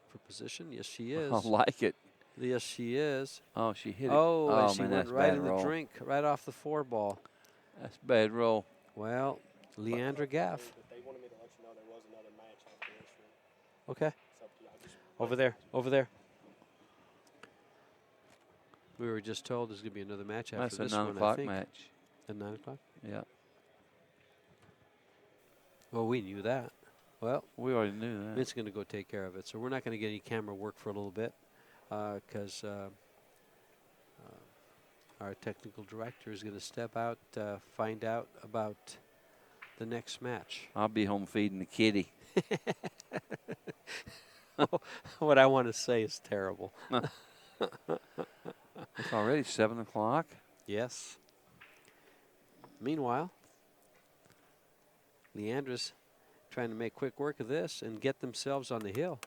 For position? Yes, she is. I like it. Yes, she is. Oh, she hit it. Oh, and she man, went that's right bad in roll. the drink, right off the 4 ball. That's a bad roll. Well, Leandra Gaff. They wanted me to let you know there was another match after this one. Okay. It's up to you. I just Over there. We were just told there's going to be another match after That's this a 9 one, I o'clock think. match. At 9 o'clock? Yeah. Well, we knew that. Well, We already knew that. Vince's going to go take care of it. So we're not going to get any camera work for a little bit because our technical director is going to step out, find out about the next match. I'll be home feeding the kitty. What I want to say is terrible. It's already 7 o'clock. Yes. Meanwhile, Leandra's trying to make quick work of this and get themselves on the hill.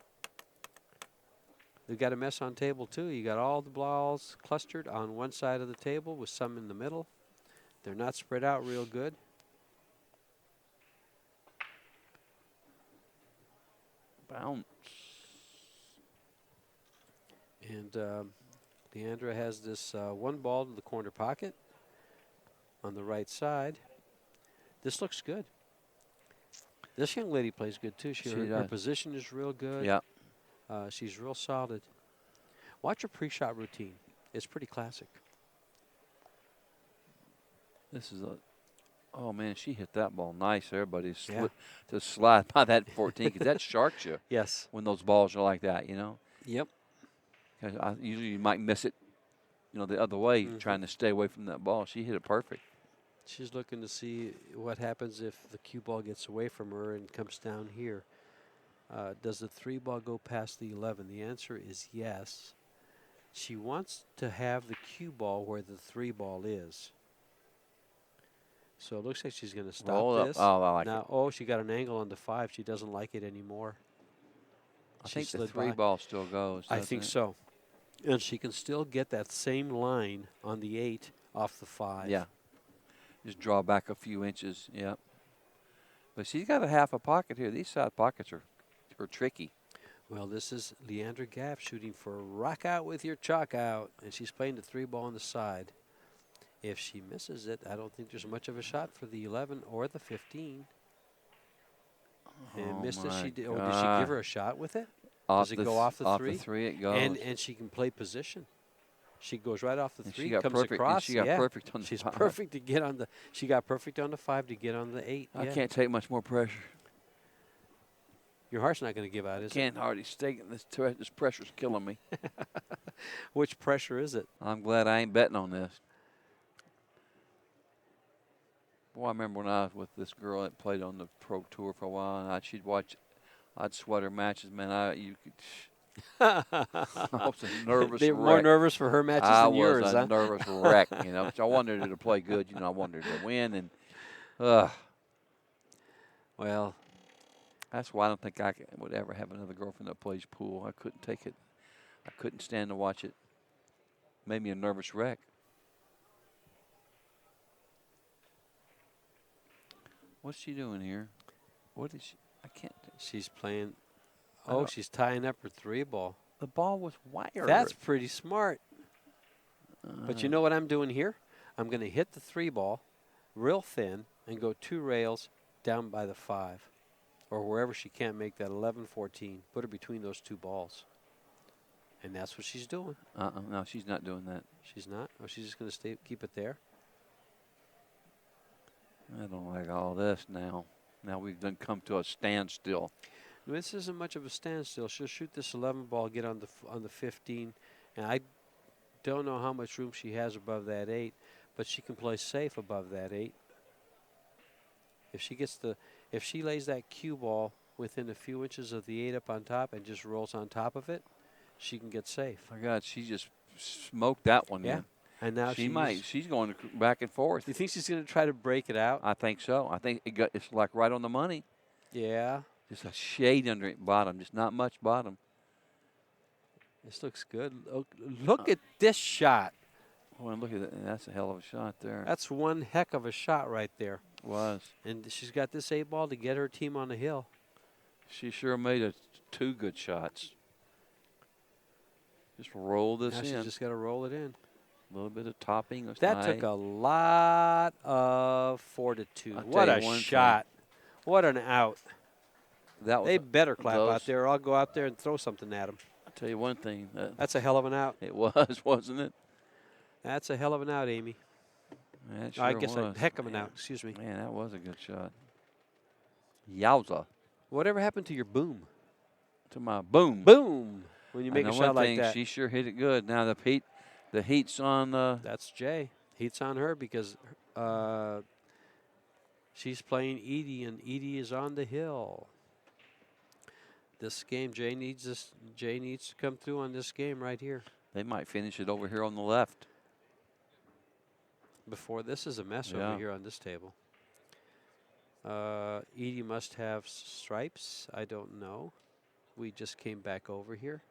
They've got a mess on table 2. You got all the balls clustered on one side of the table with some in the middle. They're not spread out real good. Bounce. And Leandra has this 1 ball in the corner pocket on the right side. This looks good. This young lady plays good too. Her position is real good. Yeah. She's real solid. Watch her pre-shot routine. It's pretty classic. This is a. Oh man, she hit that ball nice there, buddy. To slide by that 14 because that sharks you. Yes. When those balls are like that, you know. Yep. Because usually you might miss it, you know, the other way, trying to stay away from that ball. She hit it perfect. She's looking to see what happens if the cue ball gets away from her and comes down here. Does the 3 ball go past the 11? The answer is yes. She wants to have the cue ball where the 3 ball is. So it looks like she's going to stop Roll up. this. Oh, I like now, it. oh, she got an angle on the 5. She doesn't like it anymore. I She think the slid 3 by. ball still goes. I doesn't think it? so. And she can still get that same line on the 8 off the 5. Yeah. Just draw back a few inches. Yep. But she's got a half a pocket here. These side pockets are tricky. Well, this is Leandra Gaff shooting for rock out with your chalk out. And she's playing the 3 ball on the side. If she misses it, I don't think there's much of a shot for the 11 or the 15. And missed it. Did she give her a shot with it? Does it go off the 3? Off the 3 it goes. And she can play position. She goes right off the And 3, she got comes perfect, across. And she got perfect on the She's 5. perfect to get on the. She got perfect on the 5 to get on the 8. I yeah. can't take much more pressure. Your heart's not going to give out, is Can't hardly stay. This pressure's killing me. it? Which pressure is it? I'm glad I ain't betting on this. Boy, I remember when I was with this girl that played on the pro tour for a while, and she'd watch. I'd sweat her matches, man. You could. I was a nervous They're wreck. more nervous for her matches I than yours, was a huh? nervous wreck, you know. So I wanted her to play good, you know. I wanted her to win, and Well, that's why I don't think I would ever have another girlfriend that plays pool. I couldn't take it. I couldn't stand to watch it. Made me a nervous wreck. What's she doing here? What is she? I can't. she's playing. I Oh, don't- she's tying up her 3 ball. The ball was wired. That's pretty smart. But you know what I'm doing here? I'm going to hit the 3 ball real thin and go 2 rails down by the 5 or wherever she can't make that 11, 14. Put her between those 2 balls. And that's what she's doing. No, she's not doing that. She's not? Or she's just going to keep it there? I don't like all this now. Now we've done come to a standstill. This isn't much of a standstill. She'll shoot this 11 ball, get on the 15, and I don't know how much room she has above that 8, but she can play safe above that 8. If she lays that cue ball within a few inches of the 8 up on top and just rolls on top of it, she can get safe. My God, she just smoked that one. Yeah, in. and now She's going back and forth. Do you think she's going to try to break it out? I think so. I think it's like right on the money. Yeah. Just a shade under it bottom, just not much bottom. This looks good. Look at this shot. Well, look at that. That's a hell of a shot there. That's one heck of a shot right there. Was. And she's got this 8 ball to get her team on the hill. She sure made 2 good shots. Just roll this Now in. she's just got to roll it in. A little bit of topping. That took a lot of fortitude. I'll What tell a you one thing. shot. What an out. That was They better clap those- out there or I'll go out there and throw something at them. I'll tell you one thing. That's a hell of an out. It was, wasn't it? That's a hell of an out, Amy. Yeah, it I sure guess was. a heck of an Man. out. Excuse me. Man, that was a good shot. Yowza. Whatever happened to your boom? To my boom. Boom. When you I make a know shot one like thing, that. she sure hit it good. Now the heat's on. That's Jay. Heat's on her because she's playing Edie, and Edie is on the hill. This game, Jay needs to come through on this game right here. They might finish it over here on the left. Before this is a mess Yeah. over here on this table. Edie must have stripes. I don't know. We just came back over here.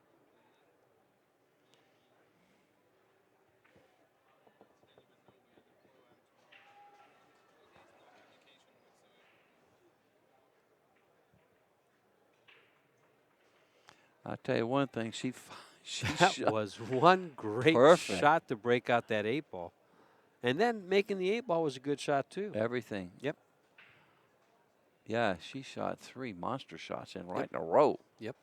I tell you one thing, she That shot was one great Perfect. shot to break out that 8 ball. And then making the 8 ball was a good shot, too. everything. Yep. Yeah, she shot 3 monster shots in right in a row. Yep.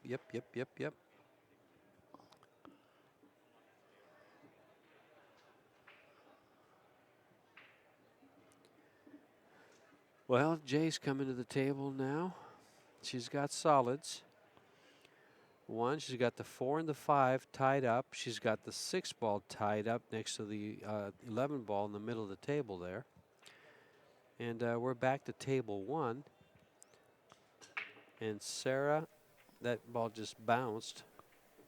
Well, Jay's coming to the table now. She's got solids. She's got the 4 and the 5 tied up. She's got the 6 ball tied up next to the 11 ball in the middle of the table there. And we're back to table 1. And Sarah, that ball just bounced.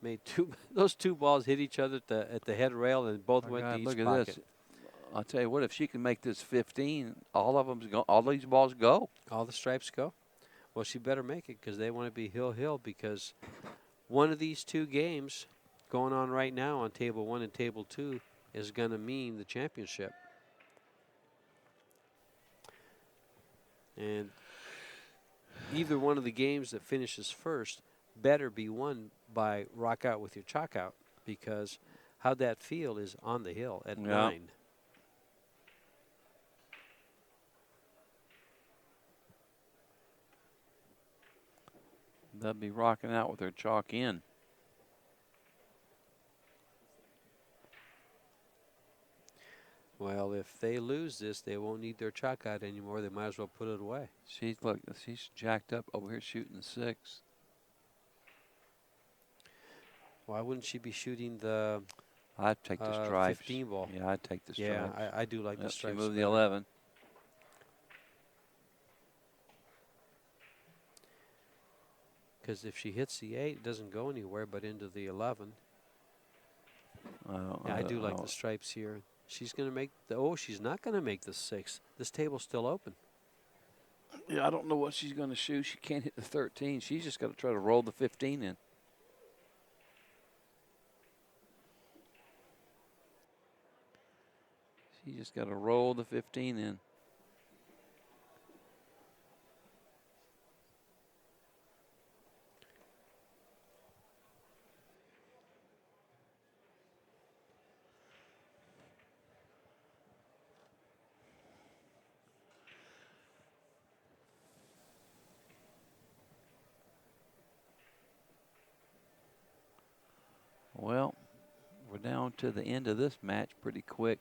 Made those 2 balls hit each other at the head rail and both My went God, to each look at pocket. this. I'll tell you what, if she can make this 15, all these balls go. All the stripes go? Well, she better make it because they want to be hill because one of these two games going on right now on table 1 and table 2 is going to mean the championship. And either one of the games that finishes first better be won by Rock Out with your chalk out, because how that field is on the hill at 9. They'll be rocking out with their chalk in. Well, if they lose this, they won't need their chalk out anymore. They might as well put it away. She's jacked up over here shooting the 6. Why wouldn't she be shooting the I'd take the stripes. 15 ball? Yeah, I'd take the stripes. Yeah, I do like the stripes. She moved the better. 11. Because if she hits the 8, it doesn't go anywhere but into the 11. I do like the stripes here. She's going to make she's not going to make the 6. This table's still open. Yeah, I don't know what she's going to shoot. She can't hit the 13. She's just got to try to roll the 15 in. She just got to roll the 15 in. Well, we're down to the end of this match pretty quick.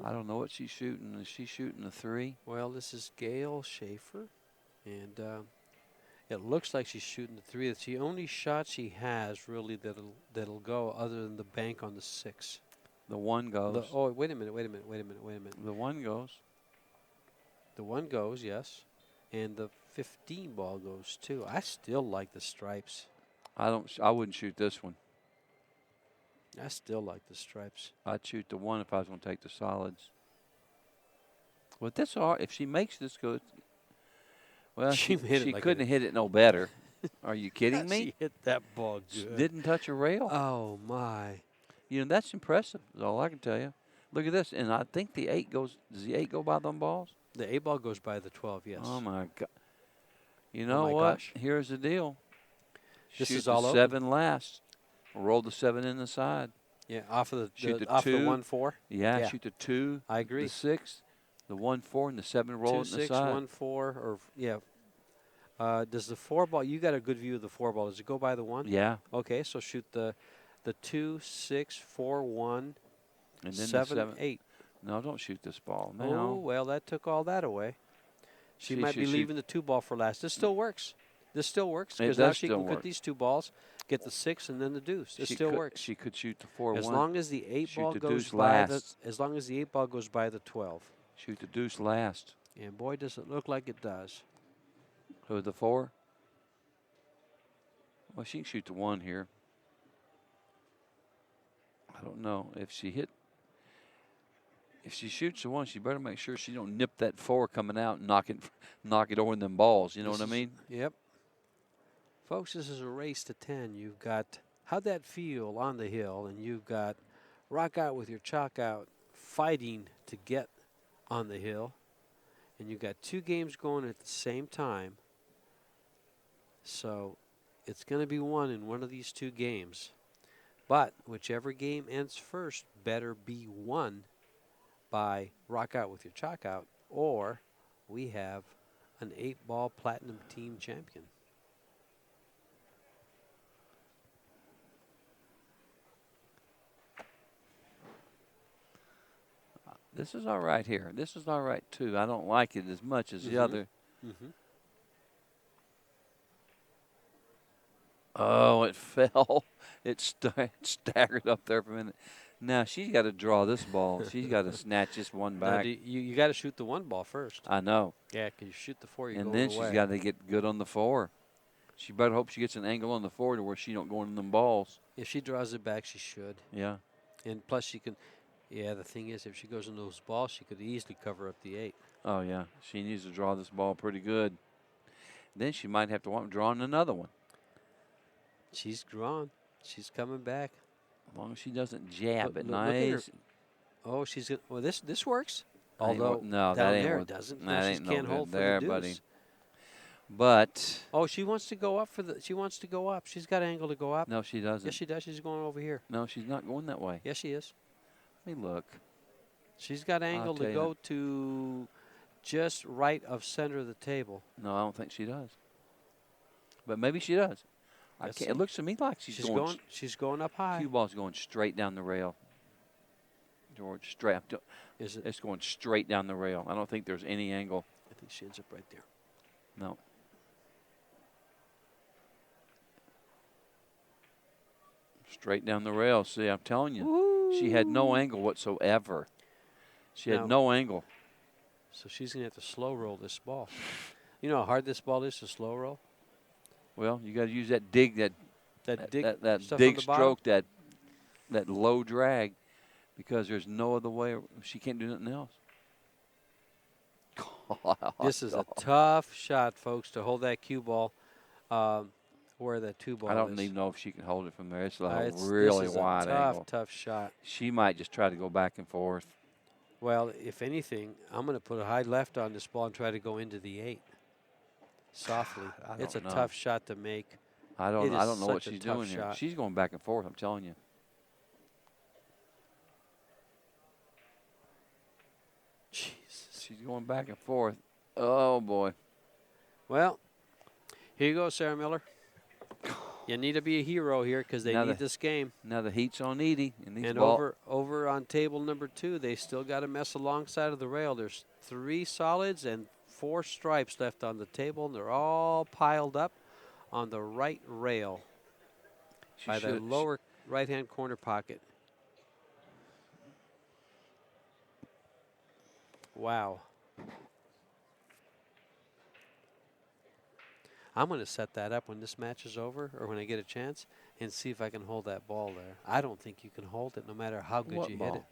I don't know what she's shooting. Is she shooting a 3? Well, this is Gail Schaefer, and it looks like she's shooting the 3. It's the only shot she has really that'll go other than the bank on the 6. The 1 goes. Wait a minute. The 1 goes. The 1 goes, yes, and the 15 ball goes too. I still like the stripes. I wouldn't shoot this one. I still like the stripes. I'd shoot the 1 if I was going to take the solids. Well, if she makes this good, well, she couldn't hit it no better. Are you kidding me? She hit that ball She good. didn't touch a rail. Oh my! You know, that's impressive. That's all I can tell you. Look at this, and I think the 8 goes. Does the 8 go by them balls? The 8 ball goes by the 12. Yes. Oh my God! You know my what? gosh. Here's the deal. This Shoot is all the open. 7 last. Roll the 7 in the side. Yeah, off of Shoot the off 2. the 1-4. Yeah, shoot the 2. I agree. The 6, the 1-4, and the 7 roll 2, it in the 6, side. 1, 4, or yeah. Does the 4 ball? You got a good view of the 4 ball. Does it go by the 1? Yeah. Okay, so shoot the 2, 6, 4, 1, And then 7, the 7. 8. No, don't shoot this ball. No. Oh well, that took all that away. She She might should be shoot- leaving the 2 ball for last. This still works. This still works It because now does she still can work. put these 2 balls, get the 6, and then the deuce. It still works. She could shoot the 4-1. As long as the 8 shoot ball the goes deuce by last. as long as the 8 ball goes by the 12. Shoot the deuce last. And boy, does it look like it does. Who, the 4? Well, she can shoot the 1 here. I don't know if she shoots the 1, she better make sure she don't nip that 4 coming out and knock it over in them balls. You know what I mean? Yep. Folks, this is a race to 10. You've got How'd That Feel on the hill, and you've got Rock Out with your chalk out fighting to get on the hill, and you've got 2 games going at the same time. So it's going to be won in one of these 2 games. But whichever game ends first better be won by Rock Out with your chalk out, or we have an 8-ball platinum team champion. This is all right here. This is all right, too. I don't like it as much as the other. Oh, it fell. It staggered up there for a minute. Now, she's got to draw this ball. She's got to snatch this one Now, back. you got to shoot the 1 ball first. I know. Yeah, because you shoot the 4, you're And going then away. she's got to get good on the 4. She better hope she gets an angle on the 4 to where she don't go into them balls. If she draws it back, she should. Yeah. And plus, she can. Yeah, the thing is, if she goes in those balls, she could easily cover up the 8. Oh, yeah. She needs to draw this ball pretty good. Then she might have to want drawing another one. She's drawn. She's coming back. As long as she doesn't jab it Look at her. nice. Oh, she's good. Well, this works. Ain't Although no, that down ain't there what- it doesn't. that Now she ain't no can't good hold for there, the buddy. deuce. But Oh, she wants to go up for the. She wants to go up. She's got angle to go up. no, she doesn't. Yes, she does. She's going over here. No, she's not going that way. Yes, she is. Let me look. She's got angle tell to you go to just right of center of the table. No, I don't think she does. But maybe she does. I Let's can't, see. it looks to me like she's going. She's going up high. Cue ball's going straight down the rail. George, straight. Is it? It's going straight down the rail. I don't think there's any angle. I think she ends up right there. No. Straight down the rail. See, I'm telling you. She had no angle whatsoever. She had No. no angle. So she's going to have to slow roll this ball. You know how hard this ball is to slow roll? Well, you got to use that dig, That dig, that stuff dig on the bottom? stroke, that low drag, because there's no other way. She can't do nothing else. This is a tough shot, folks, to hold that cue ball where that 2 ball I don't is. even know if she can hold it from there. It's a This really is a wide angle. tough shot. She might just try to go back and forth. Well, if anything, I'm going to put a high left on this ball and try to go into the 8 softly. I It's a don't know. tough shot to make. I It don't is know what such a she's tough doing here. shot. She's going back and forth, I'm telling you. Jesus. She's going back and forth. Oh, boy. Well, here you go, Sarah Miller. You need to be a hero here because they Now need this game. Now the heat's on Edie. And, these And ball, over on table number 2, they still got to mess alongside of the rail. There's 3 solids and 4 stripes left on the table, and they're all piled up on the right rail by the lower right-hand corner pocket. Wow. I'm going to set that up when this match is over or when I get a chance and see if I can hold that ball there. I don't think you can hold it no matter how good What you ball? hit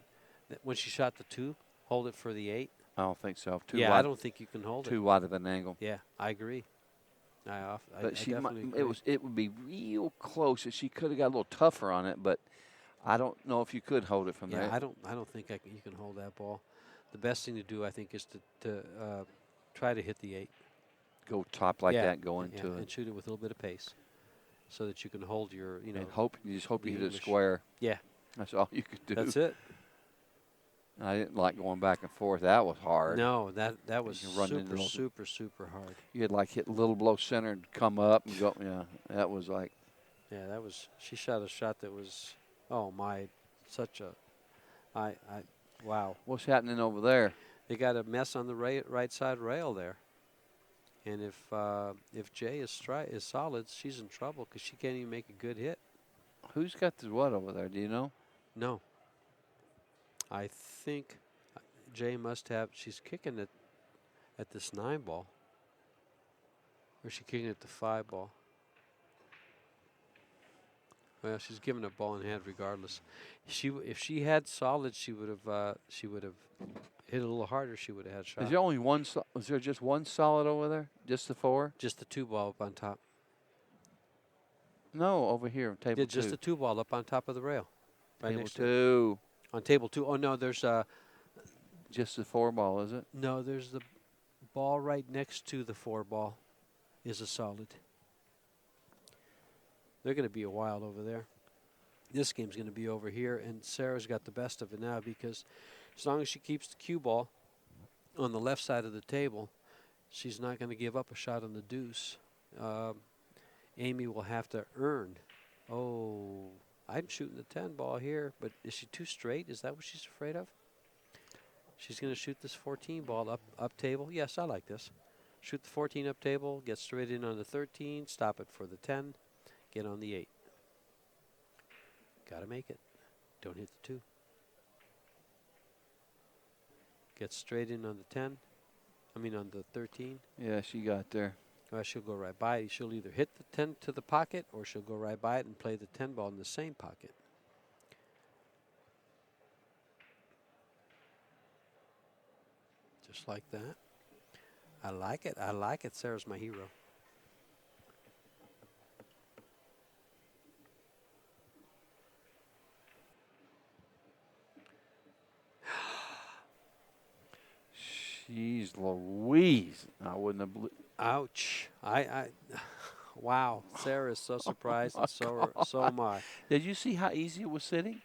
it. When she shot the 2, hold it for the 8. I don't think so. Too Yeah, wide, I don't think you can hold too it. wide of an angle. Yeah, I agree. I But she definitely might, agree. it would be real close if she could have got a little tougher on it, but I don't know if you could hold it from Yeah, there. I don't think you can hold that ball. The best thing to do, I think, is to try to hit the 8. Go top like Yeah, that, go into and it. shoot it with a little bit of pace, so that you can hold your, And you just hope you the hit it English. square. Yeah, That's all you could do. that's it. I didn't like going back and forth. That was hard. No, that was You run into super, those- super hard. You had like hit a little below center and come up and go. Yeah, that was like. Yeah, that was. She shot a shot that was, oh my, such a, wow. What's happening over there? They got a mess on the right side rail there. And if Jay is solid, she's in trouble because she can't even make a good hit. Who's got the what over there? Do you know? No. I think Jay must have. She's kicking it at this 9 ball. Or is she kicking it at the 5 ball? Well, she's giving a ball in hand regardless. If she had solid, she would have hit a little harder. She would have had a shot. Is there only one? Was there just one solid over there? Just the 4? Just the 2 ball up on top. No, over here, table Yeah, 2. just the 2 ball up on top of the rail. Right table next to 2. on table 2. Oh no, there's Just the 4 ball, is it? no, there's the ball right next to the 4 ball is a solid. They're going to be a while over there. This game's going to be over here, and Sarah's got the best of it now because as long as she keeps the cue ball on the left side of the table, she's not going to give up a shot on the deuce. Amy will have to earn. Oh, I'm shooting the 10 ball here, but is she too straight? Is that what she's afraid of? She's going to shoot this 14 ball up table. Yes, I like this. Shoot the 14 up table, get straight in on the 13, stop it for the 10, get on the 8. Got to make it. Don't hit the 2. Get straight in on the 10. I mean on the 13. Yeah, she got there. Well, she'll go right by it. She'll either hit the 10 to the pocket or she'll go right by it and play the 10 ball in the same pocket. Just like that. I like it. I like it. Sarah's my hero. Jeez Louise. I wouldn't have believed. Ouch. Wow. Sarah is so surprised, and so am I. Did you see how easy it was sitting?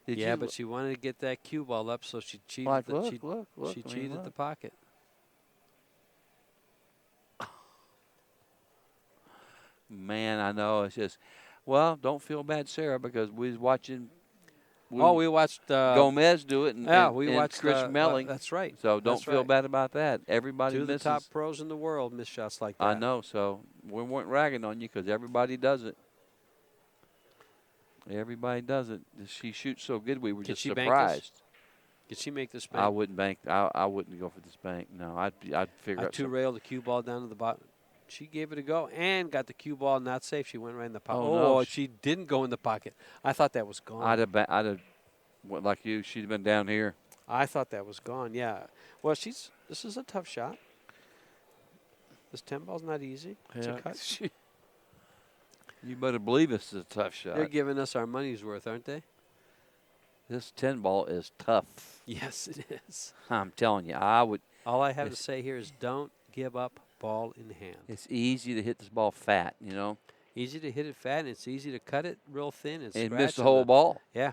Did Yeah, you? but she wanted to get that cue ball up, so she cheated. Like, She look. she I mean, cheated the look. pocket. Man, I know. It's just, well, don't feel bad, Sarah, because we was watching. We watched Gomez do it, and, yeah, and, we and watched Chris Melling. that's right. So don't That's feel right. bad about that. Everybody Two of the misses. top pros in the world miss shots like that. I know. So we weren't ragging on you because everybody does it. Everybody does it. She shoots so good, we were Did just she bank surprised. Did she make this I bank? wouldn't bank. I wouldn't go for this bank. No, I'd figure I out something. two-railed the cue ball down to the bottom. She gave it a go and got the cue ball not safe. She went right in the pocket. Oh, no. She didn't go in the pocket. I thought that was gone. I'd have, like you. She'd have been down here. I thought that was gone. Yeah. Well, this is a tough shot. This 10 ball's not easy. It's a cut. You better believe this is a tough shot. They're giving us our money's worth, aren't they? This 10 ball is tough. Yes, it is. I'm telling you, I would. All I have to say here is don't give up ball in hand. It's easy to hit this ball fat, you know. Easy to hit it fat, and it's easy to cut it real thin and And scratch miss the whole ball. Yeah.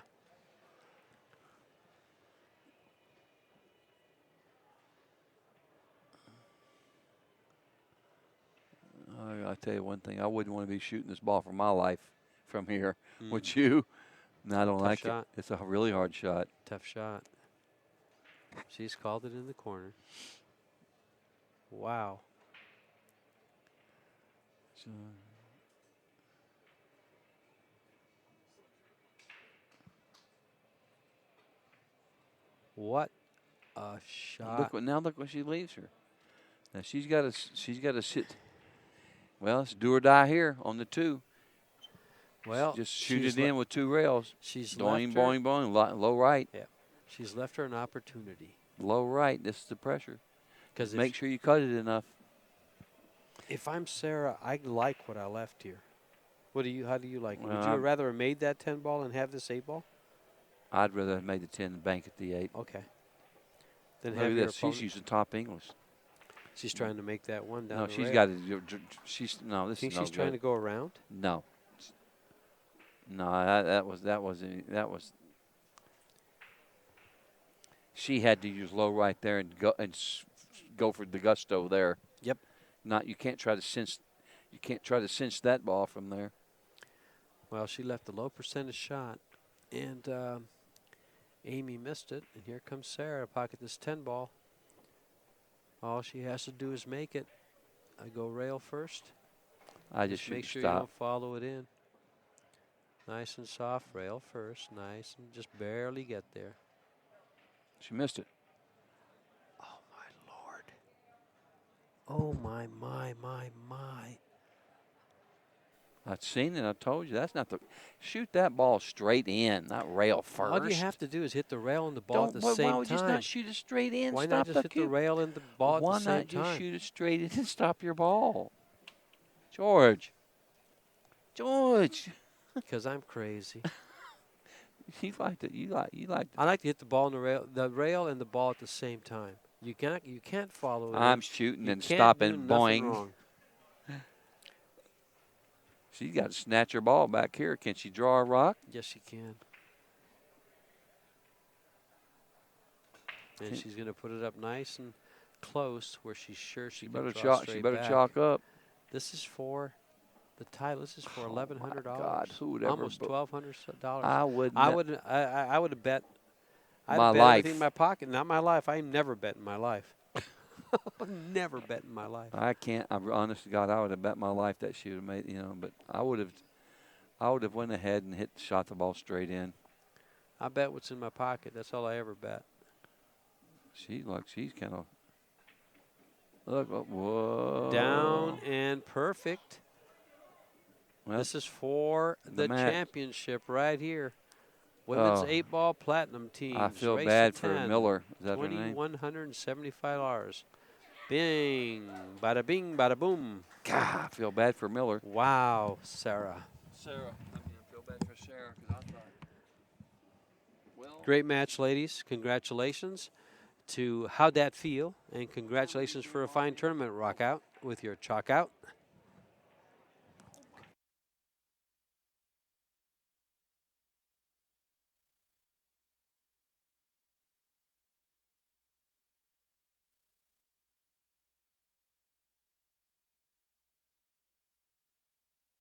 I'll tell you one thing. I wouldn't want to be shooting this ball for my life from here. Would you? No, I don't Tough like shot. it. It's a really hard shot. Tough shot. She's called it in the corner. Wow. So, What a shot. look when she leaves her. Now she's got to sit. Well, it's do or die here on the 2. Well, just shoot it in with 2 rails. She's Boing, left her, boing, boing. Low right. Yeah. She's left her an opportunity. Low right. This is the pressure. Because make sure you cut it enough. If I'm Sarah, I like what I left here. How do you like it? Well, Would you rather have made that 10 ball and have this 8 ball? I'd rather have made the 10 and bank at the 8. Okay. Then Look have at your this. opponent. She's using top English. She's trying to make that one down. No, the she's rail. got to. No, this Think is no she's trying to go around? No. No, that was. She had to use low right there and go for the gusto there. Yep. You can't try to cinch. You can't try to cinch that ball from there. Well, she left a low percentage shot, and Amy missed it. And here comes Sarah to pocket this 10 ball. All she has to do is make it. I go rail first. I just make sure stop. you don't follow it in. Nice and soft rail first. Nice and just barely get there. She missed it. Oh, my Lord. Oh, my. I've seen it. I told you. That's not the. Shoot that ball straight in, not rail first. All you have to do is hit the rail and the ball at the same time. Why would you just not shoot it straight in? Why stop not just hit the rail and the ball at the same time? Why not just shoot it straight in and stop your ball? George. Because I'm crazy. You like it. You like it. I like to hit the ball and the rail and the ball at the same time. You can't follow it. I'm shooting you and can't stopping. do nothing Boing. wrong. She's got to snatch her ball back here. Can she draw a rock? Yes, she can. And she's going to put it up nice and close where she's sure she can draw chalk. straight She better back. chalk up. This is for the title. This is for $1,100. God, who would ever almost $1,200. I would. I would have bet. I'd My bet life. everything in my pocket. Not my life. I never bet in my life. Never bet in my life. I can't. I'm honest to God, I would have bet my life that she would have made. But I would have went ahead and shot the ball straight in. I bet what's in my pocket. That's all I ever bet. She's kind of. Look, whoa. Down and perfect. Well, this is for the match. championship right here. Women's Oh. 8-ball platinum teams. I feel race bad to for 10, Miller. Is that her name? $2,175. Bing, bada bing, bada boom. God, I feel bad for Miller. Wow, Sarah. Sarah. I feel bad for Sarah because I thought. Well. Great match, ladies. Congratulations to How'd That Feel? And congratulations for a fine tournament, Rock Out, with your chalk out.